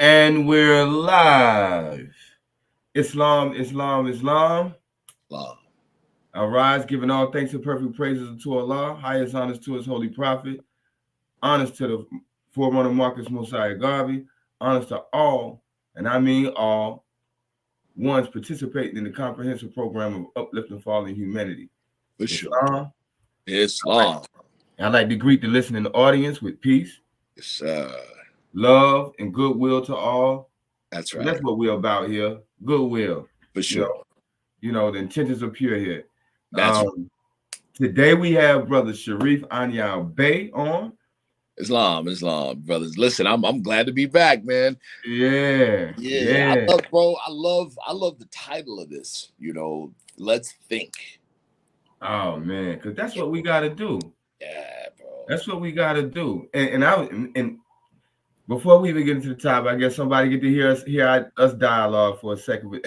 And we're live. Islam, Islam, Islam. Wow. I rise, giving all thanks and perfect praises unto Allah. Highest honors to his holy prophet. Honors to the forerunner Marcus Mosiah Garvey. Honors to all, and I mean all, ones participating in the comprehensive program of uplifting fallen humanity. For sure. Islam. I'd like to greet the listening audience with peace, Yes, sir. love, and goodwill to all. That's right. That's what we're about here. Goodwill. For sure. You know, the intentions are pure here. That's Today we have brother Sharif Anael-Bey on. Islam, brothers. Listen, I'm glad to be back, man. Yeah. I love the title of this. You know, let's think. Oh man, because that's what we got to do. Yeah, bro. That's what we got to do. And before we even get into the topic, I guess somebody get to hear us dialogue for a second.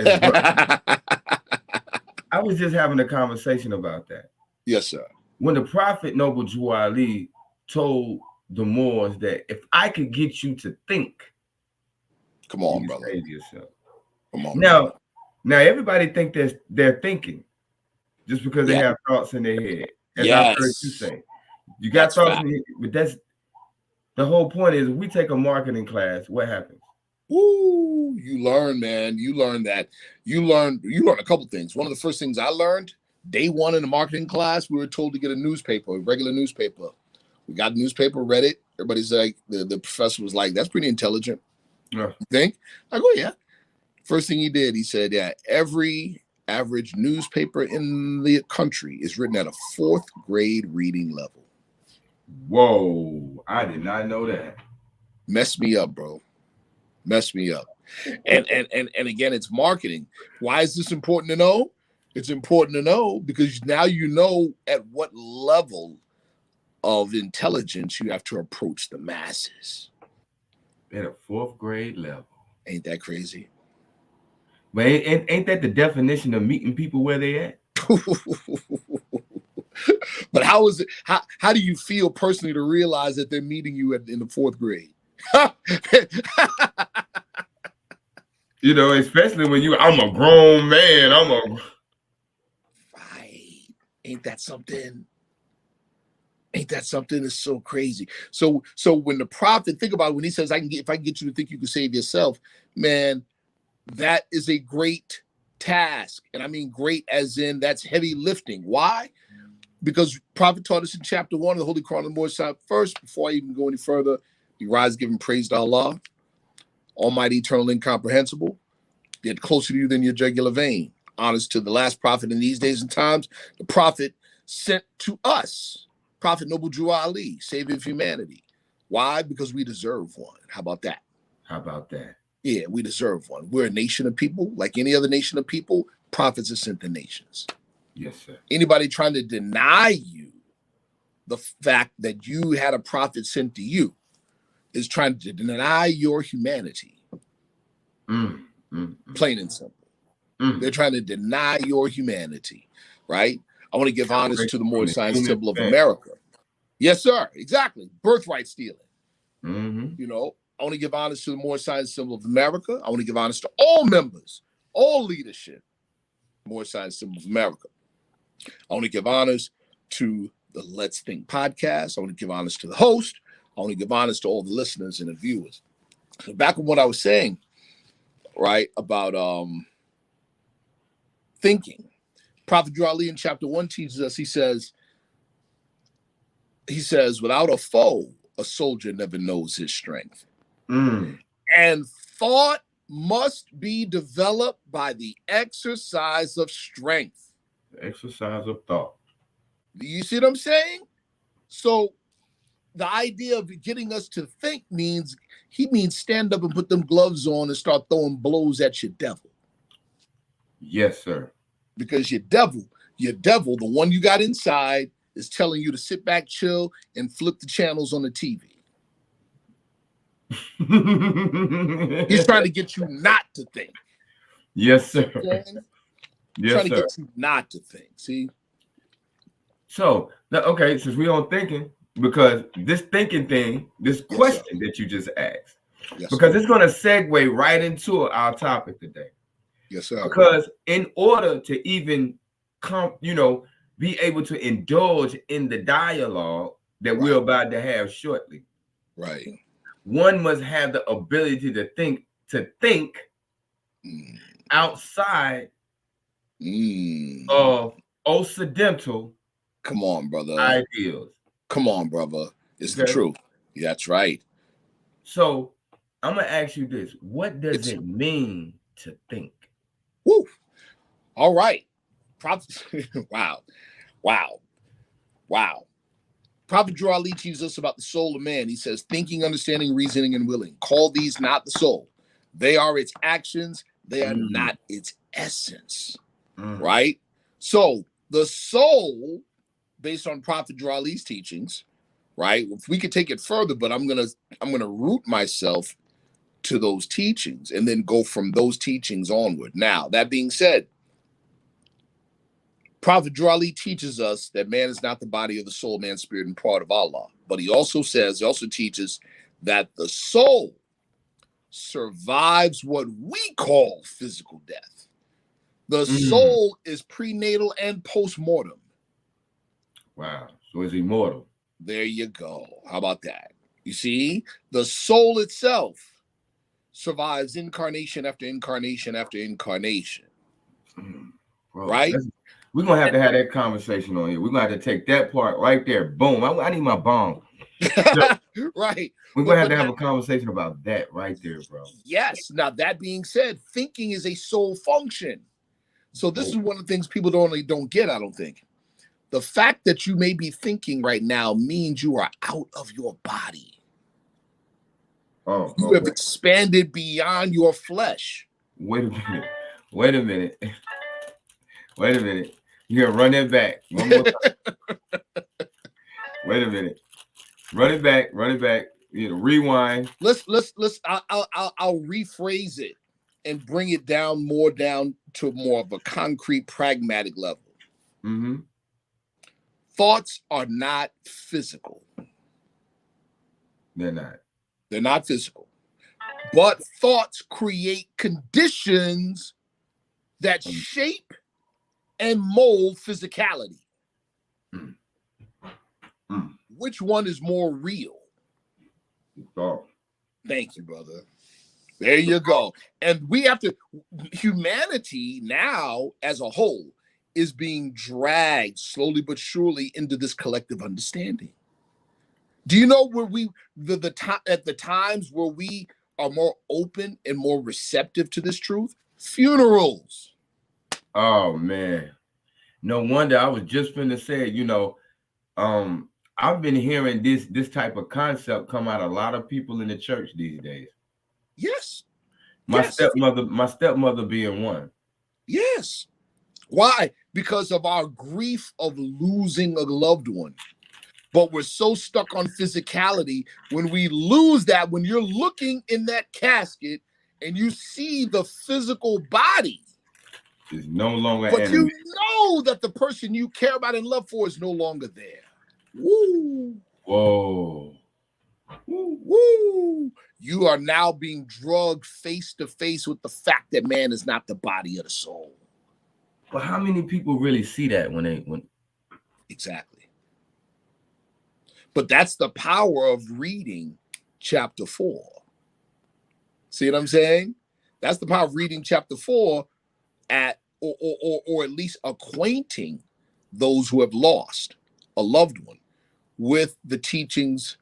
I was just having a conversation about that. Yes, sir. When the prophet WWII told the Moors that if I could get you to think, come on, brother, save yourself. Come on. Now everybody think they're thinking just because they have thoughts in their head. As I've heard you say, you got thoughts in your head, but that's the whole point. Is if we take a marketing class, what happens? Woo! You learn, man. You learn that. You learn a couple things. One of the first things I learned day one in the marketing class, we were told to get a newspaper, a regular newspaper. We got the newspaper, read it. Everybody's like, the professor was like, "That's pretty intelligent." Yeah. You think? I go, yeah. First thing he did, he said, "Yeah, every average newspaper in the country is written at a 4th grade reading level." Whoa! I did not know that. Messed me up, bro. Messed me up. And again, it's marketing. Why is this important to know? It's important to know because now you know at what level of intelligence you have to approach the masses. At a 4th grade level. Ain't that crazy? But ain't that the definition of meeting people where they at? But how is it? How do you feel personally to realize that they're meeting you in the 4th grade? You know, especially when I'm a grown man. Right. Ain't that something? Ain't that something? It's so crazy. So when the prophet, think about it, when he says, if I can get you to think you can save yourself, man, that is a great task. And I mean great as in that's heavy lifting. Why? Because prophet taught us in chapter 1 of the Holy Quran of the Moorish side. First, before I even go any further, you rise giving praise to Allah, Almighty, eternal, incomprehensible, yet closer to you than your jugular vein. Honest to the last prophet in these days and times, the prophet sent to us, Prophet WWII, Savior of humanity. Why? Because we deserve one. How about that? How about that? Yeah, we deserve one. We're a nation of people. Like any other nation of people, prophets are sent to nations. Yes, sir. Anybody trying to deny you the fact that you had a prophet sent to you is trying to deny your humanity. Plain and simple. They're trying to deny your humanity, right? I want to give honors to the Moorish Science Symbol of America. Yes, sir. Exactly. Birthright stealing. You know, I want to give honors to the Moorish Science Symbol of America. I want to give honors to all members, all leadership, Moorish Science Symbol of America. I want to give honors to the Let's Think podcast. I want to give honors to the host. I want to give honors to all the listeners and the viewers. So back on what I was saying, right, about thinking. Prophet Ali in chapter 1 teaches us, he says, without a foe, a soldier never knows his strength. And thought must be developed by the exercise of strength. The exercise of thought. Do you see what I'm saying? So the idea of getting us to think means stand up and put them gloves on and start throwing blows at your devil. Yes, sir. Because your devil, the one you got inside, is telling you to sit back, chill, and flip the channels on the TV. He's trying to get you not to think. Yes, sir. Yes, trying to get you not to think. See? So, okay, since we on thinking, because this thinking thing, this question that you just asked, Yes, because sir. it's going to segue right into our topic today. Yes, sir. Because in order to even be able to indulge in the dialogue that we're about to have shortly, right, one must have the ability to think outside of Occidental come on, brother. ideals. Come on, brother. It's the truth. That's right. So I'm gonna ask you this: what does it mean to think? Woo. All right. Wow. Prophet Drew Ali teaches us about the soul of man. He says, thinking, understanding, reasoning, and willing. Call these not the soul. They are its actions. They are not its essence. Right? So the soul, based on Prophet Drew Ali's teachings, right? If we could take it further, but I'm gonna root myself to those teachings and then go from those teachings onward. Now, that being said, Prophet Drew Ali teaches us that man is not the body of the soul, man, spirit, and part of Allah. But he also teaches that the soul survives what we call physical death. The soul is prenatal and post-mortem. Wow. So it's immortal. There you go. How about that? You see, the soul itself survives incarnation after incarnation after incarnation. Bro, right? We're going to have that conversation on here. We're going to have to take that part right there. Boom. I need my bomb. Right. We're going to have a conversation about that right there, bro. Yes. Now, that being said, thinking is a soul function. So this is one of the things people don't get, I don't think. The fact that you may be thinking right now means you are out of your body. You have expanded beyond your flesh. Wait a minute. You're gonna run that back one more time. Wait a minute. Run it back. Rewind. I'll rephrase it and bring it down to more of a concrete, pragmatic level. Thoughts are not physical. They're not. They're not physical. But thoughts create conditions that shape and mold physicality. Which one is more real? Thank you, brother. There you go. And we have to, humanity now as a whole is being dragged slowly but surely into this collective understanding. Do you know where at the times where we are more open and more receptive to this truth? Funerals. Oh man. No wonder. I was just finna say, I've been hearing this type of concept come out of a lot of people in the church these days. Yes. My stepmother being one. Yes. Why? Because of our grief of losing a loved one. But we're so stuck on physicality. When we lose that, when you're looking in that casket and you see the physical body, it's no longer but you know that the person you care about and love for is no longer there. Woo. Whoa. Woo. You are now being drugged face to face with the fact that man is not the body of the soul. But how many people really see that when Exactly. But that's the power of reading chapter 4. See what I'm saying? That's the power of reading chapter 4 or at least acquainting those who have lost a loved one with the teachings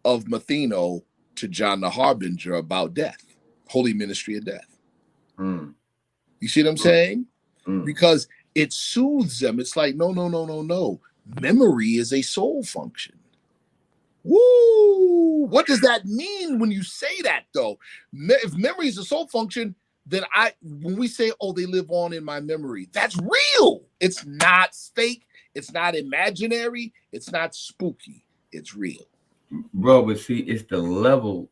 of Matheno to John the Harbinger about death, holy ministry of death. You see what I'm saying? Because it soothes them. It's like, no. Memory is a soul function. Woo! What does that mean when you say that, though? If memory is a soul function, then when we say, oh, they live on in my memory, that's real. It's not fake. It's not imaginary. It's not spooky. It's real. Bro, but see, it's the level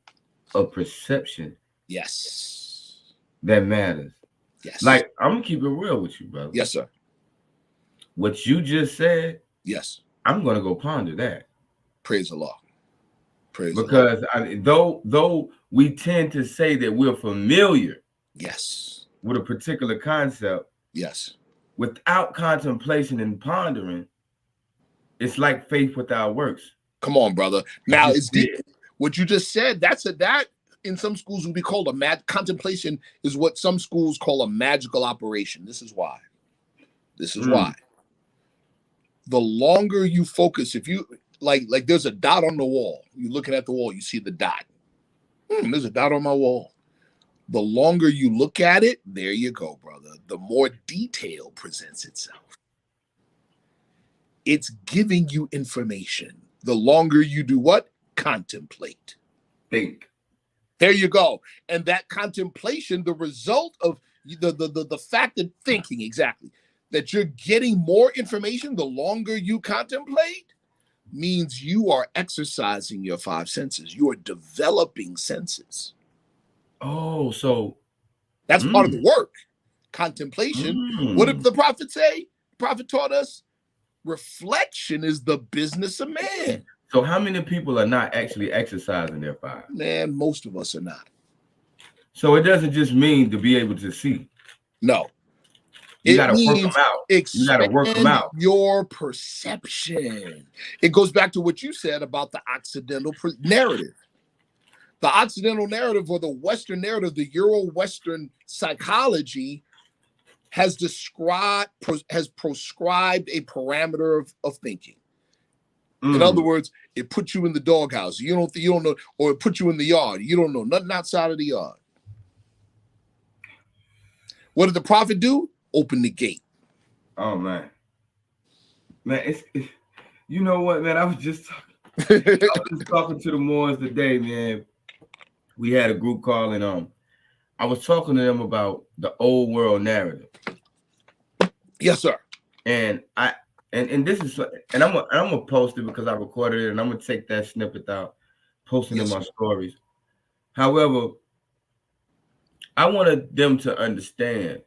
of perception. Yes. That matters. Yes. Like, I'm going to keep it real with you, brother. Yes, sir. What you just said. Yes. I'm going to go ponder that. Praise the Lord. Praise the Lord. Because though we tend to say that we're familiar, yes, with a particular concept, yes, without contemplation and pondering, it's like faith without works. come on, brother. Now it's deep. What you just said, that in some schools would be called contemplation is what some schools call a magical operation. This is why. The longer you focus, if you like there's a dot on the wall. You're looking at the wall, you see the dot. There's a dot on my wall. The longer you look at it, there you go, brother. The more detail presents itself. It's giving you information. The longer you do what? Contemplate. Think. There you go. And that contemplation, the result of the fact of thinking, exactly, that you're getting more information the longer you contemplate, means you are exercising your five senses. You are developing senses. Oh, so that's part of the work. Contemplation. What did the prophet say? The prophet taught us reflection is the business of man. So how many people are not actually exercising their five? Man, most of us are not. So it doesn't just mean to be able to see. No. You got to work them out. You got to work them out. Your perception. It goes back to what you said about the Occidental narrative. The Occidental narrative, or the Western narrative, the Euro-Western psychology has prescribed a parameter of thinking. In other words, it puts you in the doghouse. You don't know, or it puts you in the yard. You don't know nothing outside of the yard. What did the prophet do? Open the gate. Oh man, it's you know what, man? I was just talking to the Moors today, man. We had a group call, and I was talking to them about the old world narrative. Yes, sir. And this is, and I'm gonna post it because I recorded it, and I'm gonna take that snippet out, posting in my stories. However, I wanted them to understand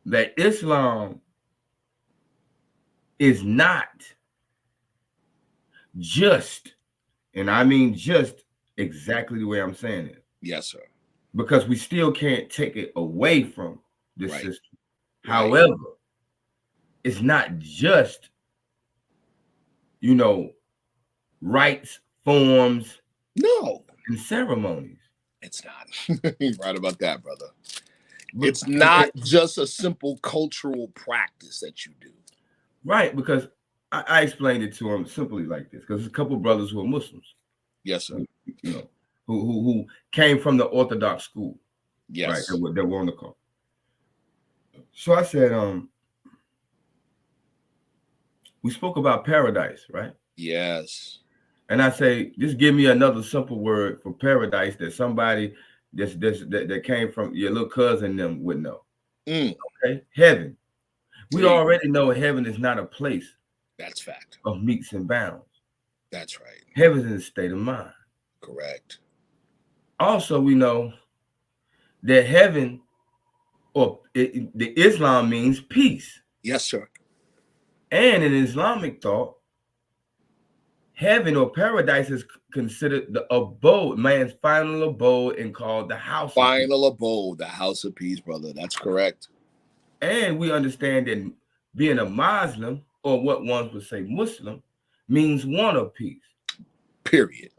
that Islam is not just, and I mean just exactly the way I'm saying it. Yes, sir. Because we still can't take it away from this system. Right. However, it's not just, rites, forms, and ceremonies. It's not. You're right about that, brother. It's not just a simple cultural practice that you do. Right, because I explained it to them simply like this, because there's a couple of brothers who are Muslims. Yes, sir. Who came from the Orthodox school. Yes. Right, that were on the call. So I said, we spoke about paradise, right? Yes. And I say, just give me another simple word for paradise that somebody that came from your little cousin them would know. Okay, heaven. We already know heaven is not a place. That's fact. Of meets and bounds. That's right. Heaven is a state of mind. Correct. Also, we know that heaven, the Islam means peace. Yes, sir. And in Islamic thought, heaven or paradise is considered the abode, man's final abode, and called the house. Final abode, the house of peace, brother. That's correct. And we understand that being a Muslim, or what one would say Muslim, means one of peace. Period.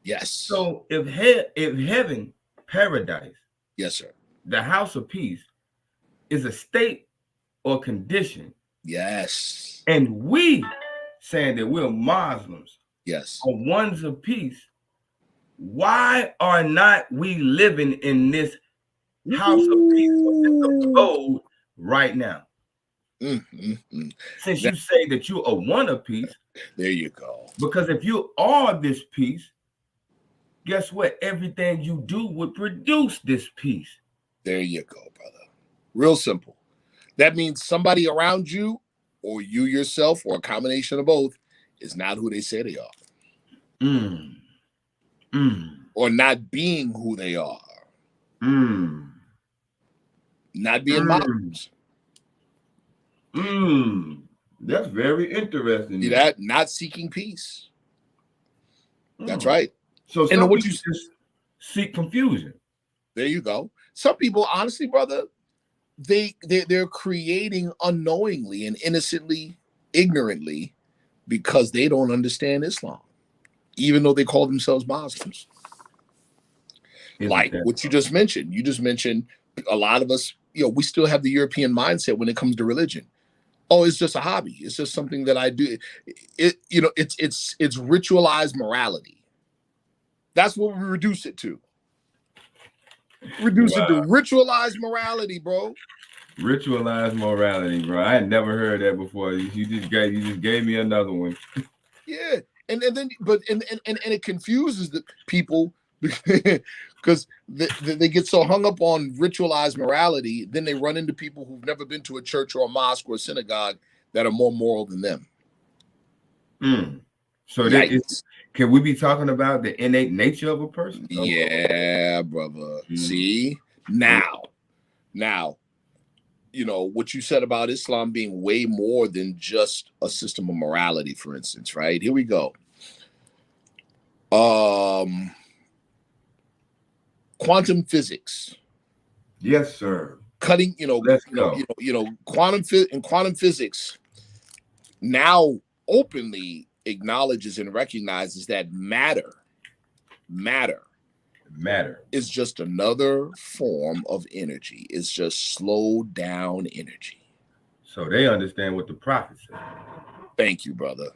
Yes. So if heaven, paradise, yes, sir, the house of peace, is a state or condition. Yes. And we saying that we're Muslims. Yes. Or ones of peace. Why are not we living in this house of peace, this abode right now? Since you say that you are one of peace. There you go. Because if you are this peace, guess what? Everything you do would produce this peace. There you go, brother. Real simple. That means somebody around you, or you yourself, or a combination of both, is not who they say they are. Or not being who they are. Not being Muslims. That's very interesting. See that? Not seeking peace. That's right. So And some what people you just seek confusion. there you go. Some people, honestly, brother, they're creating unknowingly and innocently, ignorantly, because they don't understand Islam, even though they call themselves Muslims. Like what you just mentioned. You just mentioned a lot of us, we still have the European mindset when it comes to religion. Oh, it's just a hobby. It's just something that I do. It's ritualized morality. That's what we reduce it to. Reduce it to ritualized morality, bro. Ritualized morality, bro. I had never heard that before. You just gave me another one. Yeah, and it confuses the people because they get so hung up on ritualized morality, then they run into people who've never been to a church or a mosque or a synagogue that are more moral than them. So can we be talking about the innate nature of a person? Yeah, brother. See, now, what you said about Islam being way more than just a system of morality, for instance, right? Here we go. Quantum physics. Yes, sir. Quantum physics now openly acknowledges and recognizes that matter is just another form of energy. It's just slowed down energy. So they understand what the prophet said. Thank you, brother.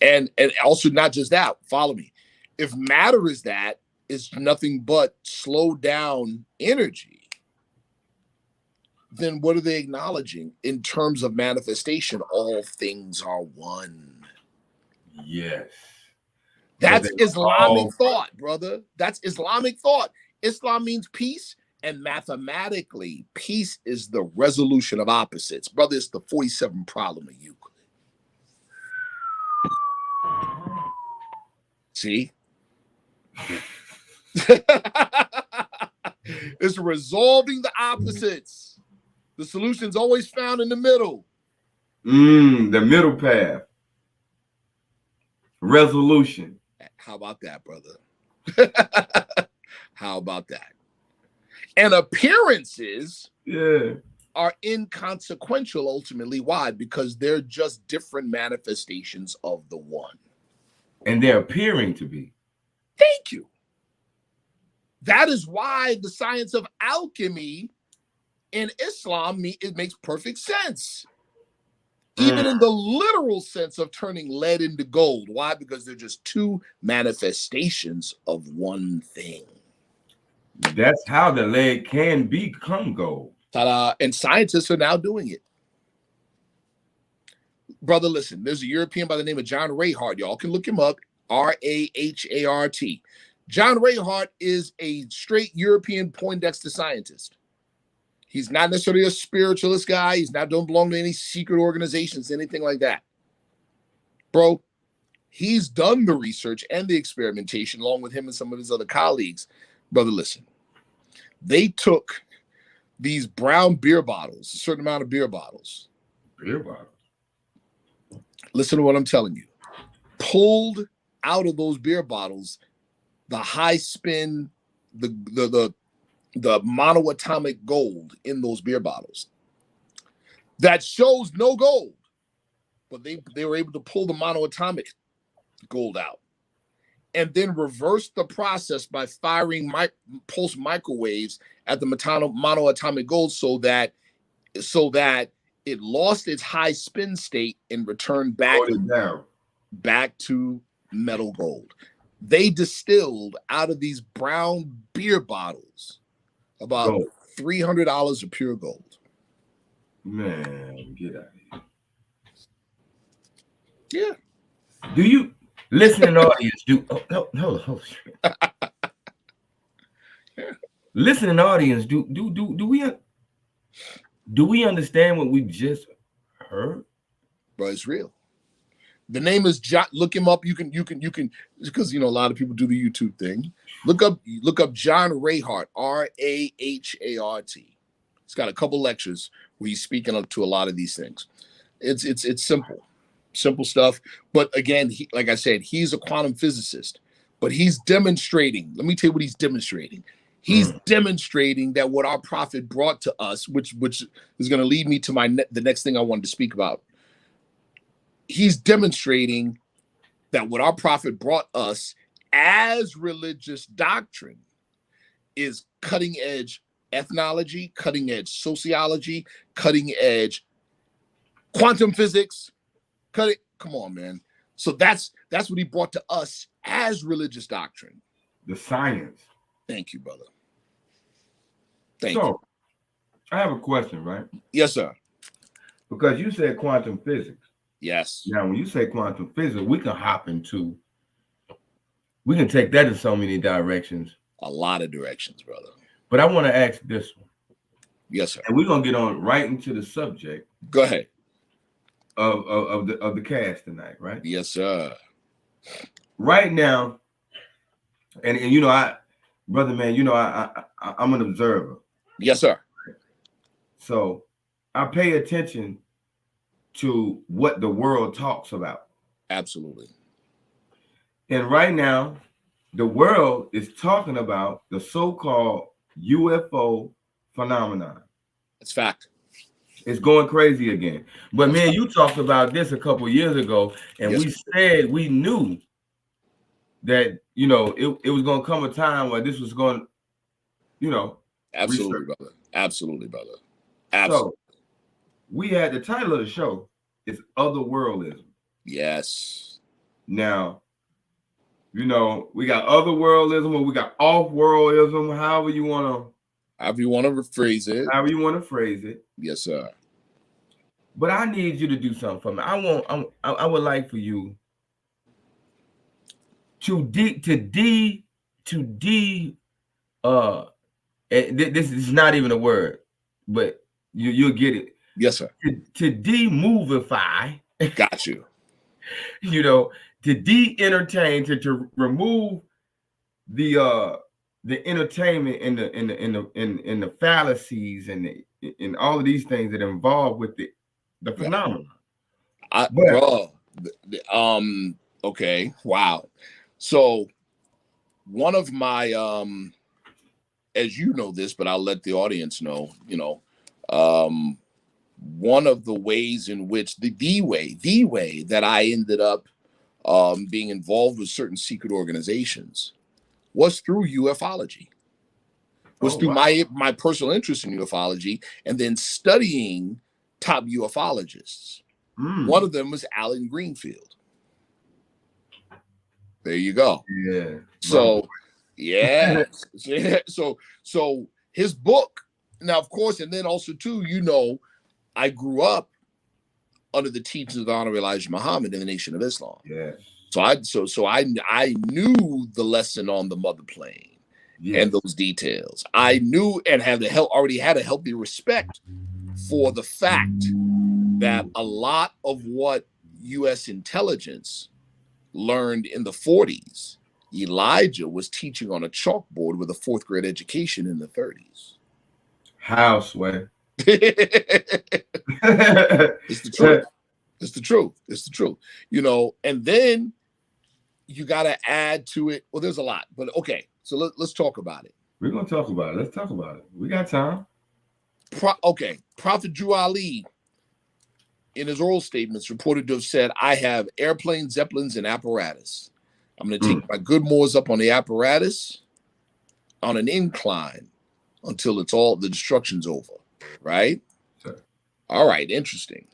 And also not just that, follow me. If matter is that, it's nothing but slowed down energy, then what are they acknowledging in terms of manifestation? All things are one. Yes. That's Islamic thought, brother. That's Islamic thought. Islam means peace, and mathematically, peace is the resolution of opposites. Brother, it's the 47 problem of Euclid. See? It's resolving the opposites. The solution's always found in the middle. The middle path. Resolution. How about that, brother? How about that? And appearances are inconsequential ultimately. Why? Because they're just different manifestations of the one. And they're appearing to be. Thank you. That is why the science of alchemy in Islam, it makes perfect sense. Even in the literal sense of turning lead into gold. Why? Because they're just two manifestations of one thing. That's how the lead can become gold. Ta-da. And scientists are now doing it. Brother, listen, there's a European by the name of John Rayhart. Y'all can look him up. Rahart. John Rayhart is a straight European Poindexter scientist. He's not necessarily a spiritualist guy. Don't belong to any secret organizations, anything like that. Bro, he's done the research and the experimentation along with him and some of his other colleagues. Brother, listen. They took these brown beer bottles, a certain amount of beer bottles. Beer bottles? Listen to what I'm telling you. Pulled out of those beer bottles the high spin, the monoatomic gold in those beer bottles. That shows no gold, but they were able to pull the monoatomic gold out and then reverse the process by firing pulse microwaves at the monoatomic gold so that it lost its high spin state and returned back to metal gold. They distilled out of these brown beer bottles about $300 of pure gold. Man, get out of here. Yeah. Do you listening audience hold on. Listening audience, do we understand what we just heard? Bro, it's real. The name is John. Look him up. You can because a lot of people do the YouTube thing. Look up John Rayhart, Rahart. He's got a couple lectures where he's speaking up to a lot of these things. It's simple. Simple stuff. But again, like I said, he's a quantum physicist, but he's demonstrating. Let me tell you what he's demonstrating. He's demonstrating that what our prophet brought to us, which is going to lead me to the next thing I wanted to speak about. He's demonstrating that what our prophet brought us as religious doctrine is cutting edge ethnology, cutting edge sociology, cutting edge quantum physics. Come on, man. So that's what he brought to us as religious doctrine. The science. Thank you, brother. Thank you. So, I have a question, right? Yes, sir. Because you said quantum physics. Yes. Now, when you say quantum physics, we can take that in so many directions. A lot of directions, brother. But I want to ask this one. Yes, sir. And we're gonna get on right into the subject. Go ahead. Of the cast tonight, right? Yes, sir. Right now, and you know, brother man, you know, I'm an observer. Yes, sir. So I pay attention to what the world talks about. Absolutely. And right now, the world is talking about the so-called UFO phenomenon. It's fact. It's going crazy again. But man, you talked about this a couple years ago, and yes, we said we knew that, you know, it was going to come a time where this was going, you know. Absolutely, research. brother. Absolutely, brother. Absolutely. So we had the title of the show is Otherworldism. Yes. Now, you know, we got otherworldism or we got off-worldism, however you want to phrase it. However you want to phrase it. Yes, sir. But I need you to do something for me. I would like for you this is not even a word, but you'll get it. Yes, sir. To demovify. Got you. You know, to de-entertain, to remove the entertainment and the fallacies and all of these things that are involved with the phenomenon. Okay, wow. So one of my as you know this, but I'll let the audience know, you know, one of the ways in which the way that I ended up being involved with certain secret organizations was through ufology, through my personal interest in ufology, and then studying top ufologists. One of them was Alan Greenfield. There you go. Yeah. So, yeah. So his book. Now, of course, and then also too, you know, I grew up under the teachings of the Honorable Elijah Muhammad in the Nation of Islam. Yeah. So I knew the lesson on the mother plane and those details. I knew and already had a healthy respect for the fact that a lot of what U.S. intelligence learned in the 40s, Elijah was teaching on a chalkboard with a 4th grade education in the 30s. How, Sway? It's the truth. It's the truth. It's the truth. You know, and then you got to add to it. Well, there's a lot, but okay. So let's talk about it. We're going to talk about it. Let's talk about it. We got time. Prophet Drew Ali, in his oral statements, reported to have said, I have airplanes, zeppelins, and apparatus. I'm going to take my good Moors up on the apparatus on an incline until the destruction's over. Right? Sure. All right. Interesting.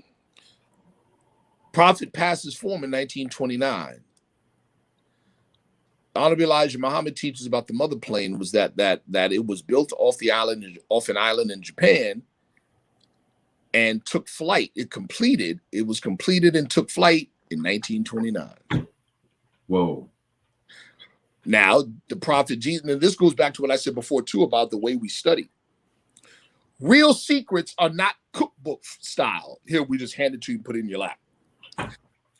Prophet passes form in 1929. Honorable Elijah Muhammad teaches about the mother plane was that it was built off an island in Japan and took flight. It was completed and took flight in 1929. Whoa. Now, the prophet Jesus, and this goes back to what I said before too about the way we study. Real secrets are not cookbook style. Here, we just hand it to you and put it in your lap.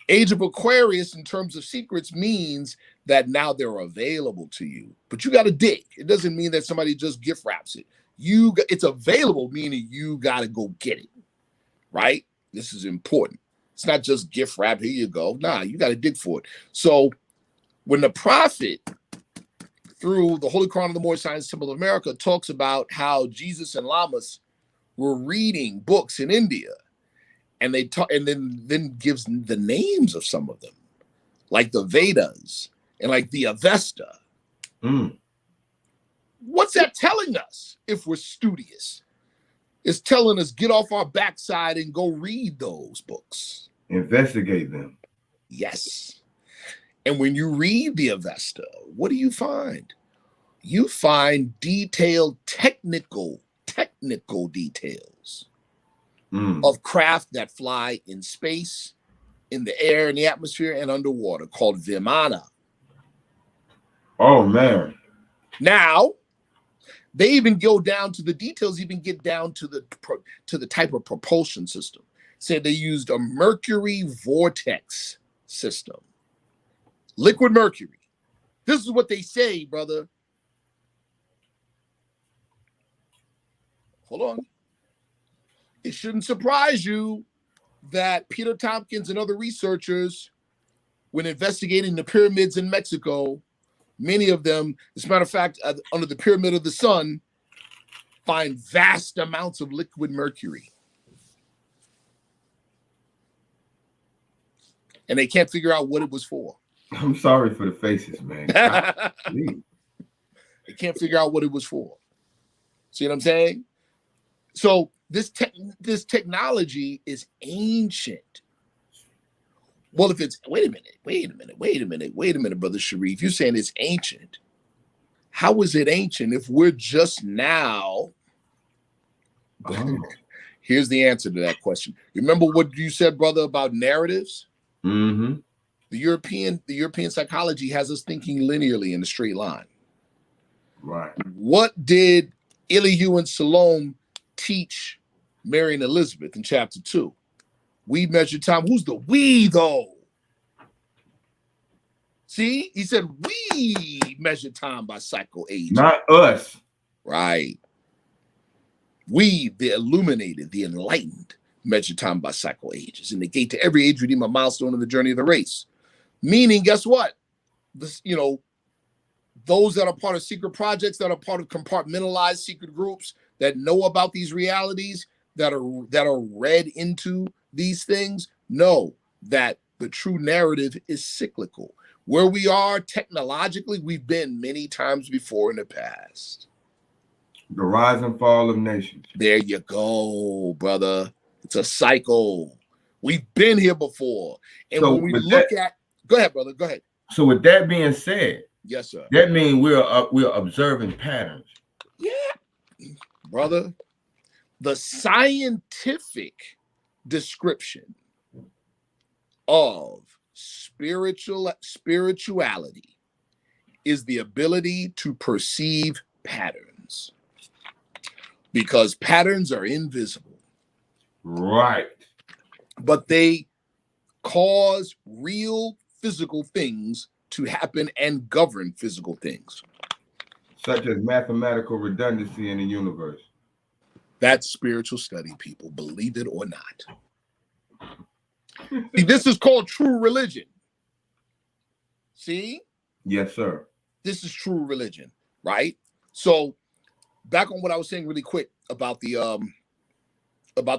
Age of Aquarius, in terms of secrets, means that now they're available to you, but you got to dig. It doesn't mean that somebody just gift wraps it. It's available, meaning you got to go get it, right? This is important. It's not just gift wrap. Here you go. Nah, you got to dig for it. So when the prophet, through the Holy Quran of the Moorish Science Temple of America, talks about how Jesus and Lamas were reading books in India, and they talk, and then gives the names of some of them, like the Vedas and like the Avesta. What's that telling us if we're studious? It's telling us get off our backside and go read those books. Investigate them. Yes. And when you read the Avesta, what do you find? You find detailed technical details of craft that fly in space, in the air, in the atmosphere, and underwater, called Vimana. Oh, man. Now, they even go down to the details, even get down to the type of propulsion system. Said they used a mercury vortex system. Liquid mercury. This is what they say, brother. Hold on. It shouldn't surprise you that Peter Tompkins and other researchers, when investigating the pyramids in Mexico, many of them, as a matter of fact, under the Pyramid of the Sun, find vast amounts of liquid mercury. And they can't figure out what it was for. I'm sorry for the faces, man. They can't figure out what it was for. See what I'm saying? So this technology is ancient. Well, if it's, wait a minute, Brother Sharif, you're saying it's ancient. How is it ancient if we're just now? Here's the answer to that question. Remember what you said, brother, about narratives? Mm-hmm. The European psychology has us thinking linearly in a straight line. Right. What did Elihu and Salome teach Mary and Elizabeth in chapter 2? We measure time. Who's the we, though? See, he said we measure time by cycle age. Not us. Right. We, the illuminated, the enlightened, measure time by cycle ages. And the gate to every age redeem a milestone in the journey of the race. Meaning, guess what? This, those that are part of secret projects, that are part of compartmentalized secret groups that know about these realities, that are read into these things, know that the true narrative is cyclical. Where we are technologically, we've been many times before in the past. The rise and fall of nations. There you go, brother. It's a cycle. We've been here before. And so when we look at, go ahead, brother, go ahead. So with that being said, yes, sir. That means we're observing patterns. Yeah, brother. The scientific description of spirituality is the ability to perceive patterns, because patterns are invisible. Right. But they cause real physical things to happen and govern physical things. Such as mathematical redundancy in the universe. That's spiritual study, people, believe it or not. See, this is called true religion. See? Yes, sir. This is true religion, right? So back on what I was saying really quick about the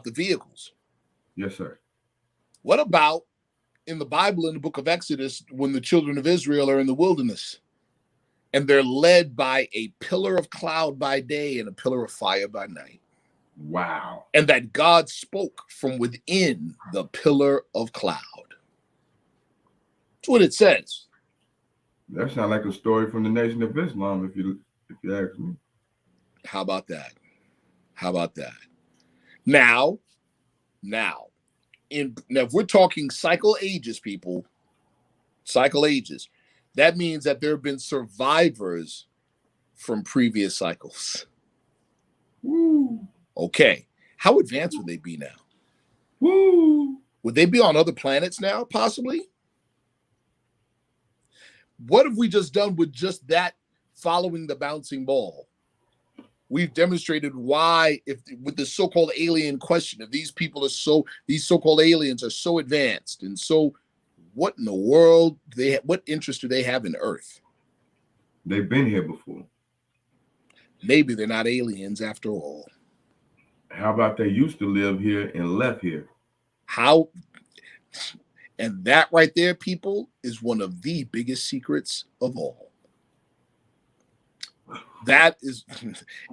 vehicles. Yes, sir. What about in the Bible, in the book of Exodus, when the children of Israel are in the wilderness and they're led by a pillar of cloud by day and a pillar of fire by night? Wow. And that God spoke from within the pillar of cloud. That's what it says. That sounds like a story from the Nation of Islam, if you ask me. How about that? How about that? Now, if we're talking cycle ages, people, cycle ages, that means that there have been survivors from previous cycles. Woo. Okay. How advanced would they be now? Woo. Would they be on other planets now, possibly? What have we just done with just that following the bouncing ball? we've demonstrated why, if with the so-called alien question, if these so-called aliens are so advanced and so, what in the world what interest do they have in Earth? They've been here before. Maybe they're not aliens after all. How about they used to live here and left here? How? And that right there, people, is one of the biggest secrets of all. That is,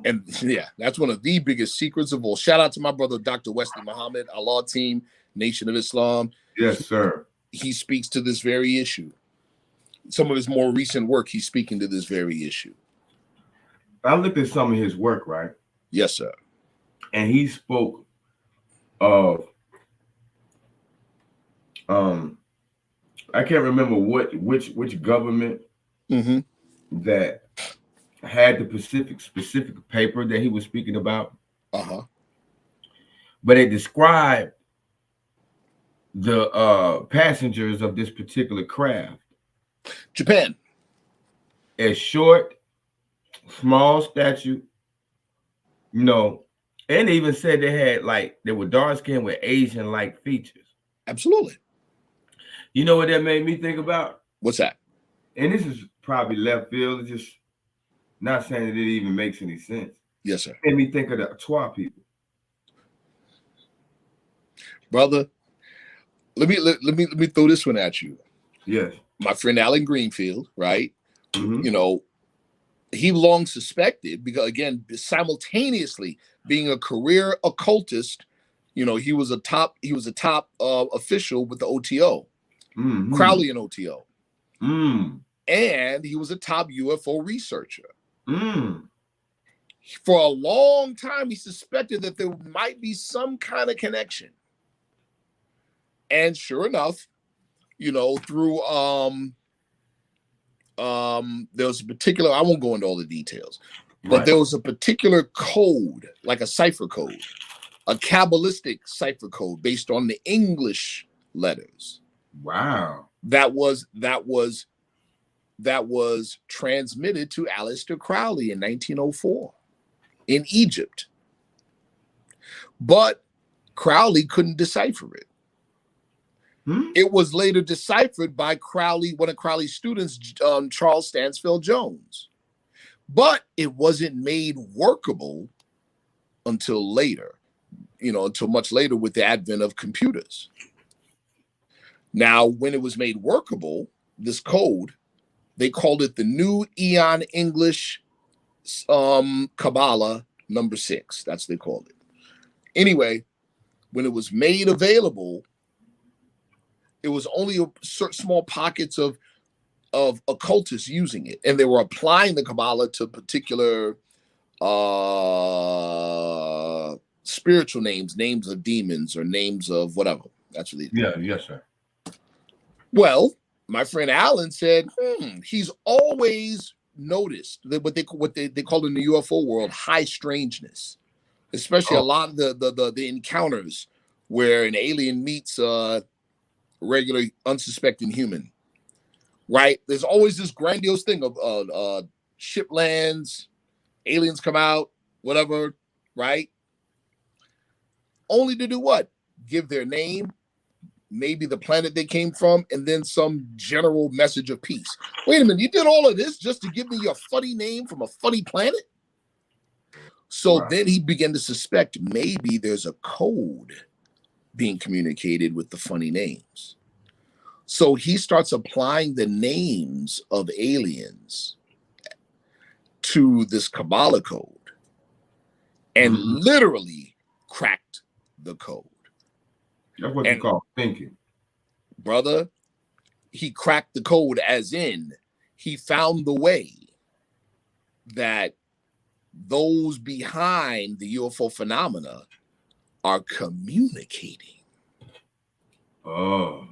and yeah, that's one of the biggest secrets of all. Shout out to my brother, Dr. Wesley Muhammad, Allah Team, Nation of Islam. Yes, sir. He speaks to this very issue. Some of his more recent work, he's speaking to this very issue. I looked at some of his work, right? Yes, sir. And he spoke of, I can't remember which government that had the specific paper that he was speaking about. But it described the passengers of this particular craft. Japan. As short, small statue, you know, and they even said they were dark skinned with Asian-like features. Absolutely. You know what that made me think about? What's that? And this is probably left field. It's just not saying that it even makes any sense. Yes, sir. It made me think of the Twa people. Brother, let me throw this one at you. Yes. My friend Alan Greenfield, right? Mm-hmm. You know, he long suspected, because again, simultaneously being a career occultist, you know, he was a top official with the OTO, Crowley and OTO. And he was a top UFO researcher. For a long time, he suspected that there might be some kind of connection. And sure enough, you know, through there was a particular, I won't go into all the details, but there was a particular code, like a cipher code, a Kabbalistic cipher code based on the English letters. Wow. That was transmitted to Aleister Crowley in 1904 in Egypt. But Crowley couldn't decipher it. It was later deciphered by Crowley, one of Crowley's students, Charles Stansfield Jones. But it wasn't made workable until later, you know, until much later with the advent of computers. Now, when it was made workable, this code, they called it the New Eon English Kabbalah number 6. That's what they called it. Anyway, when it was made available, it was only small pockets of occultists using it, and they were applying the Kabbalah to particular spiritual names of demons or names of whatever. That's what they did. Yeah, yes, sir. Well, my friend Alan said, he's always noticed that what they call in the UFO world high strangeness, especially a lot of the encounters where an alien meets regular unsuspecting human, right? There's always this grandiose thing of ship lands, aliens come out, whatever, right? Only to do what? Give their name, maybe the planet they came from, and then some general message of peace. Wait a minute, you did all of this just to give me your funny name from a funny planet? So then he began to suspect maybe there's a code being communicated with the funny names. So he starts applying the names of aliens to this Kabbalah code and literally cracked the code. That's what you call thinking. Brother, he cracked the code as in he found the way that those behind the UFO phenomena are communicating. Oh.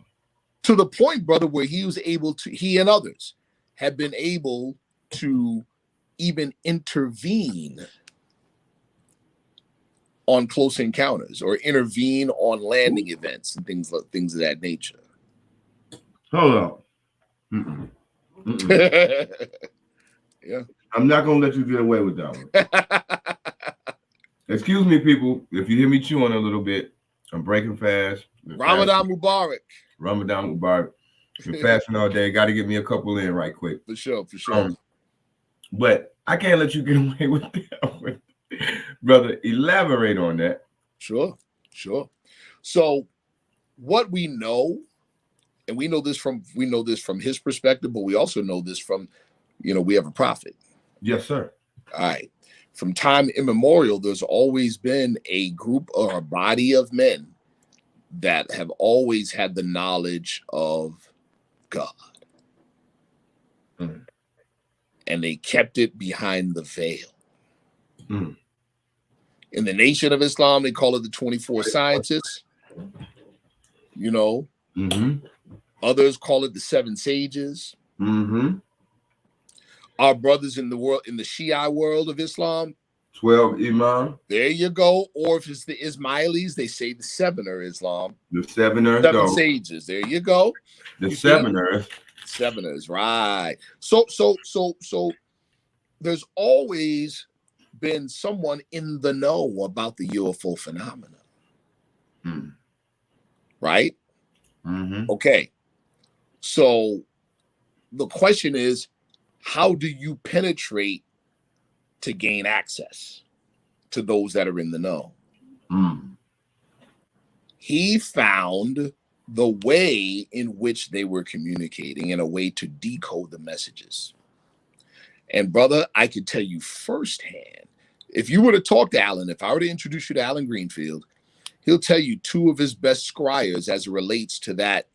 To the point, brother, where he was able to, he and others have been able to even intervene on close encounters or intervene on landing events and things of that nature. Hold on. Yeah. I'm not going to let you get away with that one. Excuse me, people, if you hear me chewing a little bit, I'm breaking fast. Ramadan Mubarak. Ramadan Mubarak. Been fasting all day. Got to get me a couple in right quick. For sure, for sure. But I can't let you get away with that. Brother, elaborate on that. Sure, sure. So what we know, and we know this from his perspective, but we also know this from, we have a prophet. Yes, sir. All right. From time immemorial, there's always been a group or a body of men that have always had the knowledge of God. Mm. And they kept it behind the veil. Mm. In the Nation of Islam, they call it the 24 Scientists. Mm-hmm. Others call it the 7 Sages. Mm-hmm. Our brothers in the world, in the Shia world of Islam, 12 Imam. There you go. Or if it's the Ismailis, they say the 7er Islam. The 7er. 7 Sages. There you go. The 7ers. 7ers, right. So there's always been someone in the know about the UFO phenomena. Mm. Right? Mm-hmm. Okay. So the question is, how do you penetrate to gain access to those that are in the know? Mm. He found the way in which they were communicating and a way to decode the messages. And brother, I could tell you firsthand, if you were to talk to Alan, if I were to introduce you to Alan Greenfield, he'll tell you 2 of his best scryers as it relates to that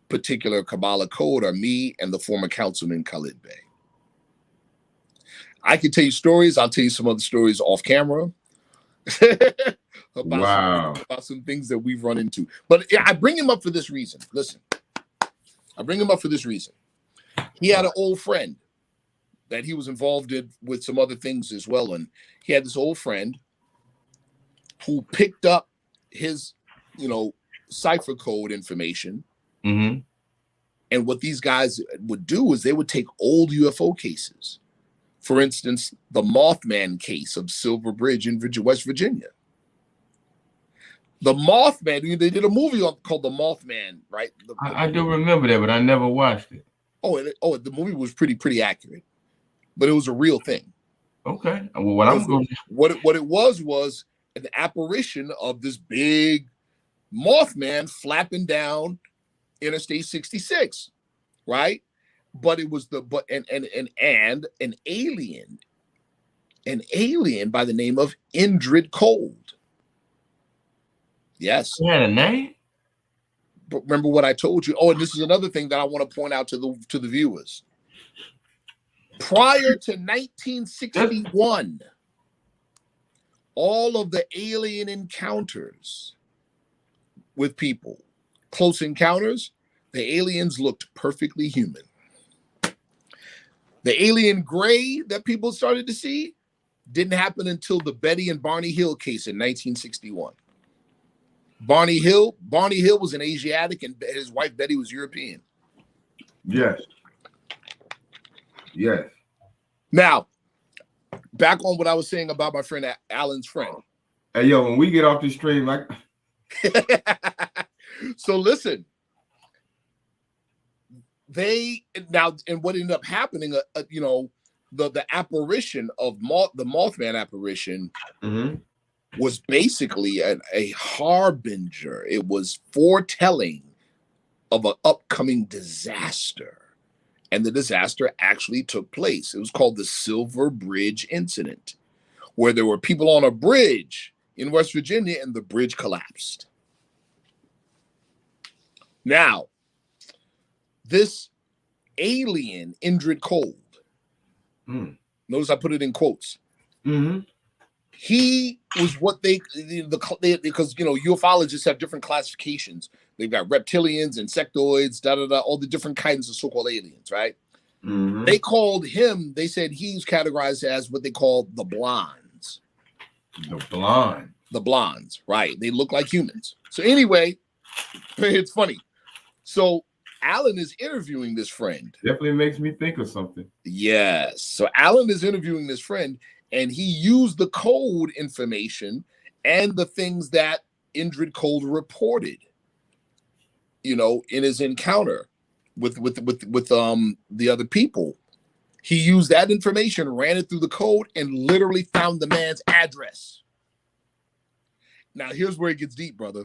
particular Kabbalah code are me and the former councilman Khalil Bey. I can tell you stories. I'll tell you some other stories off camera about some things that we've run into. But I bring him up for this reason. Listen, I bring him up for this reason. He had an old friend that he was involved in with some other things as well. And he had this old friend who picked up his, cipher code information. Mm-hmm. And what these guys would do is they would take old UFO cases. For instance, the Mothman case of Silver Bridge in West Virginia. The Mothman, they did a movie called The Mothman, right? I do remember that, but I never watched it. The movie was pretty accurate, but it was a real thing. Okay. Well, what it was an apparition of this big Mothman flapping down Interstate 66, right? But it was an alien by the name of Indrid Cold. Yes. He had a name? But remember what I told you. Oh, and this is another thing that I want to point out to the viewers. Prior to 1961, all of the alien encounters with people, close encounters, the aliens looked perfectly human. The alien gray that people started to see didn't happen until the Betty and Barney Hill case in 1961. Barney Hill was an Asiatic and his wife Betty was European. Yes. Yes. Now, back on what I was saying about my friend Alan's friend. Hey, yo, when we get off the stream, So listen, and what ended up happening, the apparition of the Mothman apparition was basically a harbinger. It was foretelling of an upcoming disaster. And the disaster actually took place. It was called the Silver Bridge Incident, where there were people on a bridge in West Virginia and the bridge collapsed. Now, this alien, Indrid Cold, notice I put it in quotes. Mm-hmm. He was what because ufologists have different classifications. They've got reptilians, insectoids, all the different kinds of so-called aliens, right? Mm-hmm. They called him, they said he's categorized as what they call the blondes. The blondes, right? They look like humans. So anyway, it's funny. So Alan is interviewing this friend. Definitely makes me think of something. Yes. So Alan is interviewing this friend, And he used the code information and the things that Indrid Cold reported, you know, in his encounter with the other people. He used that information, ran it through the code, and literally found the man's address. Now, here's where it gets deep, brother.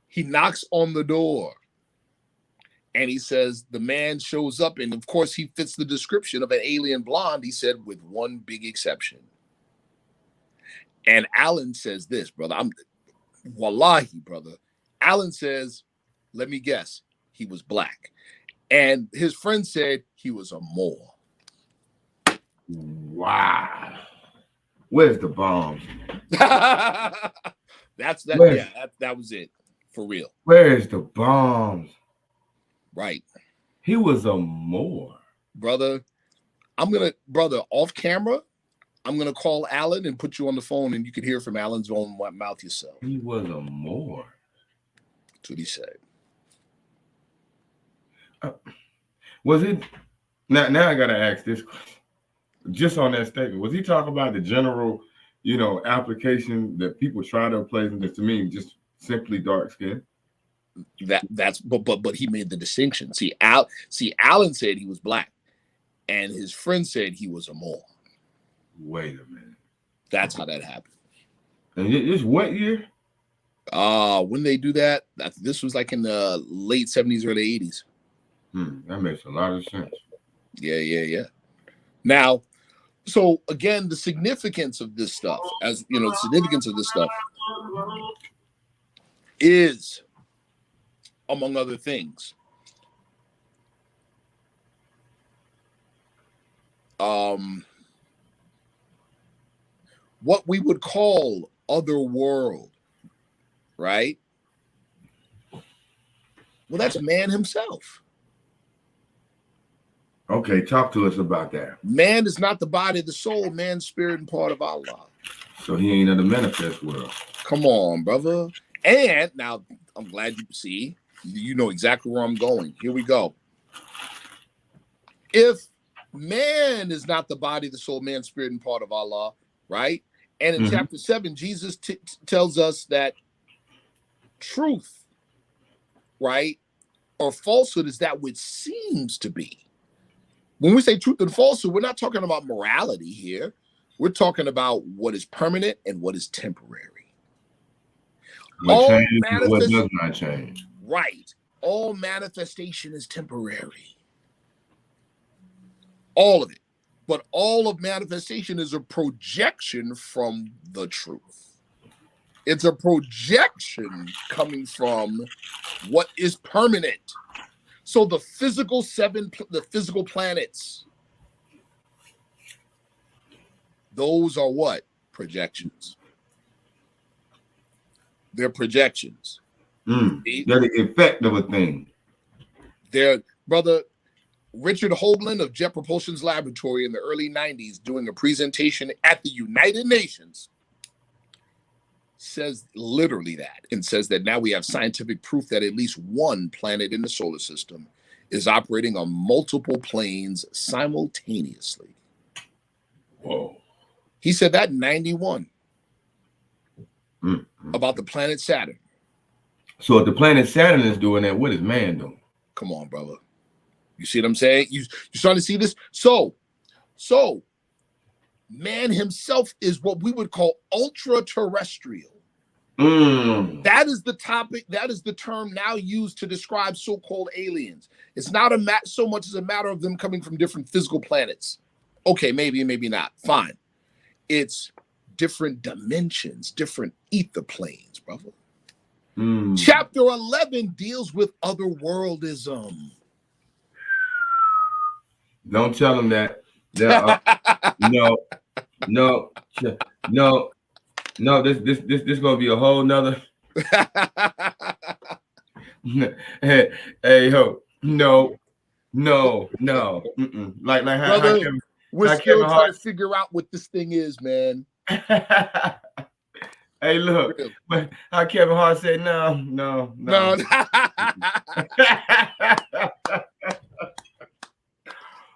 He knocks on the door, and he says, the man shows up, and of course, he fits the description of an alien blonde, he said, with one big exception. And Alan says this, brother. Wallahi, brother. Alan says, let me guess, he was black. And his friend said he was a Moor. Wow. Where's the bombs? That was it. For real. Where's the bombs? Right. He was a Moor. Brother, off camera, I'm going to call Alan and put you on the phone, and you can hear from Alan's own mouth yourself. He was a Moor. That's what he said. Was it now I gotta ask this question. Just on that statement, was he talking about the general, you know, application that people try to apply this to mean just simply dark skin? But he made the distinction. See, Alan said he was black, and his friend said he was a Moor. Wait a minute. That's how that happened. And it's what year? When they do that, this was like in the late 70s, early 80s. That makes a lot of sense. Yeah. Now, so again, the significance of this stuff, as you know, the significance of this stuff is, among other things, what we would call other world, right? Well, that's man himself. Okay, talk to us about that. Man is not the body, the soul. Man's spirit and part of Allah. So he ain't in the manifest world. Come on, brother. And now I'm glad you see. You know exactly where I'm going. Here we go. If man is not the body, the soul, man's spirit and part of Allah, right? And in chapter 7, Jesus tells us that truth, right, or falsehood is that which seems to be. When we say truth and falsehood, we're not talking about morality here. We're talking about what is permanent and what is temporary. What changes and what does not change. Right. All manifestation is temporary. All of it. But all of manifestation is a projection from the truth. It's a projection coming from what is permanent. So the physical planets, those are what? Projections. They're projections. They're the effect of a thing. They're, brother, Richard Hoagland of Jet Propulsion's laboratory in the early 90s doing a presentation at the United Nations says literally that, and says that now we have scientific proof that at least one planet in the solar system is operating on multiple planes simultaneously. Whoa. He said that in 91 about the planet Saturn. So if the planet Saturn is doing that, what is man doing? Come on, brother. You see what I'm saying? You're starting to see this? So man himself is what we would call ultra-terrestrial. That is the topic. That is the term now used to describe so-called aliens. It's not so much as a matter of them coming from different physical planets. Okay, maybe, maybe not. Fine. It's different dimensions, different ether planes, brother. Chapter 11 deals with otherworldism. Don't tell them that. No. This gonna be a whole nother. hey ho, no. Like brother, we're still trying to figure out what this thing is, man. Hey, look, how Kevin Hart said no.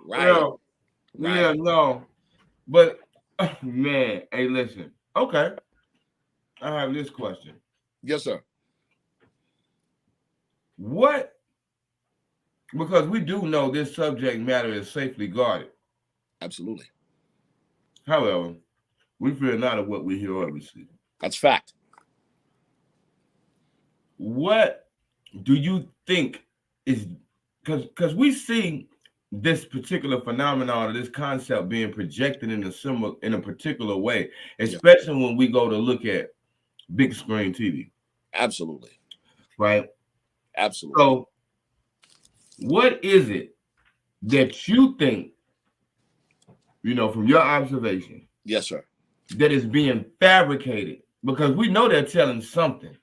Right. Yeah, no. But man, hey, listen. Okay, I have this question. Yes, sir. What? Because we do know this subject matter is safely guarded. Absolutely. However, we fear not of what we hear or receive. That's fact. What do you think is because we see this particular phenomenon or this concept being projected in a particular way, especially when we go to look at big screen TV. Absolutely. Right? Absolutely. So what is it that you think, from your observation? Yes, sir. That is being fabricated? Because we know they're telling something.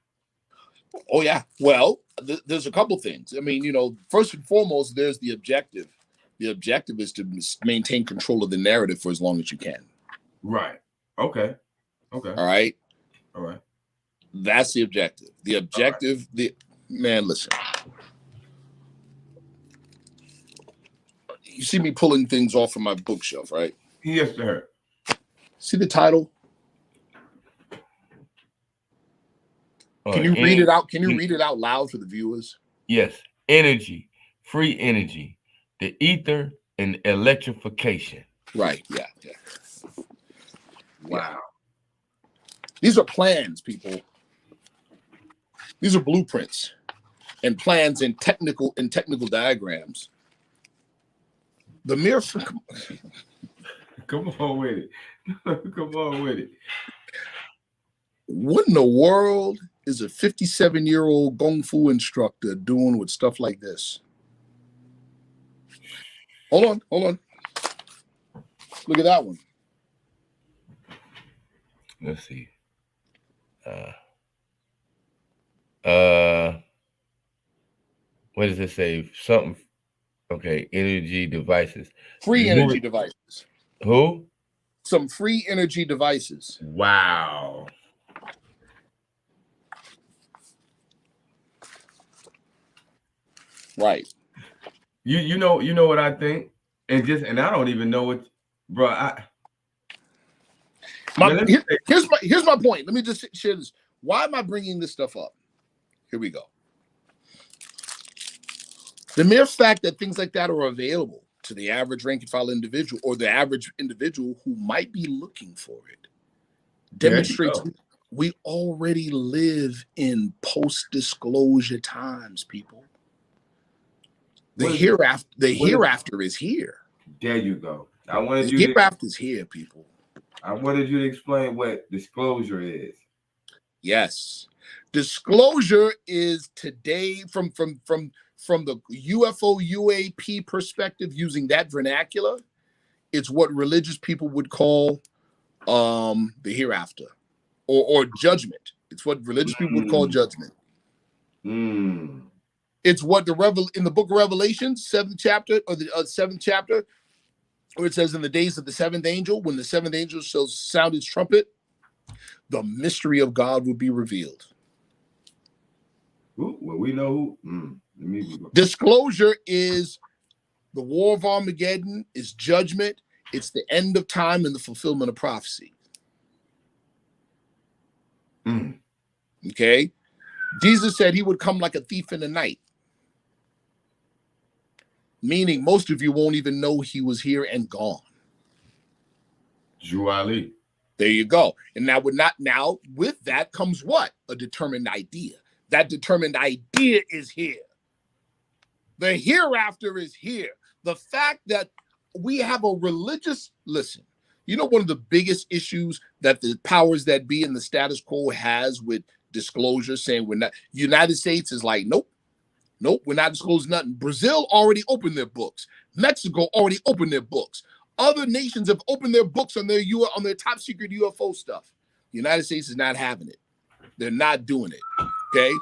Oh, yeah. Well, there's a couple things. I mean, first and foremost, there's the objective. The objective is to maintain control of the narrative for as long as you can. Right. Okay. All right. All right. That's the objective. The objective, man, listen. You see me pulling things off from my bookshelf, right? Yes, sir. See the title? Can you read it out? Can you read it out loud for the viewers? Yes. Energy, free energy, the ether, and electrification. Right. Yeah. Wow. Yeah. These are plans, people. These are blueprints and plans and technical diagrams. The mere come on with it. Come on with it. What in the world is a 57-year-old Kung Fu instructor doing with stuff like this? Hold on. Look at that one. Let's see. What does it say? Something. Okay, energy devices. Free energy devices. Who? Some free energy devices. Wow. Right. You know what I think? And I don't even know what, bro. Here's my point. Let me just share this. Why am I bringing this stuff up? Here we go. The mere fact that things like that are available to the average rank and file individual or the average individual who might be looking for it demonstrates we already live in post-disclosure times, people. The hereafter is here. There you go. The hereafter is here, people. I wanted you to explain what disclosure is. Yes. Disclosure is today from the UFO UAP perspective, using that vernacular, it's what religious people would call the hereafter or judgment. It's what religious people would call judgment. It's what in the book of Revelation, 7th chapter, or the 7th chapter, where it says, in the days of the seventh angel, when the seventh angel shall sound his trumpet, the mystery of God will be revealed. Well, we know who. Disclosure is the war of Armageddon, is judgment, it's the end of time and the fulfillment of prophecy. Okay? Jesus said he would come like a thief in the night. Meaning most of you won't even know he was here and gone. WWII. There you go. And now with that comes what? A determined idea. That determined idea is here. The hereafter is here. The fact that we have a religious, listen, one of the biggest issues that the powers that be in the status quo has with disclosure, saying we're not, United States is like, nope, we're not disclosing nothing. Brazil already opened their books. Mexico already opened their books. Other nations have opened their books on their top secret UFO stuff. The United States is not having it. They're not doing it. Okay?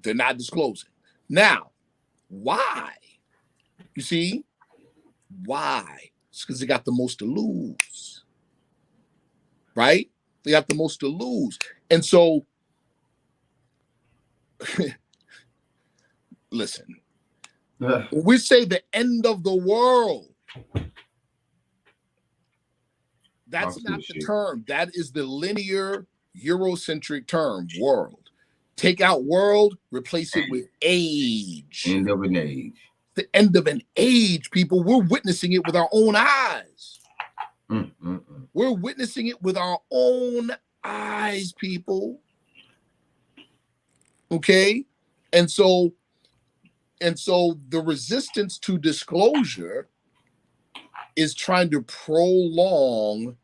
They're not disclosing. Now, why? You see? Why? It's because they got the most to lose. Right? They got the most to lose. And so, listen, when we say the end of the world, That's not the term. That is the linear Eurocentric term, world. Take out world, replace it with age. End of an age. The end of an age, people. We're witnessing it with our own eyes. We're witnessing it with our own eyes, people. Okay? And so the resistance to disclosure is trying to prolong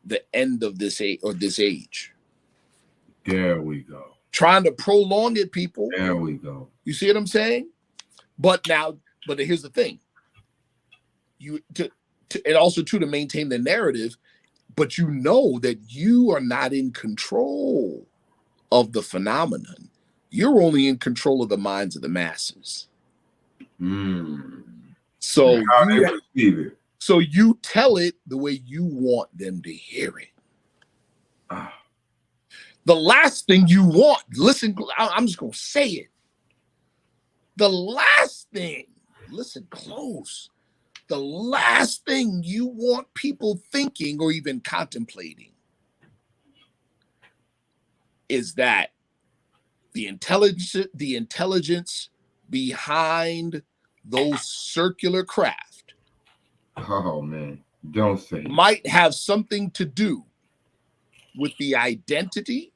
the end of this age. There we go. Trying to prolong it, people. There we go. You see what I'm saying? But here's the thing. And also too, to maintain the narrative, but you know that you are not in control of the phenomenon. You're only in control of the minds of the masses. So so you tell it the way you want them to hear it. The last thing you want, listen, I'm just going to say it. The last thing, listen close. The last thing you want people thinking or even contemplating is that the intelligence behind those circular craft, oh man, don't say it, might have something to do with the identity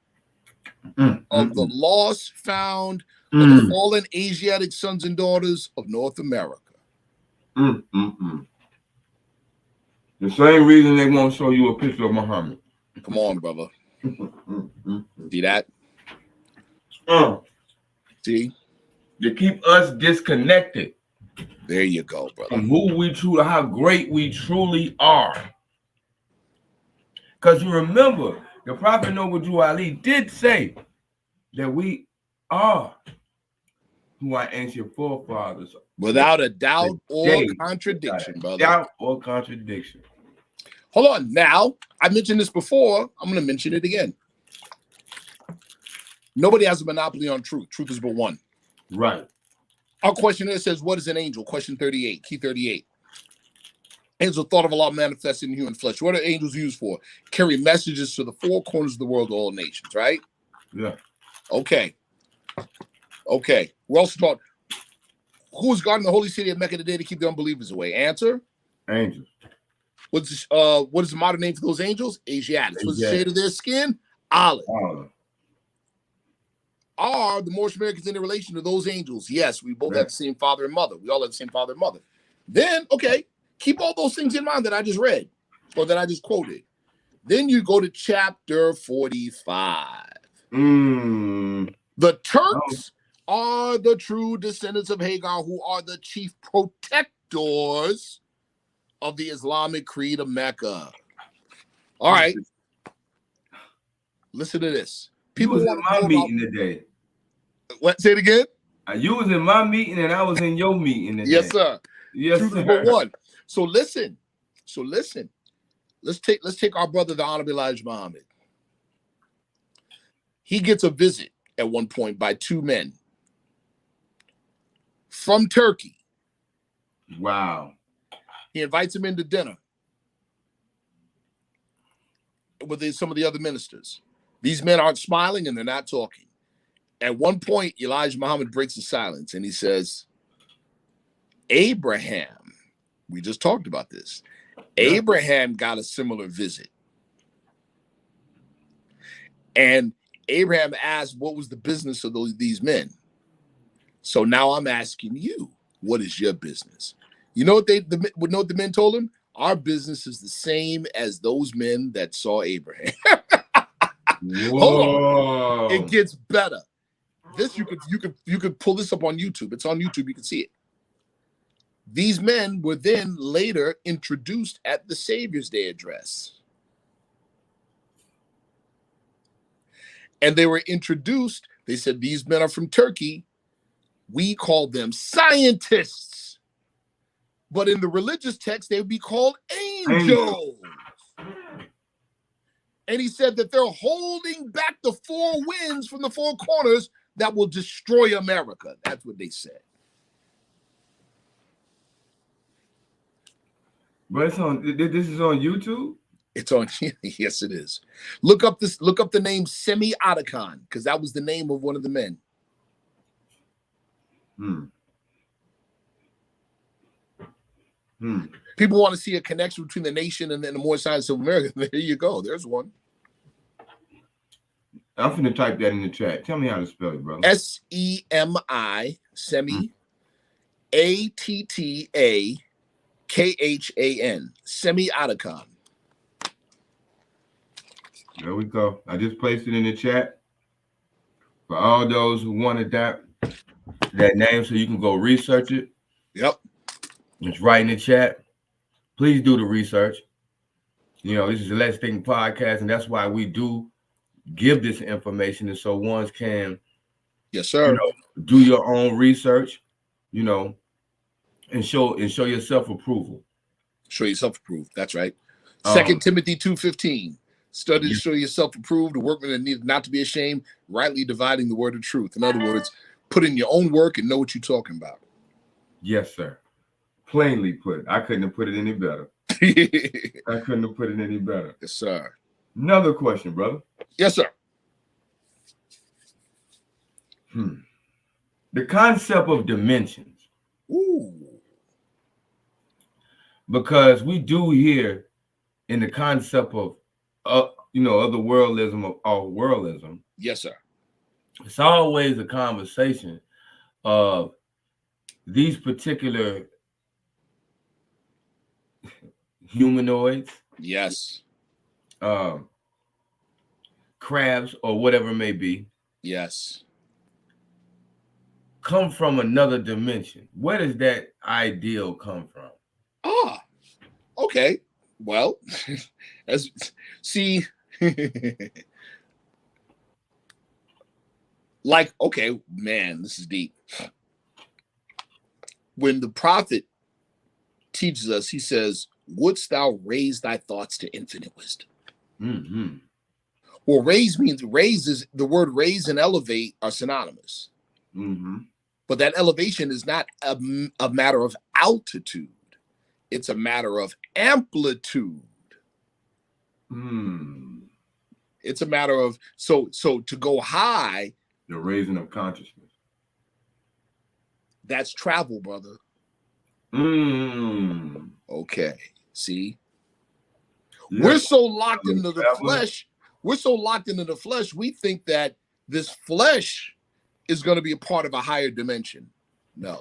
of the lost, found, of the fallen Asiatic sons and daughters of North America. The same reason they won't show you a picture of Muhammad. Come on, brother. See that? See? To keep us disconnected. There you go, brother. From who we truly, how great we truly are. Because you remember, the Prophet WWII did say that we are who our ancient forefathers are. Without a doubt or contradiction, brother. Doubt or contradiction. Hold on. Now, I mentioned this before. I'm going to mention it again. Nobody has a monopoly on truth. Truth is but one. Right. Our questionnaire says, what is an angel? Question 38, key 38. Angels, thought of Allah manifested in human flesh. What are angels used for? Carry messages to the four corners of the world to all nations, right? Yeah. Okay. We're also taught, who is guarding the holy city of Mecca today to keep the unbelievers away? Answer? Angels. What is the modern name for those angels? Asiatics. What's the shade of their skin? Olive. Are the Moorish Americans in a relation to those angels? Yes, we both have the same father and mother. We all have the same father and mother. Then, okay, keep all those things in mind that I just read or that I just quoted. Then you go to chapter 45. The Turks are the true descendants of Hagar, who are the chief protectors of the Islamic creed of Mecca. All right. Listen to this. People was in my meeting today. What? Say it again. You was in my meeting and I was in your meeting today. Yes, sir. Yes, Truth is but one. So listen. Let's take our brother, the Honorable Elijah Muhammad. He gets a visit at one point by two men from Turkey. Wow. He invites him into dinner with some of the other ministers. These men aren't smiling and they're not talking. At one point, Elijah Muhammad breaks the silence and he says, Abraham, we just talked about this. Abraham got a similar visit. And Abraham asked, what was the business of these men? So now I'm asking you, what is your business? You know what the men told him? Our business is the same as those men that saw Abraham. Hold on. It gets better. This you could pull this up on YouTube. It's on YouTube. You can see it. These men were then later introduced at the Savior's Day address. And they were introduced. They said, these men are from Turkey. We call them scientists. But in the religious text, they would be called angels. And he said that they're holding back the four winds from the four corners that will destroy America. That's what they said. But this is on YouTube? It's on. Yes, it is. Look up the name Semi-Otacon, because that was the name of one of the men. People want to see a connection between the nation and then the Moorish science of America. There you go. There's one. I'm finna type that in the chat. Tell me how to spell it, brother. S-E-M-I, Semi, A-T-T-A-K-H-A-N, Semi-Otacon. There we go. I just placed it in the chat for all those who wanted that name so you can go research it. Yep. It's right in the chat. Please do the research. You know, this is a Let's Think podcast, and that's why we do give this information, and so ones can, yes, sir, you know, do your own research, you know, and show yourself approval. Show yourself approved. That's right. 2 Timothy 2:15. Study to show yourself approved, a workman that needed not to be ashamed, rightly dividing the word of truth. In other words, put in your own work and know what you're talking about. Yes, sir. Plainly put. I couldn't have put it any better. I couldn't have put it any better. Yes, sir. Another question, brother. Yes, sir. The concept of dimensions. Ooh. Because we do hear in the concept of otherworldism or worldism. Yes, sir. It's always a conversation of these particular humanoids. Yes. Crabs or whatever it may be. Yes. Come from another dimension. Where does that ideal come from? Ah, okay. Well, like, okay, man, this is deep. When the prophet teaches us, he says, wouldst thou raise thy thoughts to infinite wisdom? Mm-hmm. Well, raise is the word raise and elevate are synonymous. Mm-hmm. But that elevation is not a matter of altitude. It's a matter of amplitude. It's a matter of, so to go high. The raising of consciousness. That's travel, brother. Okay. See? Yeah. We're so locked into the flesh. We're so locked into the flesh, we think that this flesh is going to be a part of a higher dimension. No.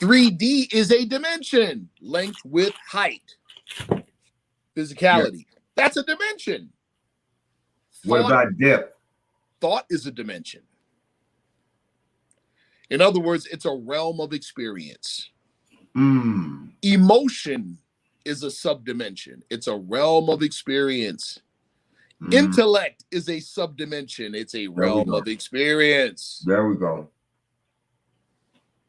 3D is a dimension. Length, width, height. Physicality. Yeah. That's a dimension. What about depth? Thought is a dimension. In other words, it's a realm of experience. Emotion is a subdimension. It's a realm of experience. Intellect is a subdimension. It's a realm of experience. There we go.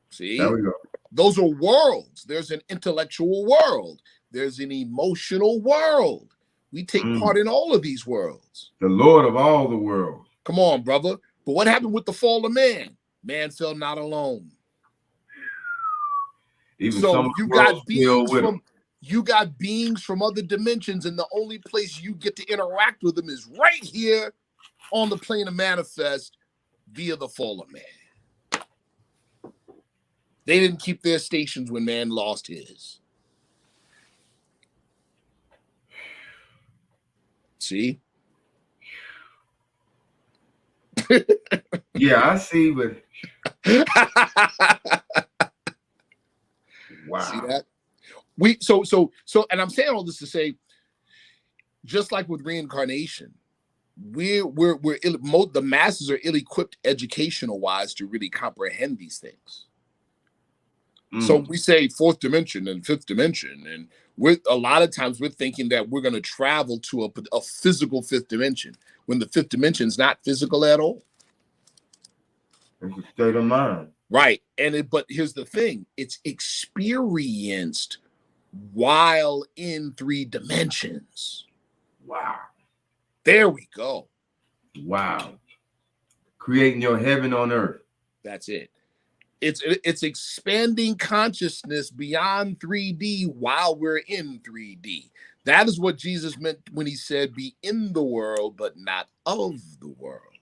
See? There we go. Those are worlds. There's an intellectual world. There's an emotional world. We take part in all of these worlds. The Lord of all the worlds. Come on, brother. But what happened with the fall of man? Man fell not alone. Even so you got beings from other dimensions, and the only place you get to interact with them is right here on the plane of manifest via the fall of man. They didn't keep their stations when man lost his. See? Yeah, I see, but wow. See that? And I'm saying all this to say, just like with reincarnation, the masses are ill-equipped educational wise to really comprehend these things. So we say fourth dimension and fifth dimension, and a lot of times we're thinking that we're going to travel to a physical fifth dimension when the fifth dimension is not physical at all. It's a state of mind. Right. But here's the thing. It's experienced while in 3 dimensions. Wow. There we go. Wow. Creating your heaven on earth. That's it. It's expanding consciousness beyond 3D while we're in 3D. That is what Jesus meant when he said, be in the world, but not of the world.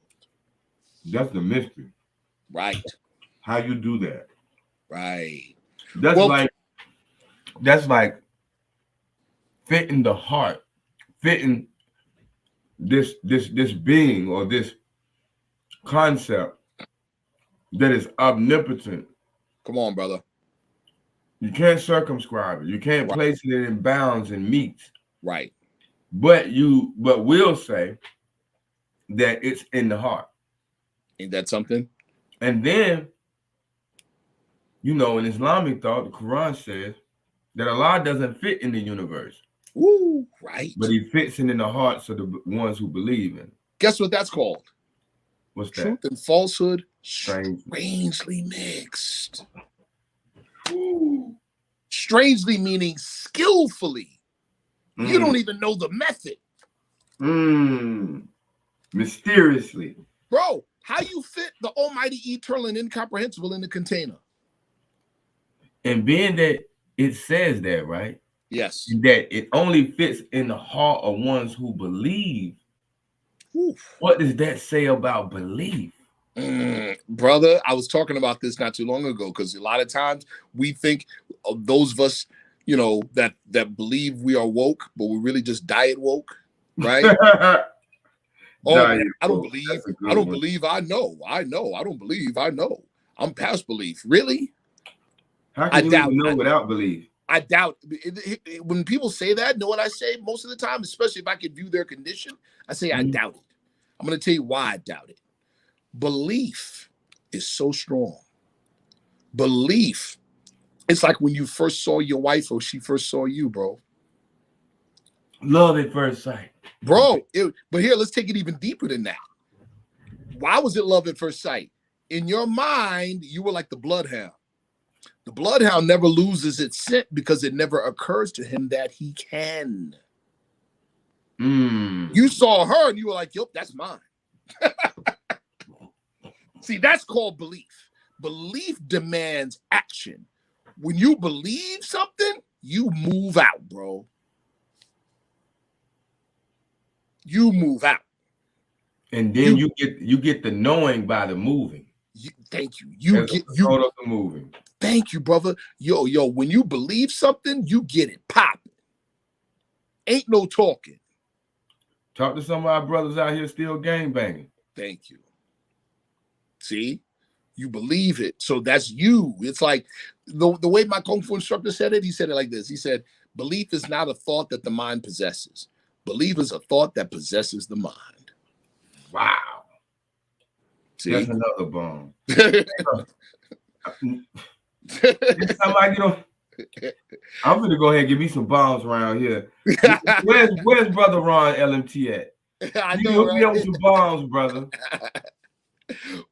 That's the mystery. Right. How you do that. Right. That's like fitting the heart, fitting this being or this concept that is omnipotent. Come on, brother. You can't circumscribe it. You can't Right. place it in bounds and meats. Right. But we'll say that it's in the heart. Ain't that something? And then, in Islamic thought, the Quran says that Allah doesn't fit in the universe. Woo, right. But he fits in the hearts of the ones who believe in. Guess what that's called? What's that? Truth and falsehood strangely mixed. Ooh. Strangely meaning skillfully. You don't even know the method. Mysteriously. Bro, how you fit the almighty, eternal, and incomprehensible in the container? And being that it says that, right? Yes. That it only fits in the heart of ones who believe. Oof. What does that say about belief? Brother, I was talking about this not too long ago, because a lot of times we think of those of us, that believe we are woke, but we're really just diet woke, right? Man, I don't believe. I don't believe I know. I don't believe I know. I'm past belief. Really? How can you even know without belief? I doubt. When people say that, know what I say most of the time, especially if I can view their condition, I say I doubt it. I'm going to tell you why I doubt it. Belief is so strong. Belief, it's like when you first saw your wife or she first saw you, bro. Love at first sight. Bro, but here, let's take it even deeper than that. Why was it love at first sight? In your mind, you were like the bloodhound. The bloodhound never loses its scent because it never occurs to him that he can. You saw her and you were like, yup, that's mine. See, that's called belief. Belief demands action. When you believe something, you move out, bro. You move out. And then you get the knowing by the moving. Thank you. You get the moving. Thank you, brother. Yo, when you believe something, you get it popping. Ain't no talking. Talk to some of our brothers out here still gang banging. Thank you. See, you believe it. So that's you. It's like the way my Kung Fu instructor said it, he said it like this. He said, belief is not a thought that the mind possesses. Belief is a thought that possesses the mind. Wow. See? That's another bomb. I'm gonna go ahead and give me some bombs around here. Where's Brother Ron LMT at? I know, right? You with some bombs, brother.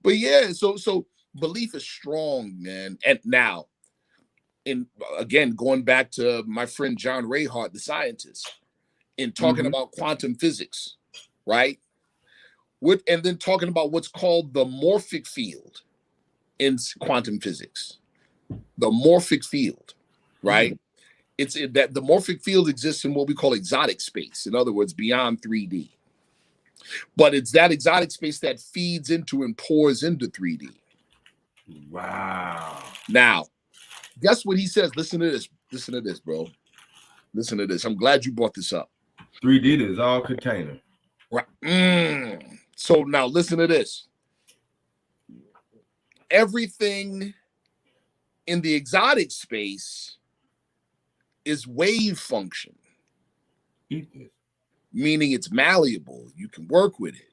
But yeah, so belief is strong, man. And now, again, going back to my friend John Rayhart, the scientist, in talking about quantum physics, right? And then talking about what's called the morphic field in quantum physics. The morphic field, right? It's that the morphic field exists in what we call exotic space. In other words, beyond 3D. But it's that exotic space that feeds into and pours into 3D. Wow. Now, guess what he says? Listen to this. Listen to this, bro. Listen to this. I'm glad you brought this up. 3D is all container. Right. So now listen to this. Everything in the exotic space is wave function. Meaning it's malleable. You can work with it,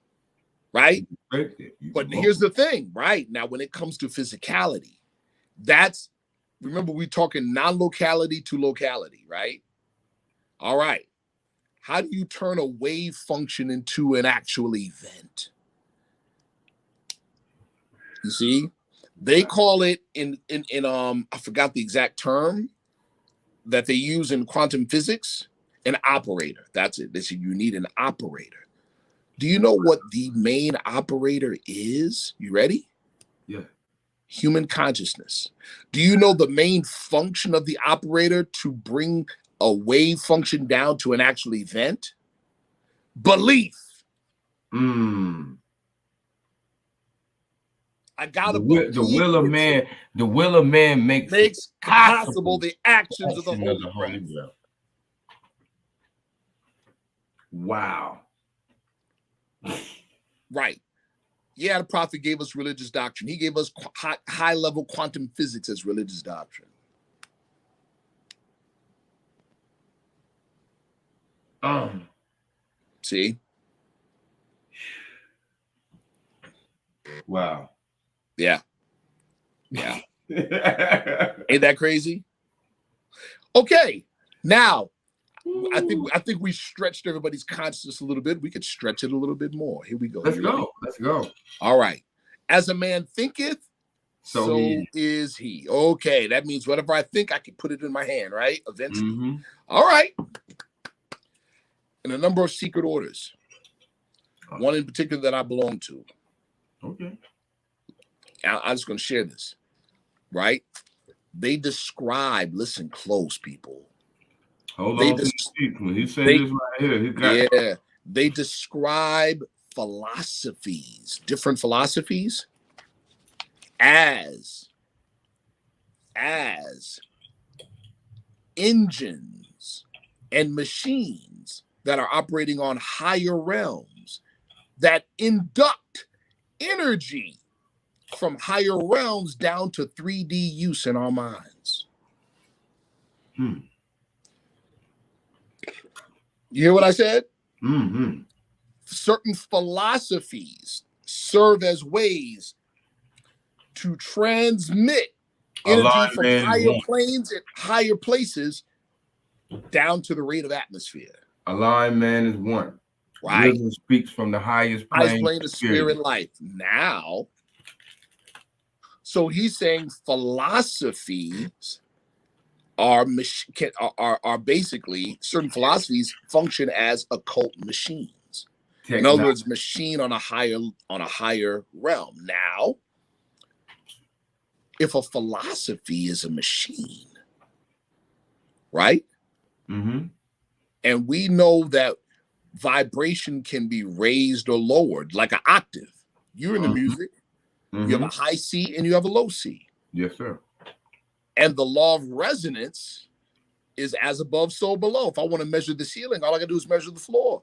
right? But here's the thing, right? Now, when it comes to physicality, remember, we're talking non-locality to locality, right? All right. How do you turn a wave function into an actual event? You see? They call it in I forgot the exact term that they use in quantum physics, an operator. That's it. They say you need an operator. Do you know what the main operator is? You ready? Yeah. human consciousness. Do you know the main function of the operator to bring a wave function down to an actual event? Belief. I gotta believe the will of man. The will of man makes possible the actions of the Holy Breath. Wow. Right. Yeah, the prophet gave us religious doctrine. He gave us high-level quantum physics as religious doctrine. See? Wow. Yeah. Yeah. Ain't that crazy? Okay. Now, I think we stretched everybody's consciousness a little bit. We could stretch it a little bit more. Here we go. Let's go. Let's go. All right. As a man thinketh, so is he. Okay. That means whatever I think, I can put it in my hand, right? Eventually. All right. And a number of secret orders. One in particular that I belong to. Okay. I'm just going to share this, right? They describe, listen close, people. Hold on. When he said this right here, he got they describe philosophies, different philosophies, as engines and machines that are operating on higher realms that induct energy from higher realms down to 3D use in our minds. You hear what I said? Certain philosophies serve as ways to transmit energy from higher planes and higher places down to the rate of atmosphere. Aligned man is one. Right. Wisdom speaks from the highest plane of spirit life. Now, so he's saying philosophies are basically, certain philosophies function as occult machines. In other words, machine on a higher realm. Now, if a philosophy is a machine, right? And we know that vibration can be raised or lowered like an octave. You're in the music. You have a high C and you have a low C. Yes, sir. And the law of resonance is as above, so below. If I want to measure the ceiling, all I got to do is measure the floor.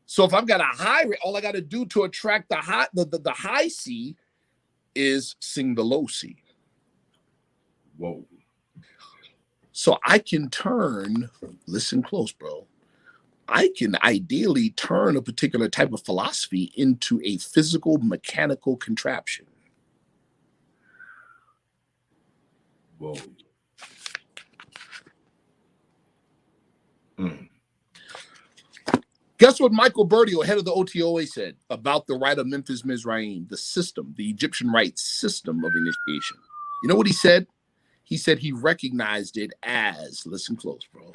So if I've got a high, all I got to do to attract the high C is sing the low C. Whoa. So I can turn, listen close, bro. I can ideally turn a particular type of philosophy into a physical, mechanical contraption. Whoa. Guess what Michael Berdio, head of the OTOA, said about the rite of Memphis Mizraim, the system, the Egyptian rite system of initiation? You know what he said? He said he recognized it as, listen close, bro.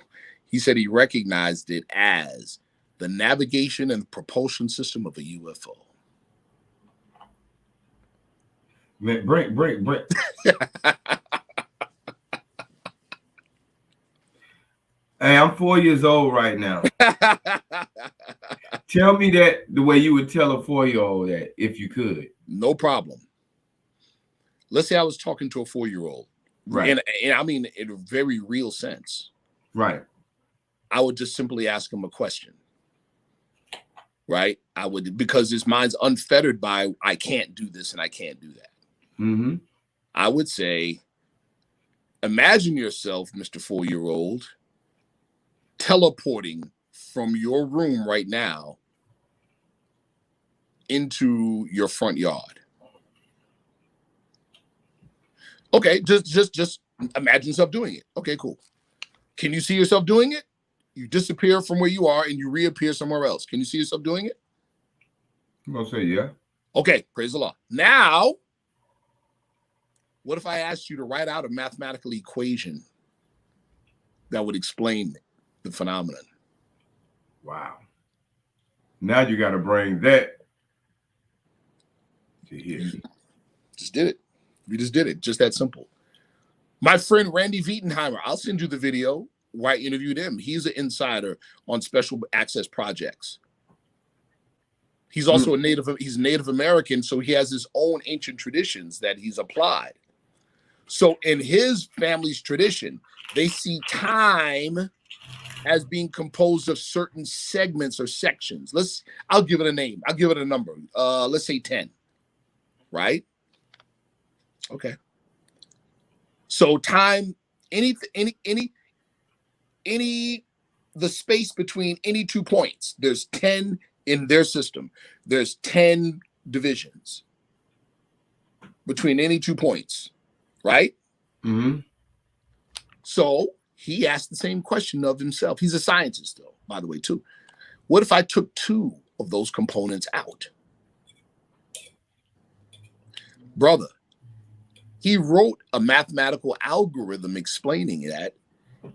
He said he recognized it as the navigation and propulsion system of a UFO. Man, break. Hey, I'm 4 years old right now. Tell me that the way you would tell a 4-year-old that, if you could. No problem. Let's say I was talking to a 4-year-old. Right. And I mean, in a very real sense. Right. I would just simply ask him a question. Right? I would, because his mind's unfettered by, I can't do this and I can't do that. I would say, imagine yourself, Mr. 4-year-old, teleporting from your room right now into your front yard. Okay, just imagine yourself doing it. Okay, cool. Can you see yourself doing it? You disappear from where you are and you reappear somewhere else. Can you see yourself doing it? I'm gonna say yeah. Okay, praise the Lord. Now, what if I asked you to write out a mathematical equation that would explain the phenomenon? Wow. Now you got to bring that to here. Just did it. We just did it. Just that simple. My friend Randy Vietenheimer, I'll send you the video where I interviewed him. He's an insider on special access projects. He's also he's Native American, so he has his own ancient traditions that he's applied. So in his family's tradition, they see time as being composed of certain segments or sections. I'll give it a name. I'll give it a number. Let's say 10, right? Okay. So time, the space between any 2 points, there's 10 in their system. There's 10 divisions between any 2 points, right? Mm-hmm. So he asked the same question of himself. He's a scientist, though, by the way, too. What if I took 2 of those components out? Brother, he wrote a mathematical algorithm explaining that,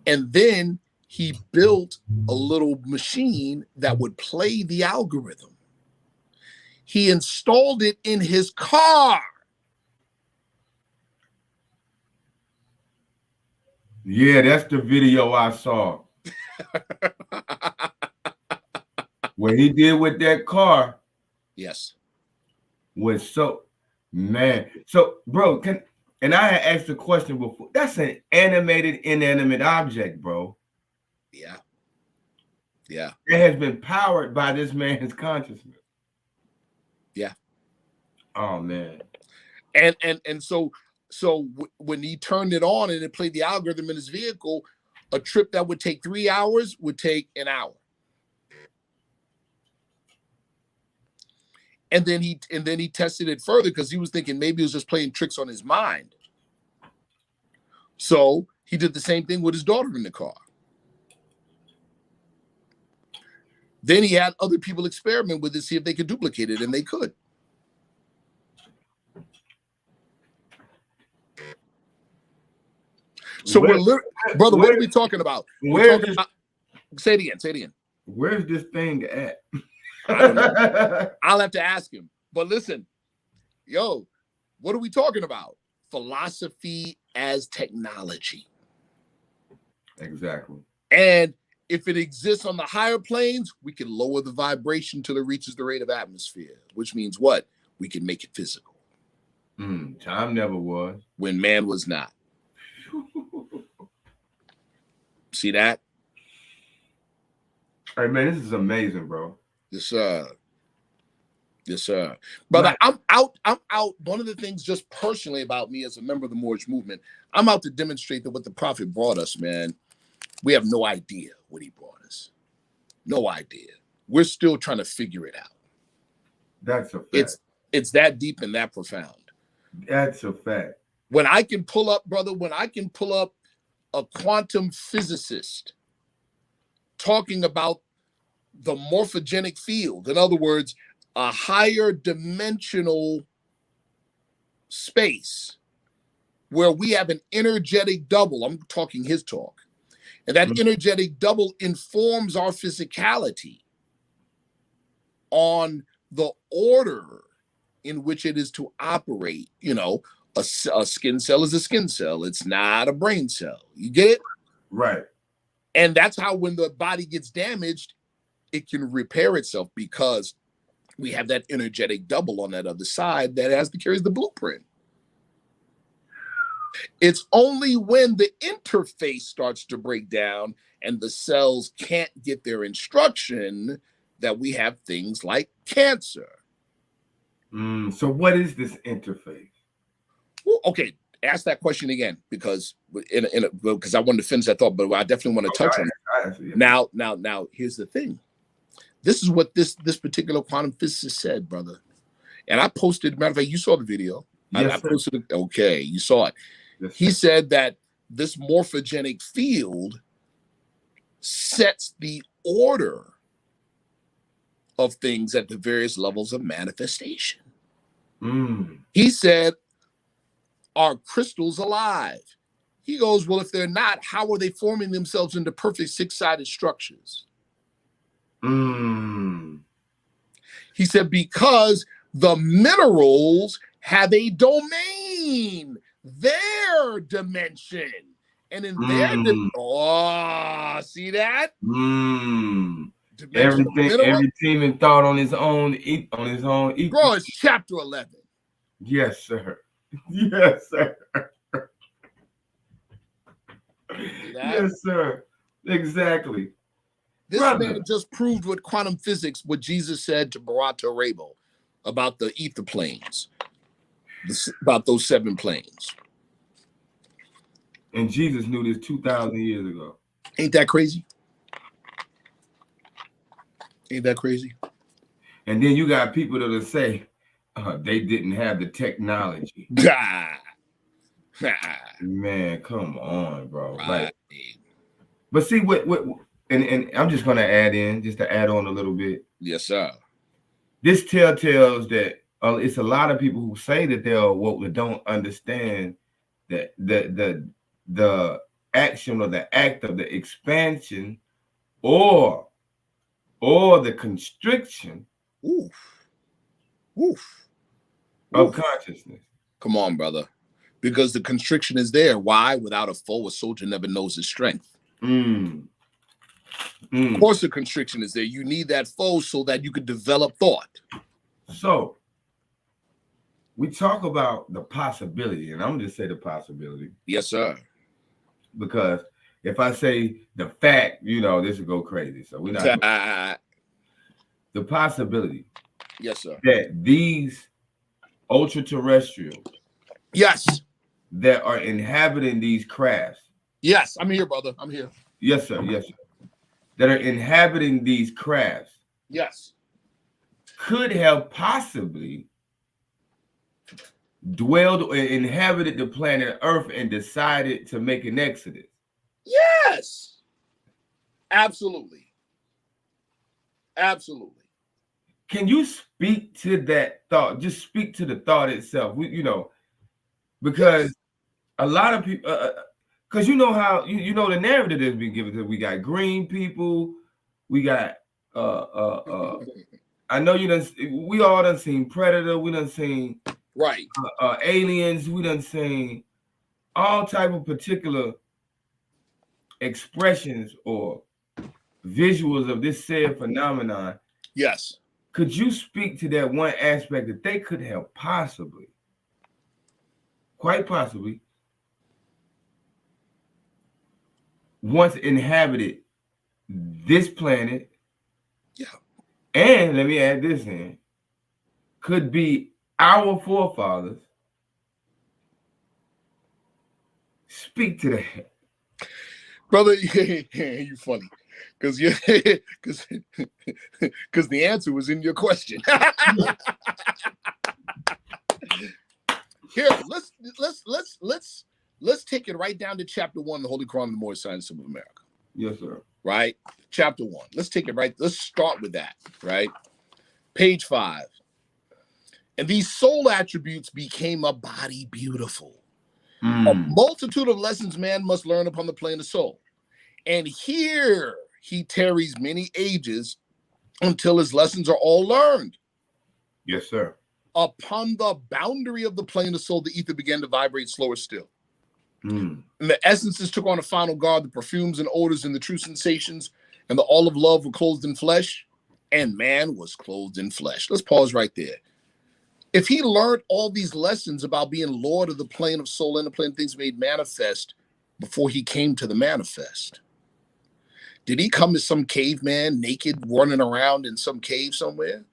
and then he built a little machine that would play the algorithm. He installed it in his car. Yeah, that's the video I saw. What he did with that car. Yes. Was so, man. So, bro, and I had asked the question before. That's an animated, inanimate object, bro. Yeah. Yeah. It has been powered by this man's consciousness. Yeah. Oh, man. And so when he turned it on and it played the algorithm in his vehicle, a trip that would take 3 hours would take an hour. And then he tested it further because he was thinking maybe it was just playing tricks on his mind. So he did the same thing with his daughter in the car. Then he had other people experiment with it, see if they could duplicate it, and they could. So brother, what are we talking about? Say it again. Where's this thing at? I don't know. I'll have to ask him. But listen, yo, what are we talking about? Philosophy as technology. Exactly. And if it exists on the higher planes, we can lower the vibration till it reaches the rate of atmosphere, which means what? We can make it physical. Time never was. When man was not. See that? Hey, man, this is amazing, bro. Yes, sir. Yes, sir. Brother, I'm out. One of the things just personally about me as a member of the Moorish movement, I'm out to demonstrate that what the Prophet brought us, man, we have no idea what he brought us. No idea. We're still trying to figure it out. That's a fact. It's that deep and that profound. That's a fact. When I can pull up, brother, a quantum physicist talking about the morphogenic field, in other words, a higher dimensional space where we have an energetic double. I'm talking his talk. And that energetic double informs our physicality on the order in which it is to operate. You know, a skin cell is a skin cell. It's not a brain cell. You get it? Right. And that's how when the body gets damaged, it can repair itself because we have that energetic double on that other side that carries the blueprint. It's only when the interface starts to break down and the cells can't get their instruction that we have things like cancer. So what is this interface? Well, okay, ask that question again because I wanted to finish that thought, but I definitely want to touch on it. Now, here's the thing. This is what this particular quantum physicist said, brother. And I posted, matter of fact, you saw the video. Yes, I posted it. Okay, you saw it. Yes, he said that this morphogenic field sets the order of things at the various levels of manifestation. He said, are crystals alive? He goes, well, if they're not, how are they forming themselves into perfect six-sided structures? He said, because the minerals have a domain, their dimension. And in their see that? Dimension of mineral. Every team and thought on his own Bro, it's chapter 11. Yes, sir. Yes, sir. Yes, sir. Exactly. This man just proved with quantum physics what Jesus said to Barata Rabo about the ether planes, about those 7 planes. And Jesus knew this 2,000 years ago. Ain't that crazy? Ain't that crazy? And then you got people that'll say they didn't have the technology. Man, come on, bro. Right. Like, but see and I'm just gonna add on a little bit. Yes, sir. This tells that it's a lot of people who say that they're woke that don't understand that the action or the act of the expansion or the constriction of consciousness. Come on, brother. Because the constriction is there. Why? Without a foe, a soldier never knows his strength. Of course, the constriction is there. You need that foe so that you could develop thought. So we talk about the possibility, and I'm just say the possibility. Yes, sir. Because if I say the fact, this will go crazy. So we're not the possibility. Yes, sir. That these ultra-terrestrials, yes, that are inhabiting these crafts. Yes, I'm here, brother. I'm here. Yes, sir. Yes, sir. That are inhabiting these crafts. Yes. Could have possibly dwelled or inhabited the planet Earth and decided to make an exodus. Yes. Absolutely. Absolutely. Can you speak to that thought? Just speak to the thought itself. Because a lot of people, because how the narrative that's been given to. We got green people, we got I know we all done seen Predator, we done seen right aliens, we done seen all type of particular expressions or visuals of this said phenomenon. Yes. Could you speak to that one aspect that they could have possibly, quite possibly, once inhabited this planet? Yeah. And let me add this in, could be our forefathers. Speak to that. Brother, you funny. Because the answer was in your question. Here, let's take it right down to chapter 1, the Holy Quran of the Moorish Scientism of America. Yes, sir. Right? Chapter 1. Let's take it right. Let's start with that, right? Page 5. And these soul attributes became a body beautiful. A multitude of lessons man must learn upon the plane of soul. And here he tarries many ages until his lessons are all learned. Yes, sir. Upon the boundary of the plane of soul, the ether began to vibrate slower still. And the essences took on a final guard, the perfumes and odors and the true sensations and the all of love were clothed in flesh, and man was clothed in flesh. Let's pause right there. If he learned all these lessons about being Lord of the plane of soul and the plane of things made manifest before he came to the manifest, did he come as some caveman naked running around in some cave somewhere?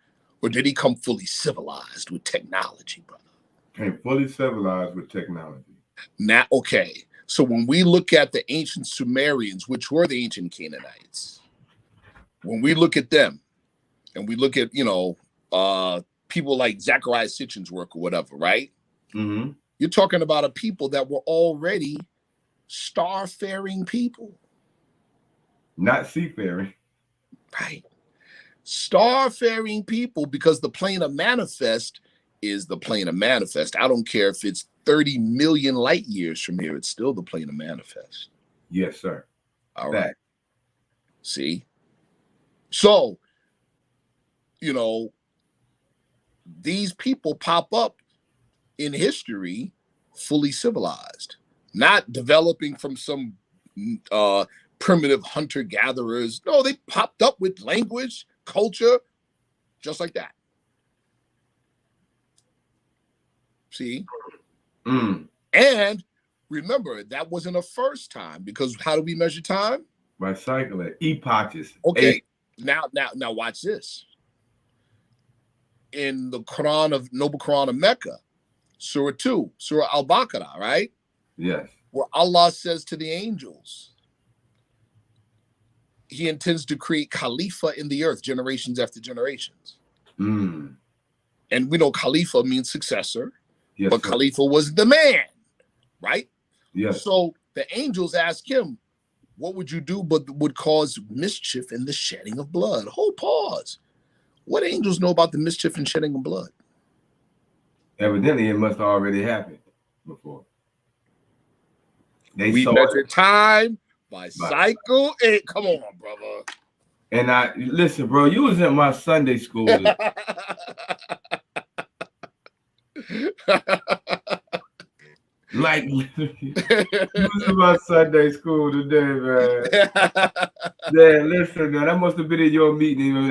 Or did he come fully civilized with technology, brother? Came fully civilized with technology. Now, okay. So when we look at the ancient Sumerians, which were the ancient Canaanites, when we look at them and we look at, people like Zechariah Sitchin's work or whatever, right? Mm-hmm. You're talking about a people that were already starfaring people. Not seafaring. Right. Starfaring people, because the plane of manifest is the plane of manifest. I don't care if it's 30 million light years from here, it's still the plane of manifest. Yes, sir. All right. See? So, these people pop up in history fully civilized, not developing from some primitive hunter-gatherers. No, they popped up with language, culture, just like that. See? And remember, that wasn't a first time, because how do we measure time? By cycling, epochs. Okay, now watch this. In the Noble Quran of Mecca, Surah 2, Surah Al-Baqarah, right? Yes. Where Allah says to the angels, he intends to create Khalifa in the earth, generations after generations. And we know Khalifa means successor, yes, but sir. Khalifa was the man, right? Yes. So the angels ask him, what would you do but would cause mischief in the shedding of blood? Hold, pause. What angels know about the mischief and shedding of blood? Evidently, it must have already happened before. We measure time by cycle. Hey, come on, brother. And listen, bro, you was in my Sunday school. Like, you was in my Sunday school today, man. Yeah, listen, man, that must have been in your meeting.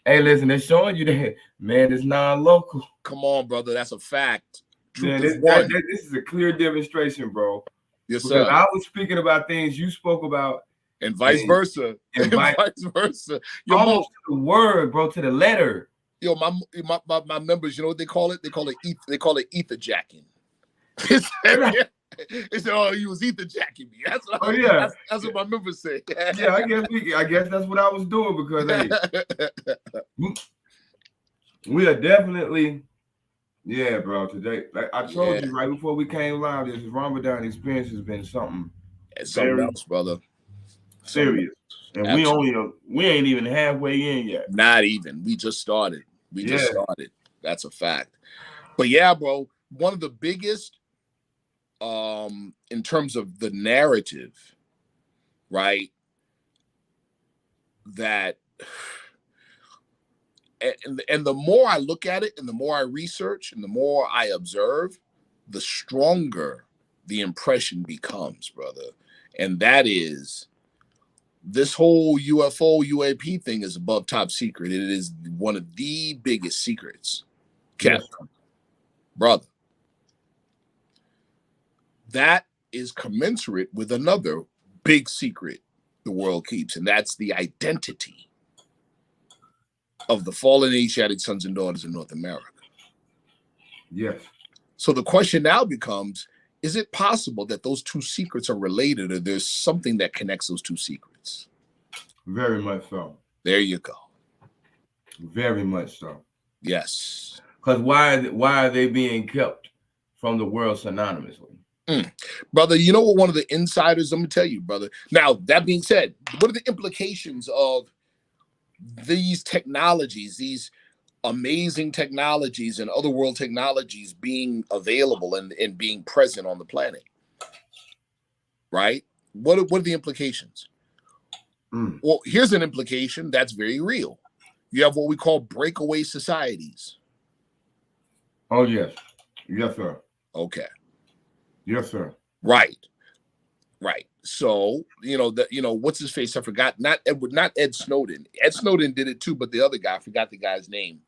Hey, listen, they're showing you that, man, it's non-local. Come on, brother, that's a fact. Man, this is a clear demonstration, bro. Yes, because sir. I was speaking about things you spoke about. And vice versa. And vice versa. Yo, almost to the word, bro, to the letter. Yo, my members, you know what they call it? They call it ether jacking. They said, "Oh, he was ether jacking me." That's what that's what my members say. Yeah, I guess that's what I was doing, because hey, we are definitely, yeah, bro. Today, like I told you right before we came live, this Ramadan experience has been something else, brother. Serious. And we ain't even halfway in yet. Not even. We just started. Just started. That's a fact. But yeah, bro, one of the biggest in terms of the narrative, right? That and the more I look at it and the more I research and the more I observe, the stronger the impression becomes, brother. And that is, this whole UFO, UAP thing is above top secret. It is one of the biggest secrets kept, brother. That is commensurate with another big secret the world keeps, and that's the identity of the fallen Asiatic sons and daughters of North America. Yes. So the question now becomes, is it possible that those two secrets are related, or there's something that connects those two secrets? Very much so. There you go. Very much so. Yes. Because why are they being kept from the world synonymously? Brother, you know what one of the insiders, I'm going to tell you, brother. Now, that being said, what are the implications of these technologies, these amazing technologies and other world technologies being available and being present on the planet? Right? What are the implications? Well, here's an implication that's very real. You have what we call breakaway societies. Oh, yes. Yes, sir. Okay. Yes, sir. Right. So, what's his face? I forgot. Not Ed Snowden. Ed Snowden did it too, but the other guy, I forgot the guy's name.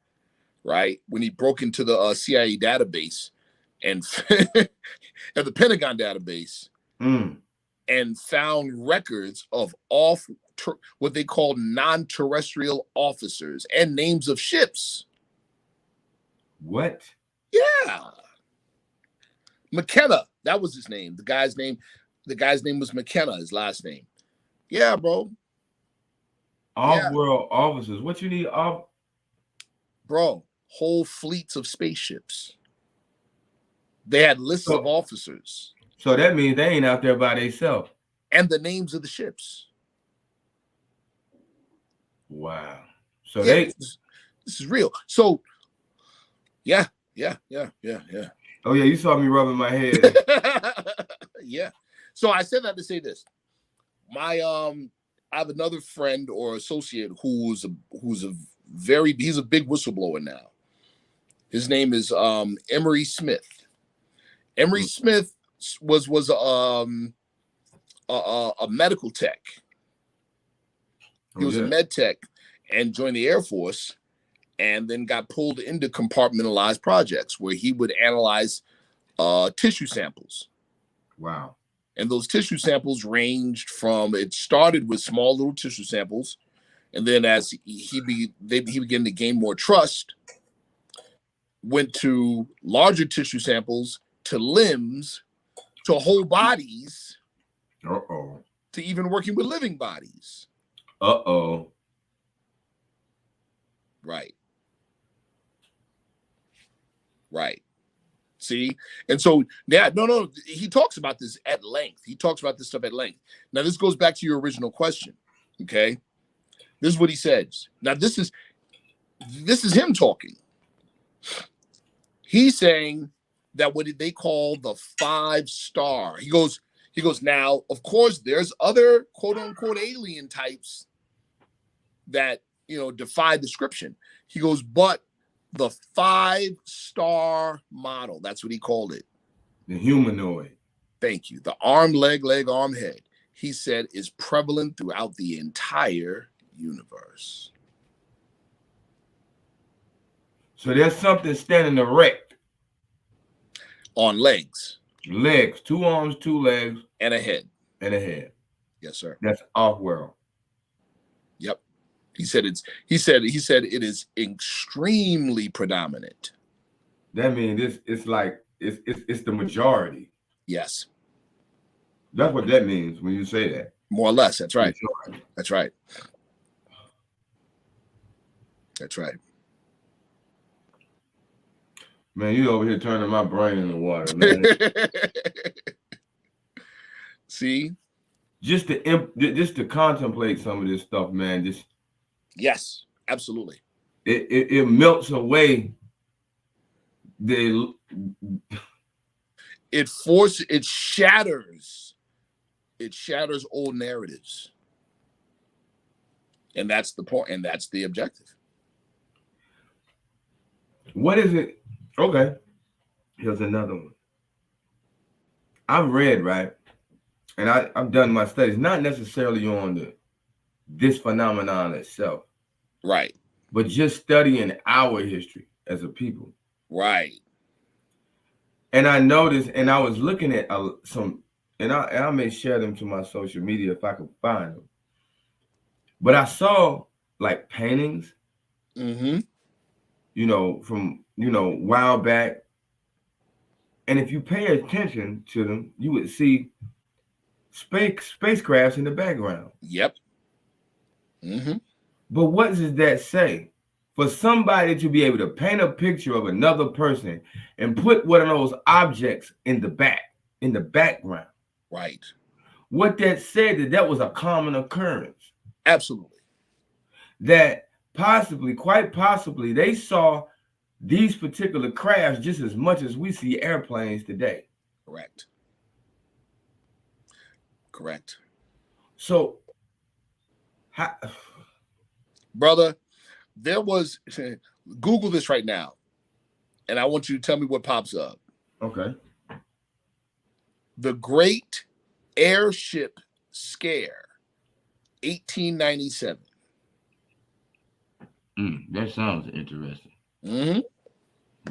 Right? When he broke into the CIA database and the Pentagon database and found records of what they call non-terrestrial officers and names of ships. What? Yeah. McKenna, that was his name. The guy's name was McKenna, his last name. Yeah, bro. Off-world officers. What you need off? Bro, whole fleets of spaceships. They had lists of officers. So that means they ain't out there by themselves. And the names of the ships. Wow. So this is real. So yeah. Oh yeah, you saw me rubbing my head. Yeah. So I said that to say this. I have another friend or associate he's a big whistleblower now. His name is Emery Smith. Emery Smith was a medical tech. He was a med tech and joined the Air Force, and then got pulled into compartmentalized projects where he would analyze tissue samples. Wow. And those tissue samples ranged from, it started with small little tissue samples, and then as he began to gain more trust, went to larger tissue samples, to limbs, to whole bodies, to even working with living bodies. Right. See? And so, yeah, no, he talks about this at length. He talks about this stuff at length. Now, this goes back to your original question, okay? This is what he says. Now, this is him talking. He's saying that what they call the 5-star. He goes, now, of course, there's other quote-unquote alien types that, defy description. He goes, but the 5-star model, that's what he called it. The humanoid. Thank you. The arm, leg, arm, head, he said, is prevalent throughout the entire universe. So there's something standing erect. On legs. Legs, 2 arms, 2 legs. And a head. Yes, sir. That's off-world. Yep. He said it is extremely predominant. That means it's like it's the majority. Yes. That's what that means when you say that. More or less, that's right. Majority. That's right. That's right. Man, you over here turning my brain in the water, man. See? Just to contemplate some of this stuff, man. Yes, absolutely. It melts away it shatters old narratives. And that's the point, and that's the objective. What is it? Okay. Here's another one. I've read, right? And I've done my studies, not necessarily on this phenomenon itself. Right. But just studying our history as a people. Right. And I noticed, and I was looking at some, and I may share them to my social media if I can find them. But I saw like paintings, mm-hmm. From, a while back. And if you pay attention to them, you would see spacecrafts in the background. Yep. Mm-hmm. But what does that say? For somebody to be able to paint a picture of another person and put one of those objects in the background. Right. What that said that was a common occurrence. Absolutely. That quite possibly, they saw these particular crafts just as much as we see airplanes today. Correct. So, brother, there was, Google this right now, and I want you to tell me what pops up. Okay. The Great Airship Scare, 1897. That sounds interesting. Mm-hmm.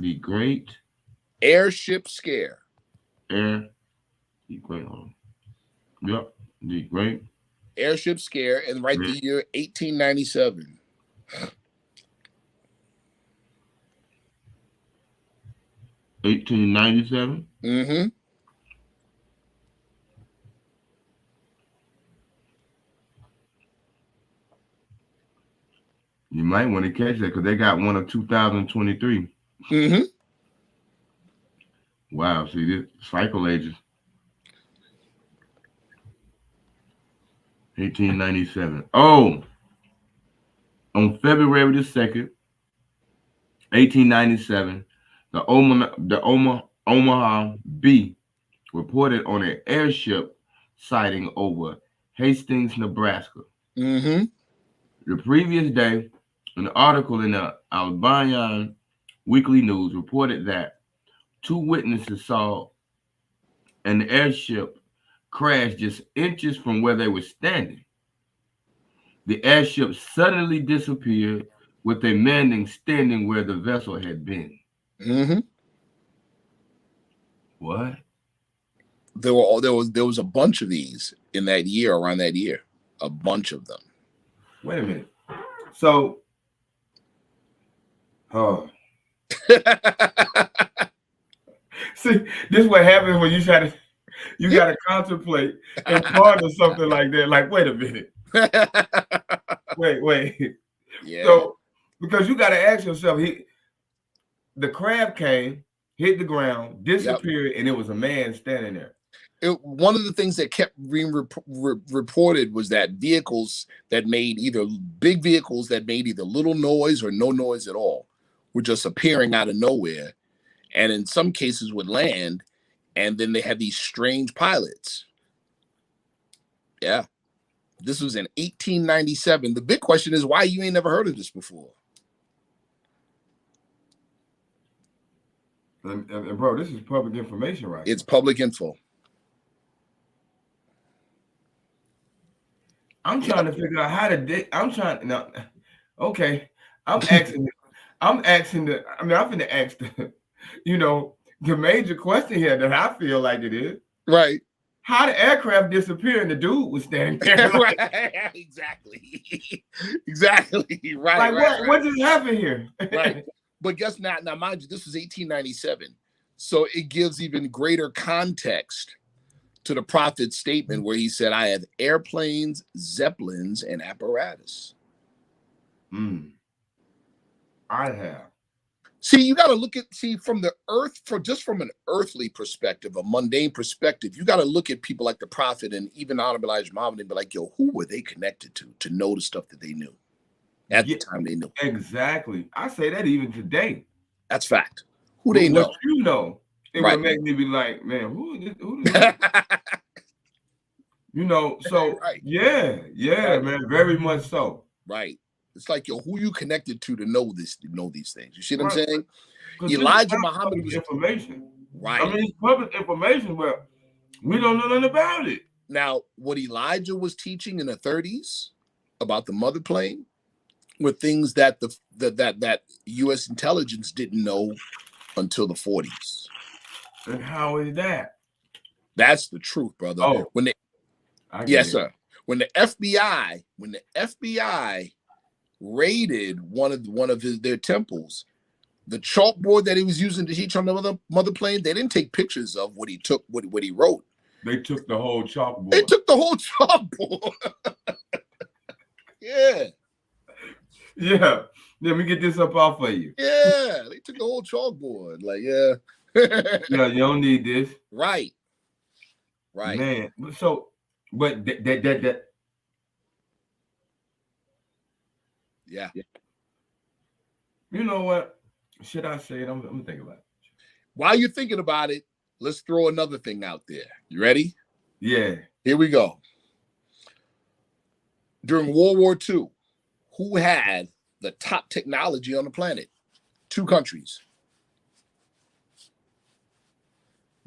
The Great Airship Scare. Yep. The Great Airship Scare, and the year 1897. 1897? Mm-hmm. You might want to catch that because they got one of 2023. Mm-hmm. Wow, see this cycle ages. 1897. Oh, on February the 2nd, 1897, the Omaha Bee reported on an airship sighting over Hastings, Nebraska. Mm-hmm. The previous day, an article in the Albanian Weekly News reported that two witnesses saw an airship crash just inches from where they were standing. The airship suddenly disappeared with a man standing where the vessel had been. Mm-hmm. What? There was a bunch of these in that year, around that year. A bunch of them. Wait a minute. So, see, this is what happens when you gotta contemplate and ponder something like that. Like, wait a minute. Wait. Yeah. So, because you gotta ask yourself, the crab came, hit the ground, disappeared, and it was a man standing there. One of the things that kept being reported was that vehicles that made big vehicles that made either little noise or no noise at all were just appearing out of nowhere, and in some cases would land, and then they had these strange pilots. Yeah, this was in 1897. The big question is why you ain't never heard of this before. And bro, this is public information, right? It's public info. I'm trying to figure out how to. I'm trying now. Okay, I'm asking. I'm finna ask the major question here that I feel like it is. Right. How the aircraft disappeared and the dude was standing there? Right. Exactly. Exactly. Right. Like what just happened here? Right. But guess not. Now, mind you, this was 1897, so it gives even greater context to the prophet's statement where he said, "I have airplanes, zeppelins, and apparatus." I have. See, you got to look at from the earth, from an earthly perspective, a mundane perspective. You got to look at people like the prophet and even Honorable Elijah Muhammad and be like, "Yo, who were they connected to know the stuff that they knew at the time they knew?" Exactly. I say that even today. That's fact. Who they know? What you know, it would make me be like, man, who is this? So right. Yeah, right. Man, very much so. Right. It's like, yo, who you connected to know these things? You see what I'm saying? Elijah Muhammad was information. Right. I mean, it's public information, but we don't know nothing about it. Now, what Elijah was teaching in the 30s about the mother plane were things that that U.S. intelligence didn't know until the 40s. And how is that? That's the truth, brother. Oh, yes, sir. When the FBI raided one of their temples, the chalkboard that he was using to teach on the mother plane, they didn't take pictures of what he took, what he wrote. They took the whole chalkboard. They took the whole chalkboard. Yeah. Yeah. Let me get this up off of you. Yeah. They took the whole chalkboard. Like, yeah. Yeah, you don't need this. Right. Man. So, but that. Yeah. You know what? Should I say it? I'm gonna think about it. While you're thinking about it, let's throw another thing out there. You ready? Yeah. Here we go. During World War II, who had the top technology on the planet? Two countries.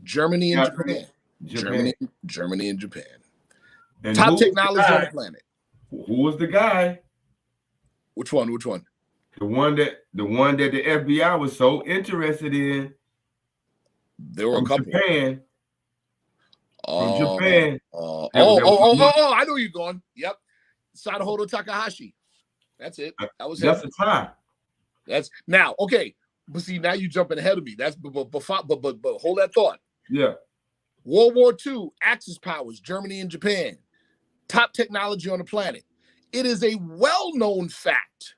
Germany and Japan. Germany and Japan. And top technology on the planet. Who was the guy? Which one? The one that the FBI was so interested in. There were a couple. Japan. From Japan. I know you're going. Yep. Sadahodo Takahashi. That's it. That's the time. That's now okay. But see, now you're jumping ahead of me. That's but hold that thought. Yeah. World War II, Axis powers, Germany and Japan, top technology on the planet. It is a well-known fact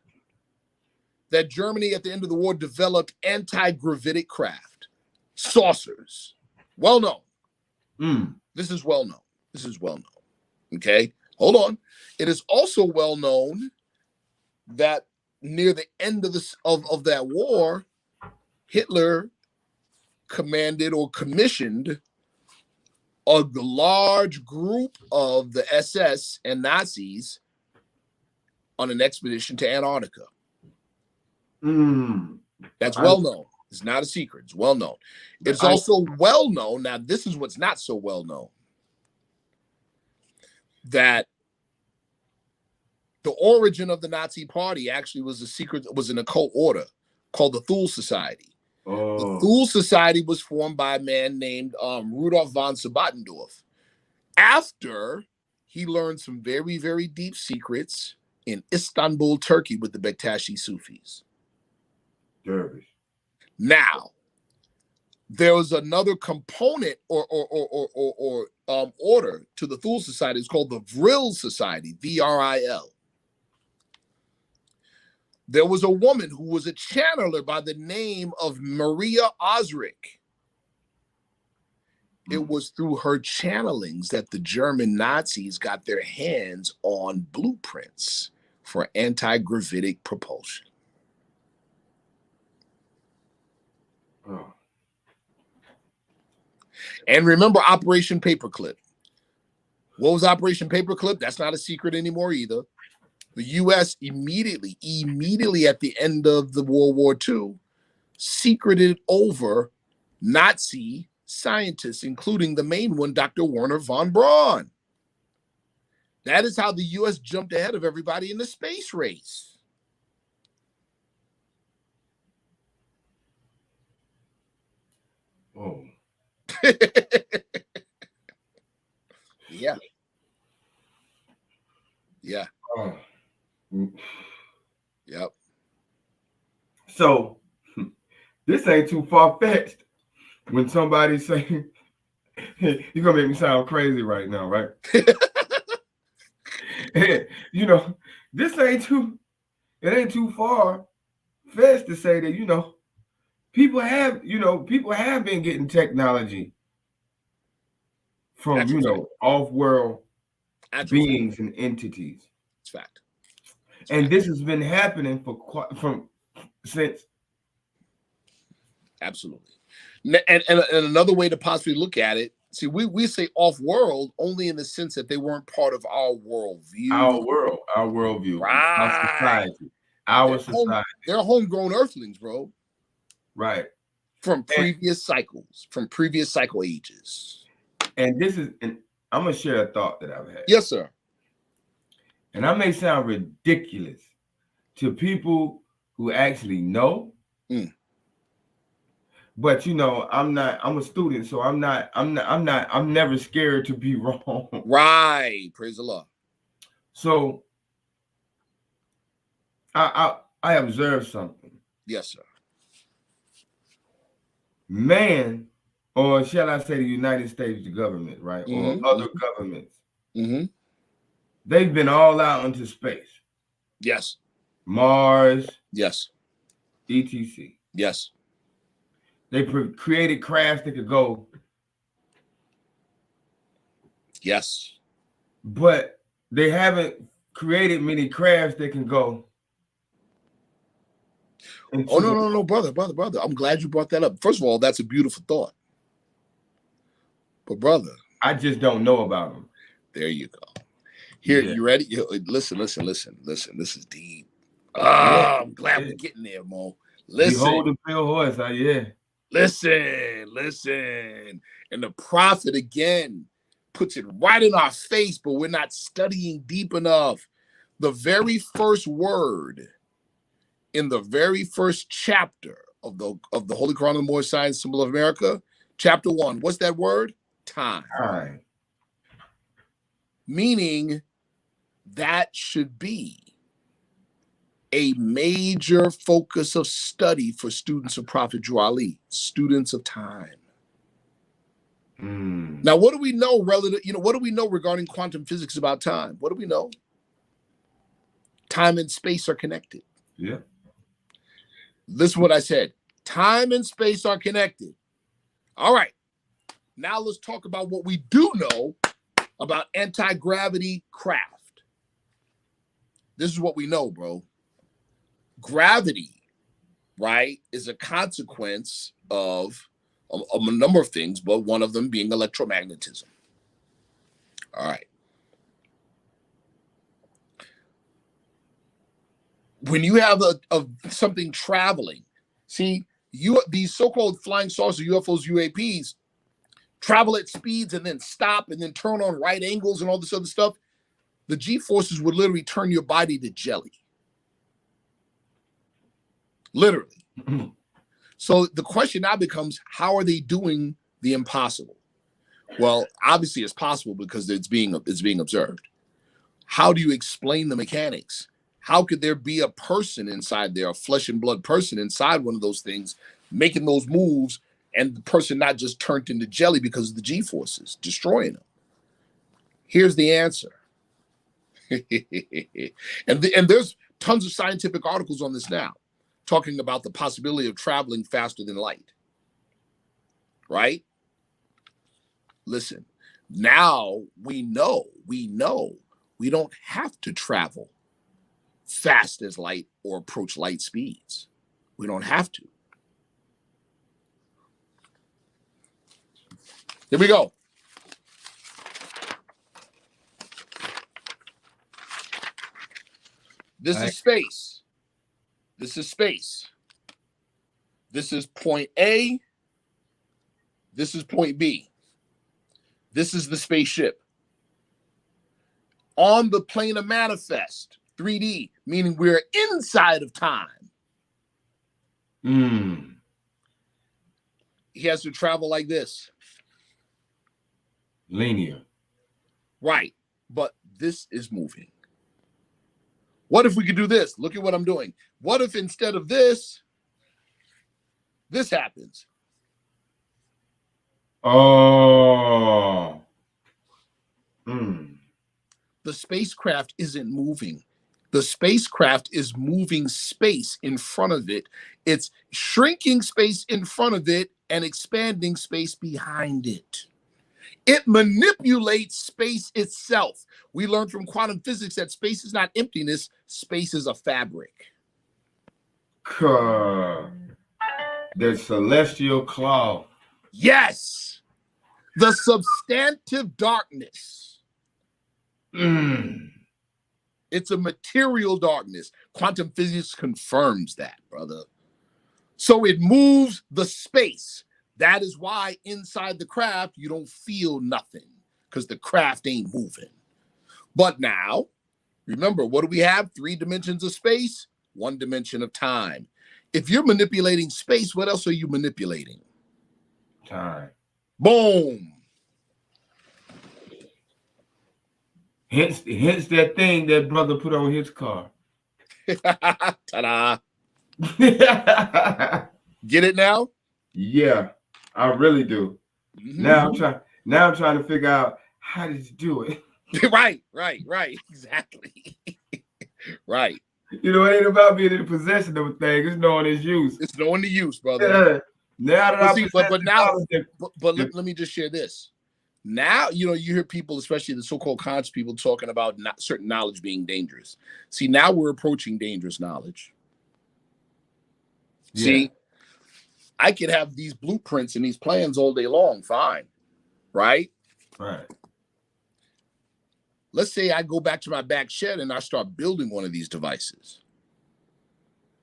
that Germany at the end of the war developed anti-gravitic craft, saucers. Well known. This is well known. Okay, hold on. It is also well known that near the end of that war, Hitler commanded or commissioned a large group of the SS and Nazis on an expedition to Antarctica. That's well known. It's not a secret. It's well known. It's also well known. Now, this is what's not so well known. That the origin of the Nazi Party actually was was an occult order called the Thule Society. The Thule Society was formed by a man named Rudolf von Sabbatendorf after he learned some very, very deep secrets in Istanbul, Turkey, with the Bektashi Sufis. Dervish. Now, there was another component or order to the Thule Society. It's called the Vril Society, VRIL. There was a woman who was a channeler by the name of Maria Osric. It was through her channelings that the German Nazis got their hands on blueprints for anti-gravitic propulsion. Oh. And remember Operation Paperclip. What was Operation Paperclip? That's not a secret anymore either. The U.S. immediately at the end of the World War II, secreted over Nazi scientists, including the main one, Dr. Werner von Braun. That is how the U.S. jumped ahead of everybody in the space race. Oh. Yeah. Yeah. Oh. Yep. So this ain't too far-fetched when somebody say, you're gonna make me sound crazy right now, right? You know, it ain't too far-fetched to say that, you know, people have been getting technology from, you know, off-world beings and entities. It's fact. And this has been happening since. Absolutely. And another way to possibly look at it, see, we say off-world only in the sense that they weren't part of our worldview. Our worldview. Right. Our society. They're homegrown earthlings, bro. Right. From previous cycles, from previous cycle ages. And I'm going to share a thought that I've had. Yes, sir. And I may sound ridiculous to people who actually know. But you know, I'm a student, so I'm never scared to be wrong. Right. Praise the Lord. So I observed something. Yes, sir. Man, or shall I say the United States government, right? Or other governments. They've been all out into space. Yes. Mars. Yes. etc. Yes. They created crafts that could go. Yes. But they haven't created many crafts that can go. Oh, no, brother. I'm glad you brought that up. First of all, that's a beautiful thought. But brother, I just don't know about them. There you go. Here, you ready? Listen. This is deep. I'm glad we're getting there, Mo. Listen. Behold the pale horse. Yeah. Listen. And the prophet again puts it right in our face, but we're not studying deep enough. The very first word in the very first chapter of the Holy Quran of the Moorish Science Symbol of America, chapter 1. What's that word? Time. Meaning that should be a major focus of study for students of Prophet Ali, students of time. Now, what do we know what do we know regarding quantum physics about time? What do we know? Time and space are connected. Yeah. Listen what I said. Time and space are connected. All right. Now let's talk about what we do know about anti-gravity craft. This is what we know, bro. Gravity, right, is a consequence of a number of things, but one of them being electromagnetism. All right. When you have something traveling See, these so-called flying saucers, UFOs, UAPs, travel at speeds and then stop and then turn on right angles and all this other stuff. The G-forces would literally turn your body to jelly. Literally. So the question now becomes, how are they doing the impossible? Well, obviously it's possible because it's being observed. How do you explain the mechanics? How could there be a person inside there, a flesh and blood person inside one of those things, making those moves, and the person not just turned into jelly because of the G-forces, destroying them? Here's the answer. and there's tons of scientific articles on this now, talking about the possibility of traveling faster than light. Right? Listen, now we know we don't have to travel fast as light or approach light speeds. We don't have to. Here we go. This is space. This is space. This is point A. This is point B. This is the spaceship. On the plane of manifest, 3D, meaning we're inside of time. He has to travel like this. Linear. Right. But this is moving. What if we could do this? Look at what I'm doing. What if instead of this, this happens? Oh. The spacecraft isn't moving. The spacecraft is moving space in front of it. It's shrinking space in front of it and expanding space behind it. It manipulates space itself. We learned from quantum physics that space is not emptiness. Space is a fabric. The celestial cloud. Yes. The substantive darkness. It's a material darkness. Quantum physics confirms that, brother. So it moves the space. That is why inside the craft, you don't feel nothing, because the craft ain't moving. But now, remember, what do we have? 3 dimensions of space, 1 dimension of time. If you're manipulating space, what else are you manipulating? Time. Boom. Hence that thing that brother put on his car. Ta-da. Get it now? Yeah, I really do. Now I'm trying to figure out, how did you do it? Right. Exactly. Right. You know, it ain't about being in possession of a thing. It's knowing its use. It's knowing the use, brother. Now that let me just share this. Now, you hear people, especially the so-called conscious people, talking about certain knowledge being dangerous. See, now we're approaching dangerous knowledge. Yeah. See, I could have these blueprints and these plans all day long, fine, right? Right. Let's say I go back to my back shed and I start building one of these devices.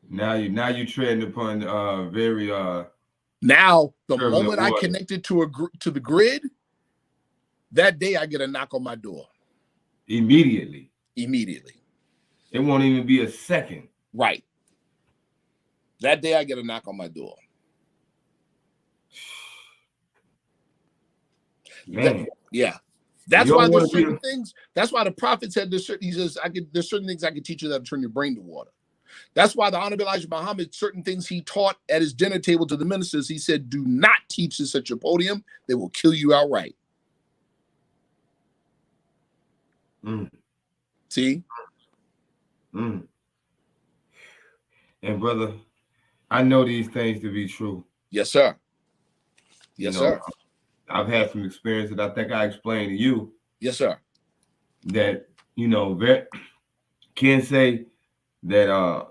Now you treading upon very Now the moment I connected to the grid, that day I get a knock on my door. Immediately. It won't even be a second. Right. That day I get a knock on my door. Man. Yeah. That's why there's certain things. That's why the prophet said he says, there's certain things I can teach you that'll turn your brain to water. That's why the Honorable Elijah Muhammad, certain things he taught at his dinner table to the ministers, he said, do not teach this at your podium. They will kill you outright. See? And brother, I know these things to be true. Yes, sir. Yes, sir. I've had some experience that I think I explained to you. Yes, sir. That, can say that,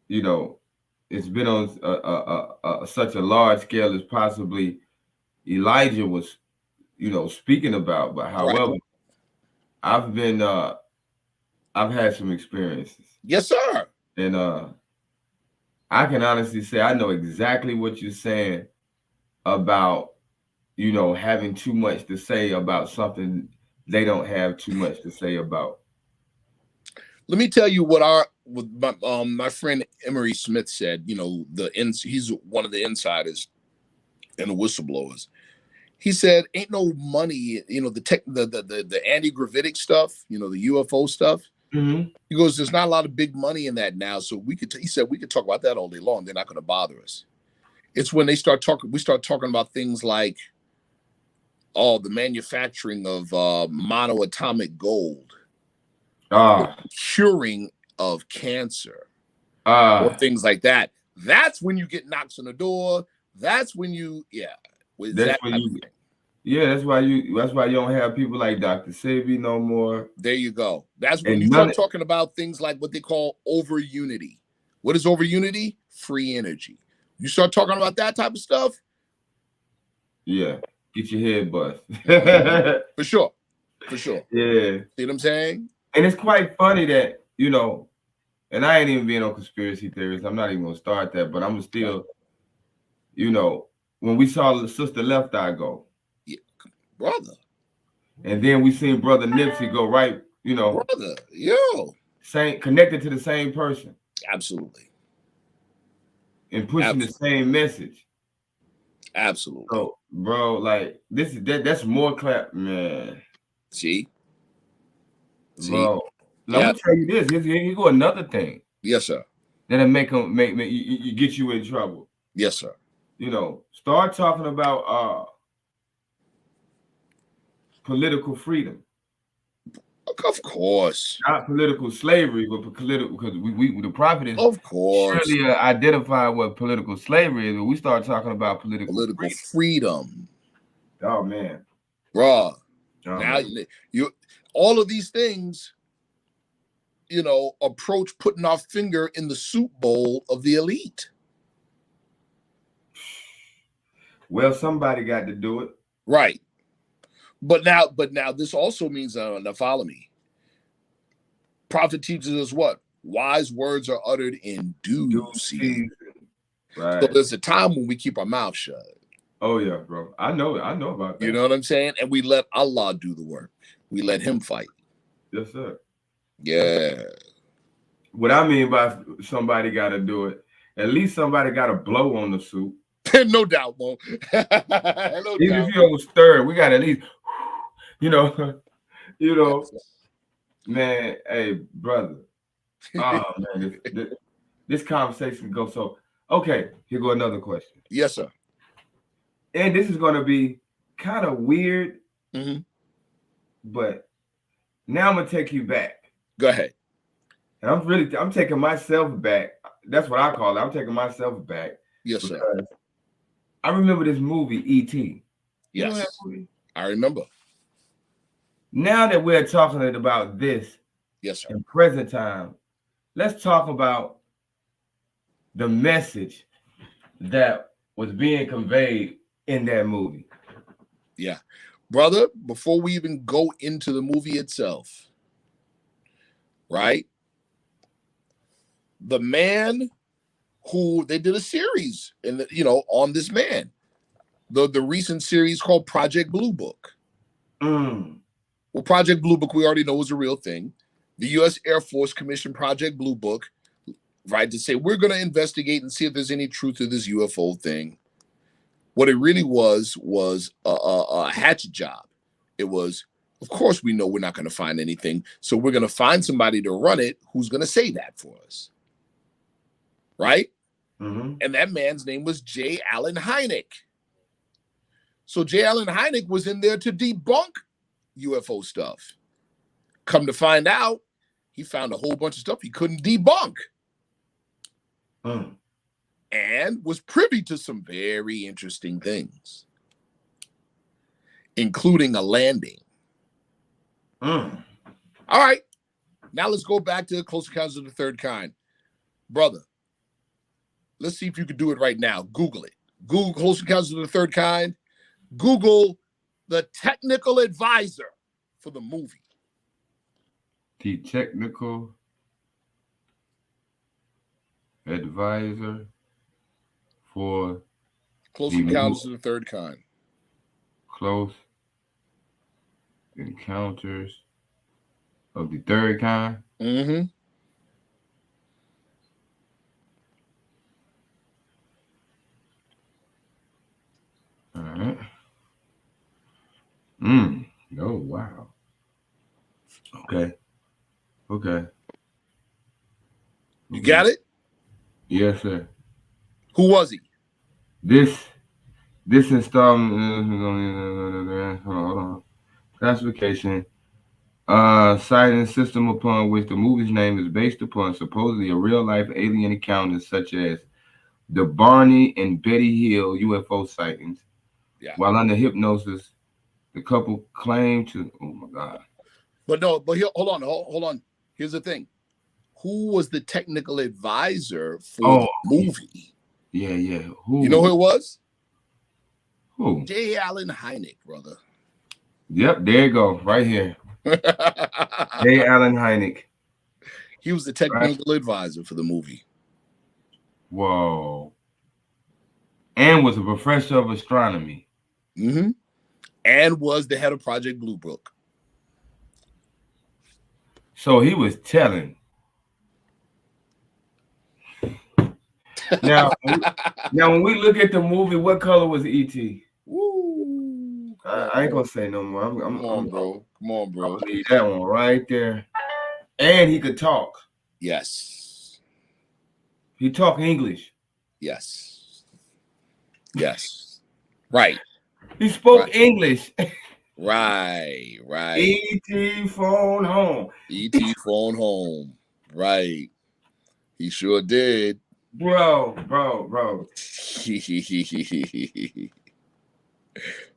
it's been on such a large scale as possibly Elijah was, speaking about. But however, I've had some experiences. Yes, sir. And I can honestly say I know exactly what you're saying about, having too much to say about something they don't have too much to say about. Let me tell you what my friend Emery Smith said. He's one of the insiders and the whistleblowers. He said, "Ain't no money, the anti-gravitic stuff, the UFO stuff." Mm-hmm. He goes, "There's not a lot of big money in that now, so he said we could talk about that all day long. They're not going to bother us. It's when we start talking about things like, the manufacturing of monoatomic gold, curing of cancer, or things like that. That's when you get knocks on the door. That's when that's why you don't have people like Dr. Sebi no more. There you go. That's when you start talking about things like what they call over unity. What is over unity? Free energy. You start talking about that type of stuff. Yeah, get your head bust. For sure. Yeah. See what I'm saying? And it's quite funny that, and I ain't even being on conspiracy theories. I'm not even gonna start that, but I'm still, when we saw the Sister Left Eye go, yeah, brother, and then we seen Brother Nipsey go right, brother, same connected to the same person, absolutely, and pushing the same message, absolutely. So, bro, like that's more clap, man. See, bro. Let me tell you this. Here go another thing. Yes, sir. That'll make you get you in trouble. Yes, sir. Start talking about political freedom. Of course. Not political slavery, but political, because we the prophet is of course surely identify what political slavery is, but we start talking about political freedom. Oh man. Bruh. Now you all of these things, approach putting our finger in the soup bowl of the elite. Well, somebody got to do it. Right. But now this also means, now follow me. Prophet teaches us what? Wise words are uttered in due season. Right. So there's a time when we keep our mouth shut. Oh yeah, bro. I know about that. You know what I'm saying? And we let Allah do the work. We let him fight. Yes, sir. Yeah. What I mean by somebody got to do it, at least somebody got to blow on the soup. No doubt, Mo. Even if you don't stir, we got at least, man. Hey, brother. Oh man, this conversation goes so. Okay, here go another question. Yes, sir. And this is going to be kind of weird, but now I'm gonna take you back. Go ahead. And I'm taking myself back. That's what I call it. I'm taking myself back. Yes, sir. I remember this movie, E.T. Yes. You know that movie? I remember. Now that we're talking about this, yes, sir, in present time, let's talk about the message that was being conveyed in that movie. Yeah. Brother, before we even go into the movie itself, right? The man who they did a series on this man, the recent series called Project Blue Book. Well, Project Blue Book, we already know is a real thing. The U.S. Air Force commissioned Project Blue Book, right, to say we're going to investigate and see if there's any truth to this UFO thing. What it really was a hatchet job. It was, of course, we know we're not going to find anything, so we're going to find somebody to run it who's going to say that for us. Right? And that man's name was J. Allen Hynek. So J. Allen Hynek was in there to debunk UFO stuff. Come to find out, he found a whole bunch of stuff he couldn't debunk. And was privy to some very interesting things, including a landing. All right. Now let's go back to Close Encounters of the Third Kind. Brother, let's see if you can do it right now. Google it. Google Close Encounters of the Third Kind. Google the technical advisor for the movie. The technical advisor for Close the encounters of the third kind. close encounters of the third kind. Mm-hmm. All right. Oh wow. Okay. Okay. You got it? Yes, sir. Who was he? This installment. Hold on. Classification. Citing system upon which the movie's name is based upon supposedly a real life alien encounters such as the Barney and Betty Hill UFO sightings. Yeah. While under hypnosis, the couple claimed to. Oh my God. But here, hold on. Here's the thing. Who was the technical advisor for the movie? Yeah. Who? You know who it was? Who? J. Allen Hynek, brother. Yep, there you go, right here. J. Allen Hynek. He was the technical advisor for the movie. Whoa. And was a professor of astronomy. Mm-hmm. And was the head of Project Blue Book. So he was telling. Now when we look at the movie, what color was E.T.? Woo. I ain't gonna say no more. Come on, bro. I'll leave that one right there. And he could talk. Yes. He talked English. Yes. Right. He spoke English. Right. E.T. phone home. E.T. phone home. Right. He sure did. Bro.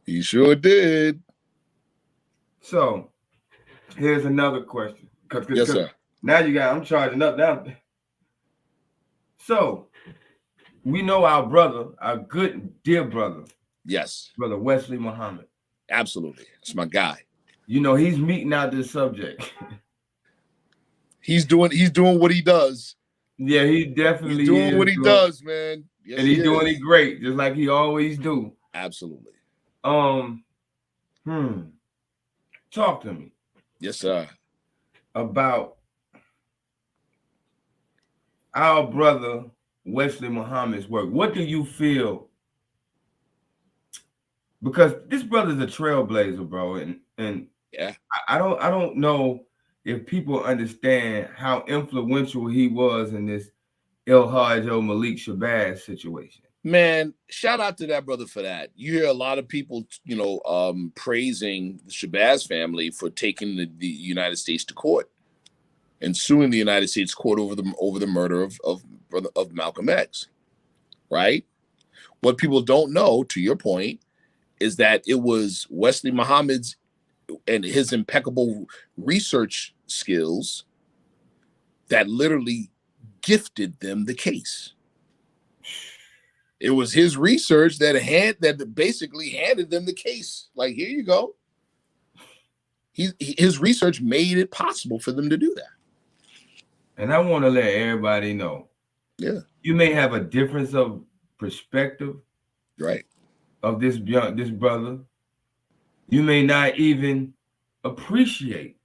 He sure did. So, here's another question. Yes, sir. Now I'm charging up now. So, we know our brother, our good, dear brother. Yes. Brother Wesley Muhammad. Absolutely. It's my guy. You know, he's meeting out this subject. He's doing what he does. Yeah, he definitely he's doing what he does, man. Yes, and he's doing it great, just like he always do. Absolutely. Talk to me. Yes, sir. About our brother Wesley Muhammad's work. What do you feel? Because this brother's a trailblazer, bro, and yeah, I don't know if people understand how influential he was in this El-Hajj Malik Shabazz situation. Man, shout out to that brother for that. You hear a lot of people, praising the Shabazz family for taking the United States to court and suing the United States court over the murder of Malcolm X. Right? What people don't know, to your point, is that it was Wesley Muhammad's and his impeccable research skills that literally gifted them the case. It was his research that basically handed them the case. Like, here you go. His research made it possible for them to do that. And I want to let everybody know. Yeah. You may have a difference of perspective. Right. Of this brother. You may not even appreciate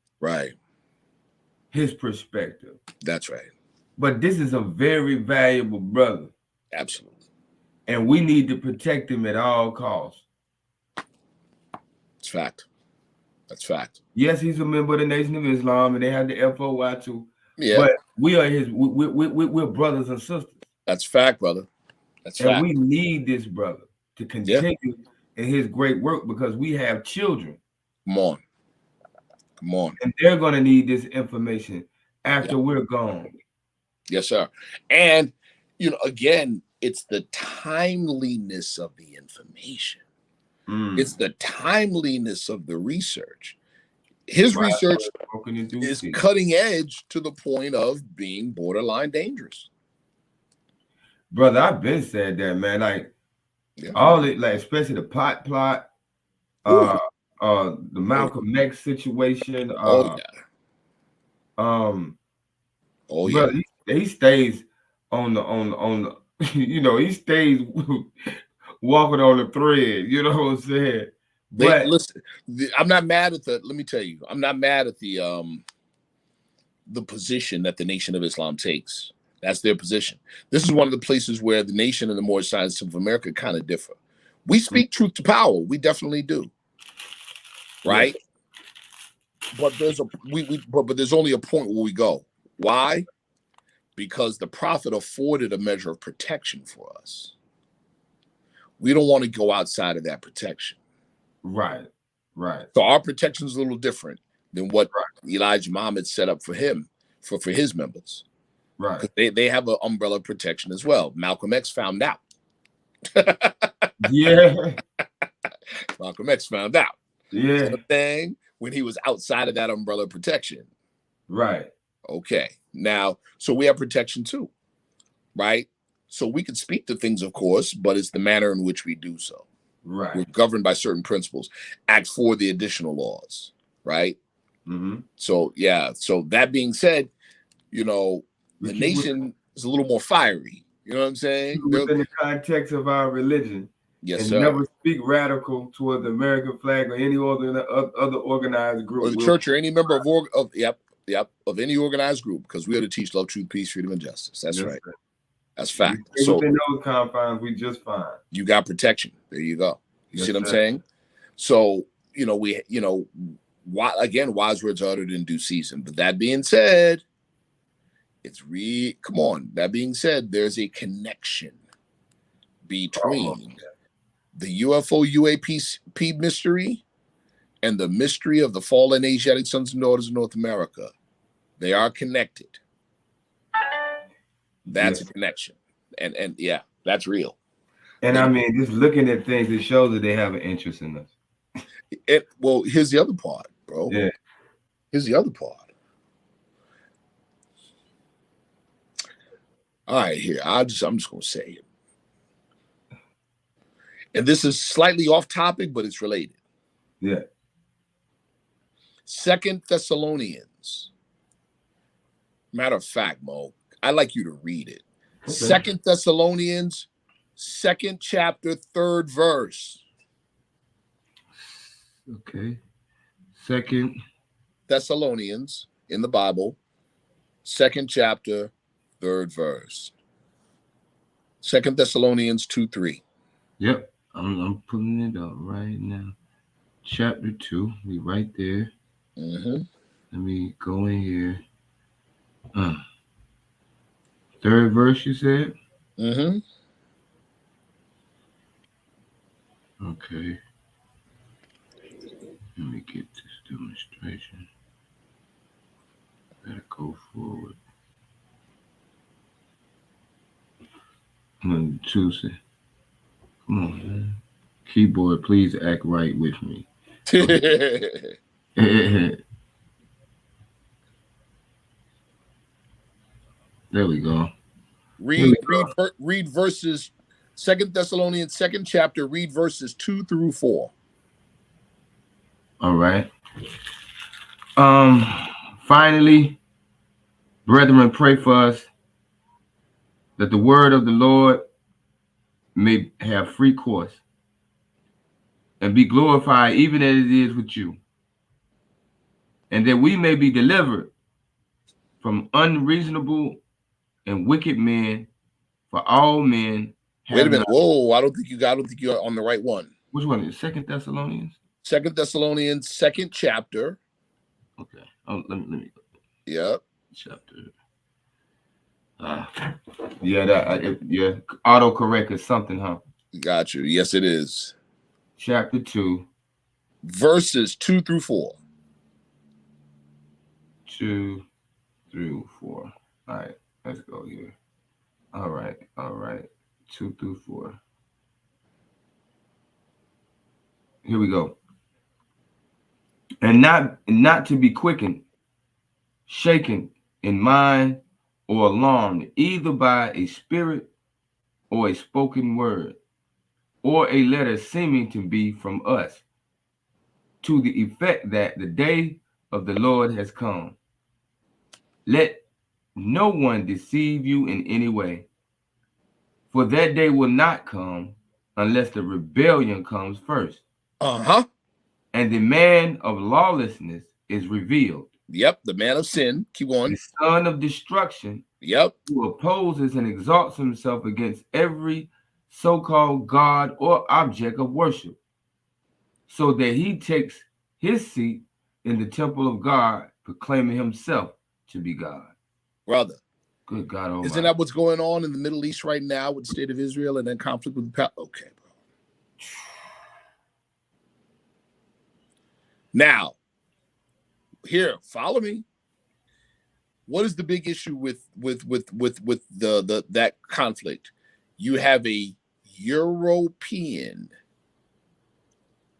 his perspective. That's right. But this is a very valuable brother. Absolutely. And we need to protect him at all costs. It's fact. That's fact. Yes, he's a member of the Nation of Islam, and they have the FOI too. Yeah. But we are we're brothers and sisters. That's fact, brother. That's fact. And we need this brother to continue in his great work because we have children. Come on. And they're going to need this information after we're gone. Yes, sir. And, again, it's the timeliness of the information. It's the timeliness of the research. His research is cutting edge to the point of being borderline dangerous. Brother, I've been said that, man. Like, all it, like, especially the pot plot, the Malcolm X situation. Brother, he stays on the you know, he stays walking on the thread, you know what I'm saying? But listen, I'm not mad at let me tell you, I'm not mad at the position that the Nation of Islam takes. That's their position. This is one of the places where the Nation and the Moorish Science of America kind of differ. We speak truth to power. We definitely do. Right? Yes. But there's but there's only a point where we go. Why? Because the Prophet afforded a measure of protection for us. We don't want to go outside of that protection. Right. So our protection is a little different than what Elijah Muhammad set up for him, for his members. Right. They have an umbrella of protection as well. Malcolm X found out. Yeah. Malcolm X found out. Yeah. Thing when he was outside of that umbrella of protection. Right. Okay. Now, so we have protection too. Right? So we can speak to things, of course, but it's the manner in which we do so. Right. We're governed by certain principles. Act for the additional laws. Right? Mm-hmm. So, yeah. So that being said, you know, the nation is a little more fiery. You know what I'm saying? Within the context of our religion. Yes, and sir. Never speak radical toward the American flag or any other organized group. Or the church or any member of any organized group, because we are to teach love, truth, peace, freedom, and justice. That's right. Sir. That's fact. So within those confines, we just fine. You got protection. There you go. You see what I'm saying? So, you know, wise words are uttered in due season. But that being said, come on. That being said, there's a connection between the UFO UAP mystery and the mystery of the fallen Asiatic sons and daughters of North America. They are connected. That's a connection. And yeah, that's real. And I mean, just looking at things, it shows that they have an interest in us. Well, here's the other part, bro. Yeah. Here's the other part. All right, here. I'm just gonna say it. And this is slightly off topic, but it's related. Yeah. 2 Thessalonians. Matter of fact, Mo, I'd like you to read it. Okay. 2 Thessalonians, 2nd chapter, 3rd verse. Okay. 2 Thessalonians in the Bible, 2nd chapter, 3rd verse. 2 Thessalonians 2:3. Yep. I'm putting it up right now. Chapter 2, we right there. Mm-hmm. Let me go in here. 3rd verse, you said? Mm-hmm. Okay. Let me get this demonstration. Better go forward. I'm going to choose it. Come on, man. Keyboard, please act right with me. There we go. Read verses, 2 Thessalonians 2nd chapter, read verses 2 through 4. All right. Finally, brethren, pray for us that the word of the Lord may have free course and be glorified even as it is with you, and that we may be delivered from unreasonable and wicked men, for all men have. Wait a minute. Whoa, I don't think you're on the right one. Which one is 2 Thessalonians? 2 Thessalonians, 2nd chapter. Okay. Oh, let me. Yep. Chapter. Yeah. Autocorrect is something, huh? Got you. Yes, it is. Chapter 2. Verses 2 through 4. 2 through 4. All right. Let's go here. All right. 2 through 4. Here we go. And not to be quickened, shaken in mind, or alarmed, either by a spirit or a spoken word, or a letter seeming to be from us, to the effect that the day of the Lord has come. Let no one deceive you in any way. For that day will not come unless the rebellion comes first. Uh-huh. And the man of lawlessness is revealed. Yep, the man of sin. Keep going. The son of destruction, Yep. who opposes and exalts himself against every so-called God or object of worship, so that he takes his seat in the temple of God, proclaiming himself to be God. Brother. Good God Almighty. Isn't that what's going on in the Middle East right now with the state of Israel and then conflict with the okay, bro. Now, here, follow me. What is the big issue with the that conflict? You have a European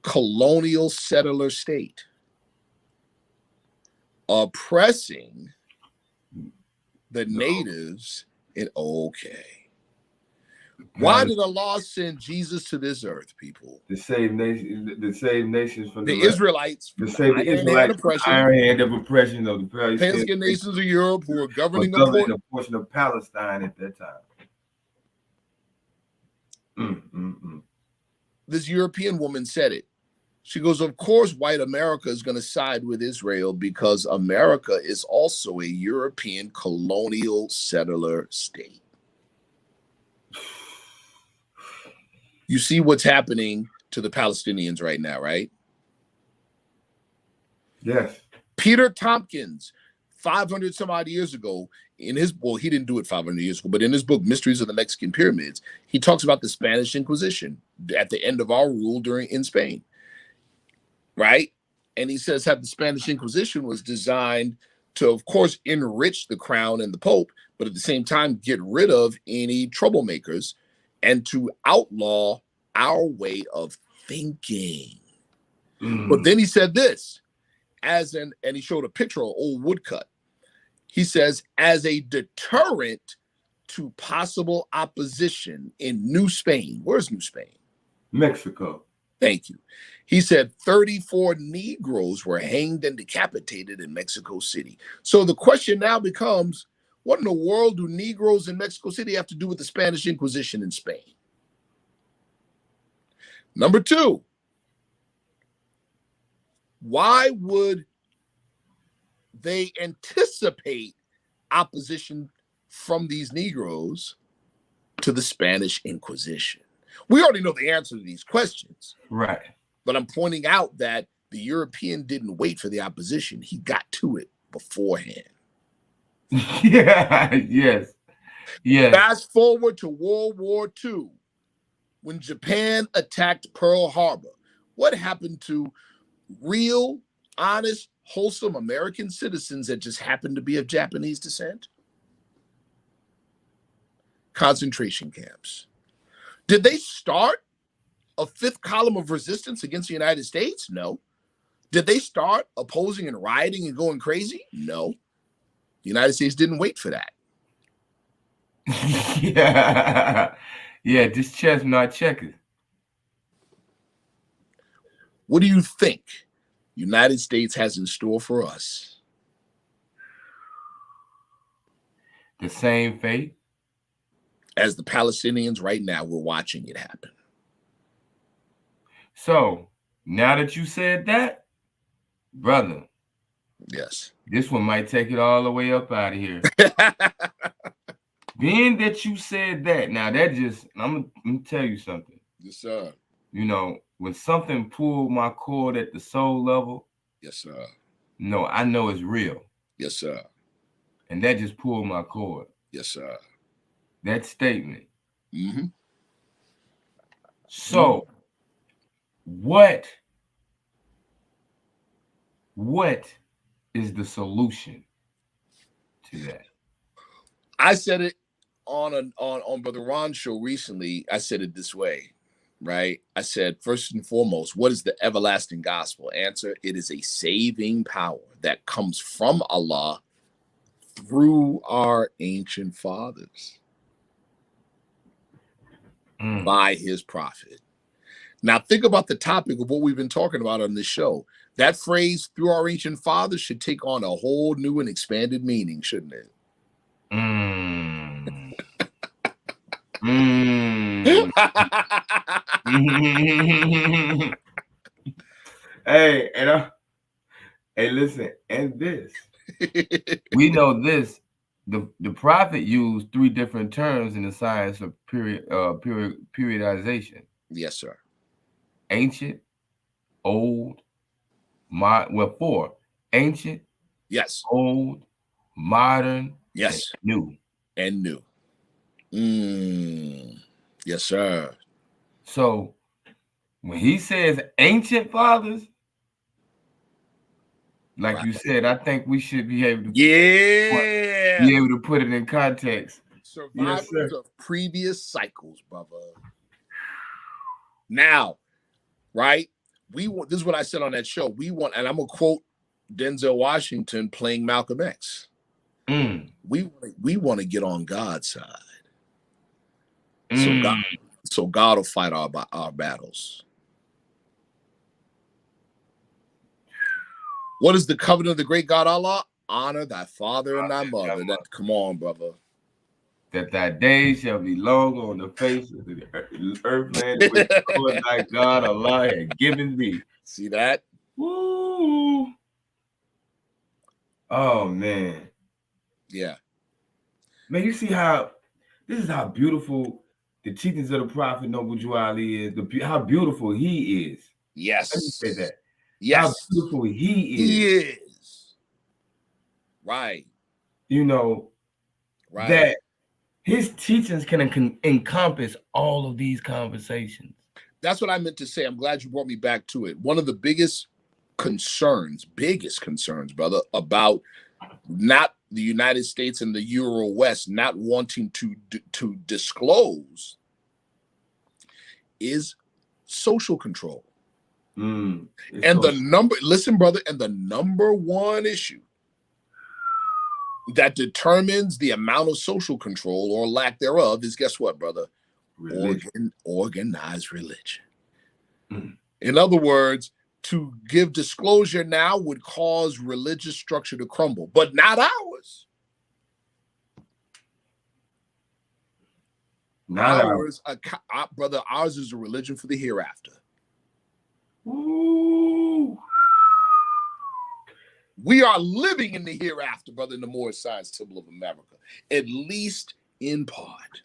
colonial settler state oppressing the natives in Why did Allah send Jesus to this earth, people? To save nations from the Israelites, to save the Israelites from the iron hand of oppression of the pagan nations of Europe who were governing a portion of Palestine at that time. This European woman said it. She goes, of course, white America is going to side with Israel because America is also a European colonial settler state. You see what's happening to the Palestinians right now, right? Yes. Peter Tompkins, 500 some odd years ago, in his, well, he didn't do it 500 years ago, but in his book, Mysteries of the Mexican Pyramids, he talks about the Spanish Inquisition at the end of our rule in Spain. Right? And he says how the Spanish Inquisition was designed to, of course, enrich the crown and the Pope, but at the same time, get rid of any troublemakers and to outlaw our way of thinking. But then he said this, and he showed a picture of an old woodcut. He says, as a deterrent to possible opposition in New Spain. Where's New Spain? Mexico. Thank you. He said 34 Negroes were hanged and decapitated in Mexico City. So the question now becomes, what in the world do Negroes in Mexico City have to do with the Spanish Inquisition in Spain? Number two, why would they anticipate opposition from these Negroes to the Spanish Inquisition? We already know the answer to these questions. Right. But I'm pointing out that the European didn't wait for the opposition. He got to it beforehand. Yeah, yes. Yes. Fast forward to World War II, when Japan attacked Pearl Harbor. What happened to real, honest, wholesome American citizens that just happened to be of Japanese descent? Concentration camps. Did they start a fifth column of resistance against the United States? No. Did they start opposing and rioting and going crazy? No. The United States didn't wait for that. Yeah, just chess, not checkers. What do you think the United States has in store for us? The same fate as the Palestinians right now. We're watching it happen. So now that you said that, brother, yes, this one might take it all the way up out of here. Being that you said that, now that just, I'm gonna tell you something. Yes, sir. You know, when something pulled my cord at the soul level, yes, sir. No, I know it's real. Yes, sir. And that just pulled my cord. Yes, sir. That statement. Mm-hmm. So, what is the solution to that? I said it on Brother Ron's show recently. I said it this way, right? I said, first and foremost, what is the everlasting gospel? Answer, it is a saving power that comes from Allah through our ancient fathers by his prophet. Now think about the topic of what we've been talking about on this show. That phrase, through our ancient fathers, should take on a whole new and expanded meaning, shouldn't it? Mm. Hey, hey, listen, and this. We know this. The prophet used 3 different terms in the science of periodization. Yes, sir. Ancient, old, 4. Ancient, Yes. old, modern, Yes. and new. And new. Yes, sir. So when he says ancient fathers, like Right. you said, I think we should be able to put it in context. Yes, Survivors sir. of previous cycles, brother. Now, right? We want, this is what I said on that show. We want, and I'm gonna quote Denzel Washington playing Malcolm X. We want to get on God's side. So God will fight our battles. What is the covenant of the great God Allah? Honor thy father and thy mother. Come on, brother. That thy days shall be long on the face of the earth land, which the Lord thy God Allah had given thee. See that? Woo! Oh man. Yeah. Man, you see how this is how beautiful the teachings of the Prophet WWII is. How beautiful he is. Yes. Let me say that. Yes. How beautiful he is. He is. Right. You know, right. That his teachings can encompass all of these conversations. That's what I meant to say. I'm glad you brought me back to it. One of the biggest concerns, brother, about not the United States and the Euro West not wanting to disclose is social control. And listen, brother, and the number one issue that determines the amount of social control or lack thereof is, guess what, brother? Organized religion. In other words, to give disclosure now would cause religious structure to crumble, but not ours. Not ours. Brother, ours is a religion for the hereafter. Ooh. We are living in the hereafter, brother, in the Moorish Science Temple of America, at least in part.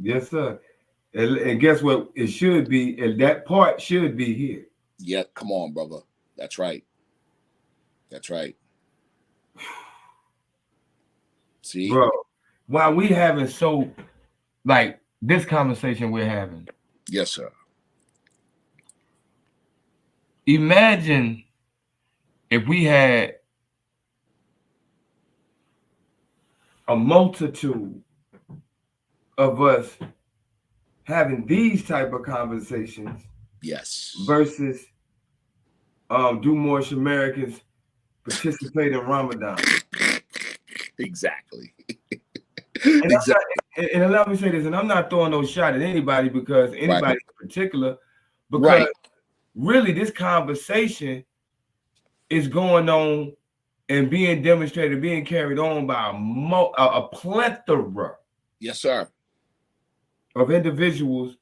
Yes, sir. And guess what? It should be, and that part should be here. Yeah, come on, brother. That's right. That's right. See? Bro, while we having like this conversation we're having. Yes, sir. Imagine if we had a multitude of us having these type of conversations. Yes. Versus do Moorish Americans participate in Ramadan? Exactly. And allow me to say this, and I'm not throwing no shot at anybody because anybody in particular, because really this conversation is going on and being demonstrated, being carried on by a plethora. Yes, sir. Of individuals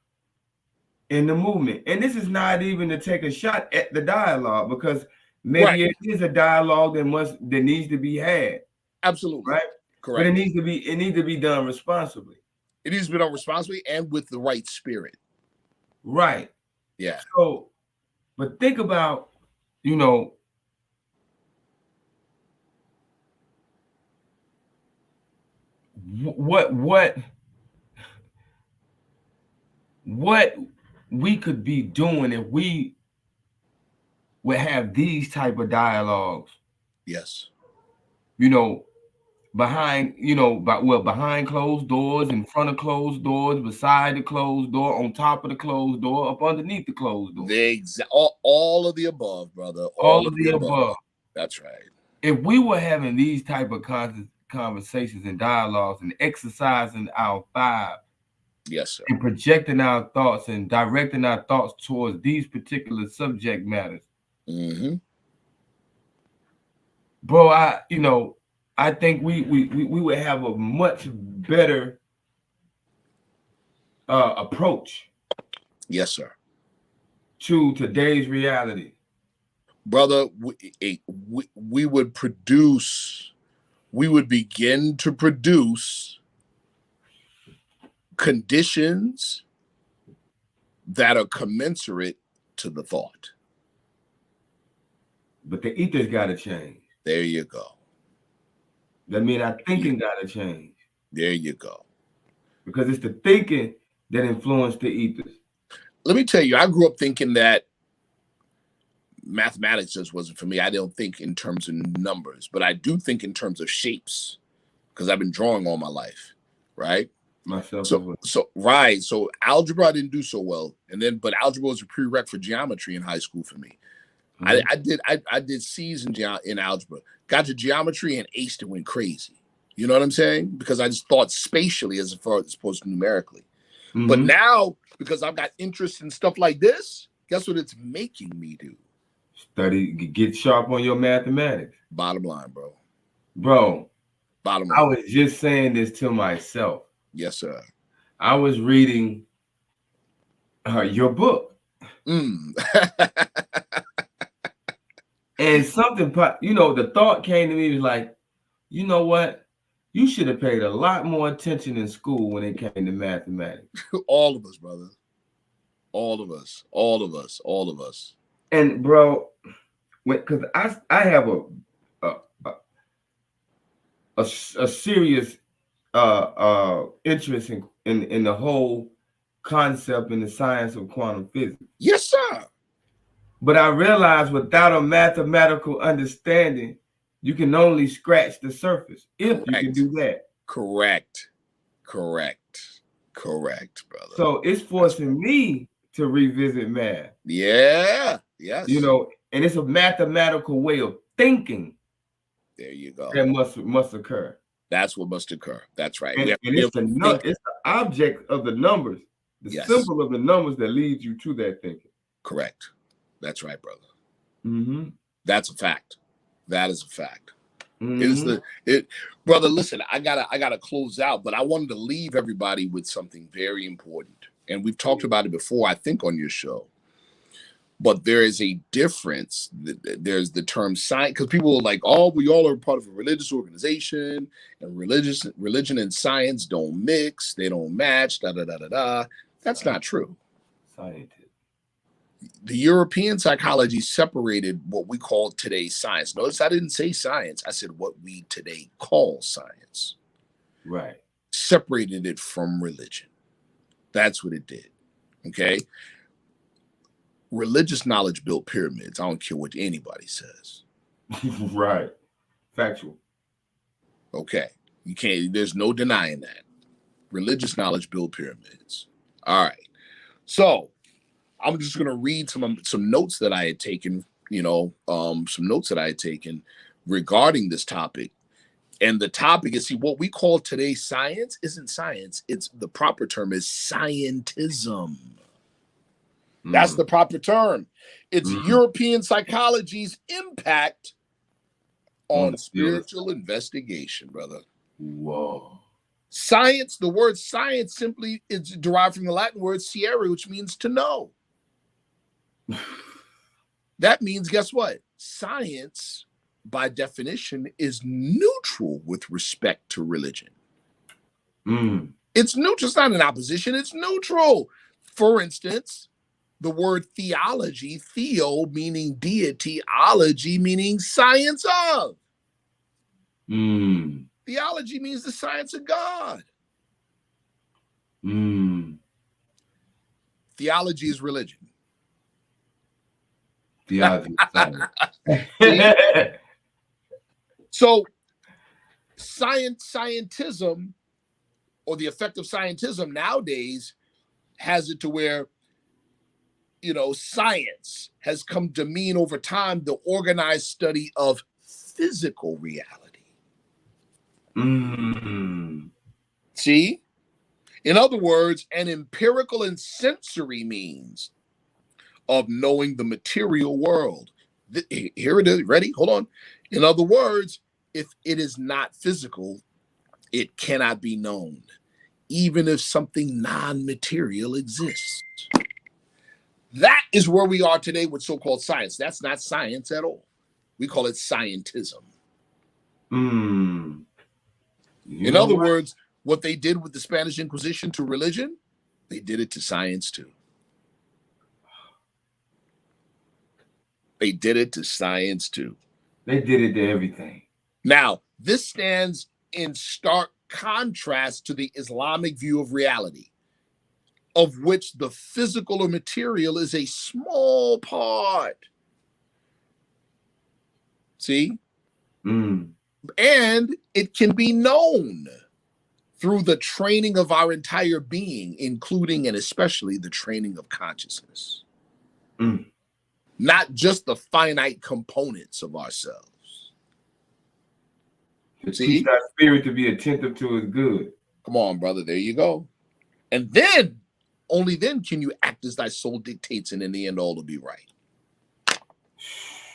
in the movement. And this is not even to take a shot at the dialogue, because maybe it is a dialogue that needs to be had. Absolutely. Right? Correct. But it needs to be done responsibly. It needs to be done responsibly and with the right spirit. Right. Yeah. So, but think about, you know, what we could be doing if we would have these type of dialogues. Yes. You know, behind closed doors, in front of closed doors, beside the closed door, on top of the closed door, up underneath the closed door. All of the above, brother. All of the above. That's right. If we were having these type of conversations and dialogues and exercising our five, yes, sir, and projecting our thoughts and directing our thoughts towards these particular subject matters, bro, I think we would have a much better approach Yes, sir. to today's reality? Brother, we would produce, we would begin to produce conditions that are commensurate to the thought. But the ethers got to change. There you go. That means our thinking got to change. There you go. Because it's the thinking that influenced the ethers. Let me tell you, I grew up thinking that mathematics just wasn't for me. I don't think in terms of numbers, but I do think in terms of shapes because I've been drawing all my life, right? Myself. So algebra I didn't do so well, but algebra was a prereq for geometry in high school for me. Mm-hmm. I did C's in algebra, got to geometry and aced and went crazy. You know what I'm saying? Because I just thought spatially as opposed to numerically. Mm-hmm. But now, because I've got interest in stuff like this, guess what it's making me do? Study, get sharp on your mathematics. Bottom line, bro. Bottom line. I was just saying this to myself. Yes, sir. I was reading your book. And something, the thought came to me, was like, you know what? You should have paid a lot more attention in school when it came to mathematics. All of us, brother. All of us. All of us. All of us. And bro, because I have a serious interest in the whole concept in the science of quantum physics. Yes, sir. But I realized without a mathematical understanding, you can only scratch the surface if you can do that. Correct, brother. So it's forcing me to revisit math. Yeah, yes. And it's a mathematical way of thinking. There you go. That must occur. That's what must occur. That's right. And it's the object of the numbers, the symbol of the numbers that leads you to that thinking. Correct. That's right, brother. Mm-hmm. That's a fact. That is a fact. Mm-hmm. Brother, listen, I gotta close out, but I wanted to leave everybody with something very important. And we've talked about it before, I think, on your show. But there is a difference. There's the term science, because people are like, oh, we all are part of a religious organization, and religion and science don't mix, they don't match, That's not true. Scientist. The European psychology separated what we call today's science. Notice I didn't say science. I said what we today call science. Right. Separated it from religion. That's what it did. Okay. Religious knowledge built pyramids. I don't care what anybody says. Right. Factual. Okay. You can't, there's no denying that. Religious knowledge built pyramids. All right. So I'm just going to read some notes that I had taken, some notes that I had taken regarding this topic. And the topic is, what we call today science isn't science. It's the proper term is scientism. That's the proper term. It's European psychology's impact on spiritual investigation, brother. Whoa. Science, the word science simply is derived from the Latin word sciere, which means to know. That means, guess what? Science, by definition, is neutral with respect to religion. It's neutral. It's not in opposition. It's neutral. For instance, the word theology, theo meaning deity, ology meaning science of. Theology means the science of God. Theology is religion. Theology. So scientism, or the effect of scientism nowadays, has it to where, science has come to mean over time the organized study of physical reality. See? In other words, an empirical and sensory means of knowing the material world. Here it is. Ready? Hold on. In other words, if it is not physical, it cannot be known. even if something non-material exists. That is where we are today with so-called science. That's not science at all. We call it scientism. In other words, what they did with the Spanish Inquisition to religion, they did it to science too. They did it to science too. They did it to everything. Now, this stands in stark contrast to the Islamic view of reality, of which the physical or material is a small part. See? And it can be known through the training of our entire being, including and especially the training of consciousness. Not just the finite components of ourselves. To teach our spirit to be attentive to is good. Come on, brother. There you go. And then, only then can you act as thy soul dictates, and in the end, all will be right.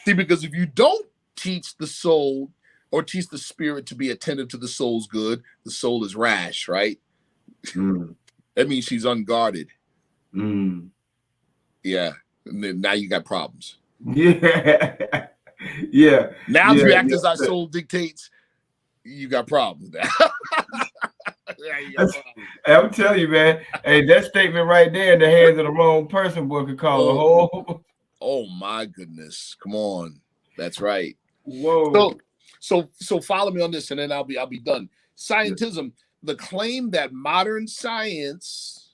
See, because if you don't teach the soul or teach the spirit to be attentive to the soul's good, the soul is rash, right? That means she's unguarded. Yeah. And then now you got problems. Yeah. Now if you act as our soul dictates, you got problems. I'm telling you, man. Hey, that statement right there in the hands of the wrong person, boy, could call a whole. Oh my goodness! Come on, that's right. Whoa. So follow me on this, and then I'll be done. Scientism, the claim that modern science,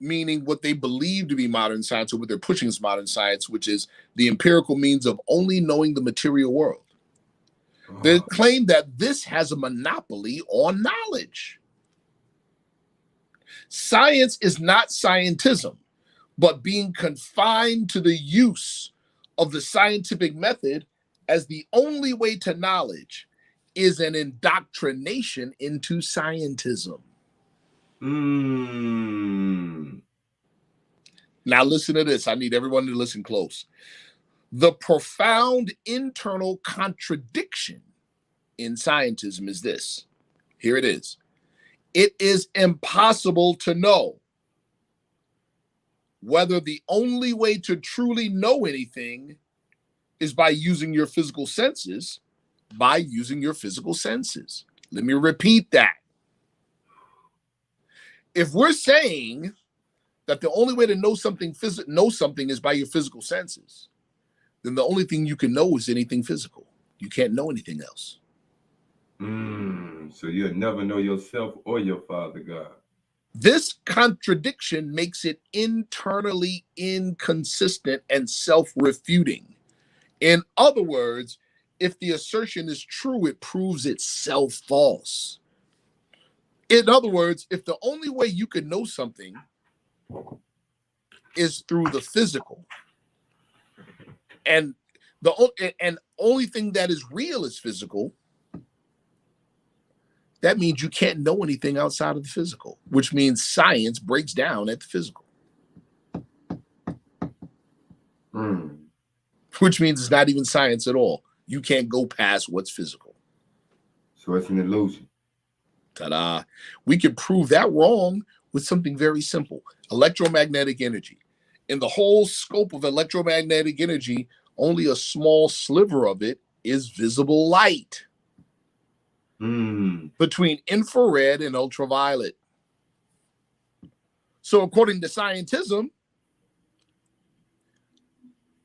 meaning what they believe to be modern science, or what they're pushing as modern science, which is the empirical means of only knowing the material world. They claim that this has a monopoly on knowledge. Science is not scientism, but being confined to the use of the scientific method as the only way to knowledge is an indoctrination into scientism. Now listen to this. I need everyone to listen close. The profound internal contradiction in scientism is this. Here it is. It is impossible to know whether the only way to truly know anything is by using your physical senses, Let me repeat that. If we're saying that the only way to know something is by your physical senses, then the only thing you can know is anything physical. You can't know anything else. So you'll never know yourself or your Father God. This contradiction makes it internally inconsistent and self-refuting. In other words, if the assertion is true, it proves itself false. In other words, if the only way you can know something is through the physical, and the only thing that is real is physical, that means you can't know anything outside of the physical, which means science breaks down at the physical. Which means it's not even science at all. You can't go past what's physical. So it's an illusion. Ta-da. We can prove that wrong with something very simple. Electromagnetic energy. In the whole scope of electromagnetic energy, only a small sliver of it is visible light. Between infrared and ultraviolet. So according to scientism,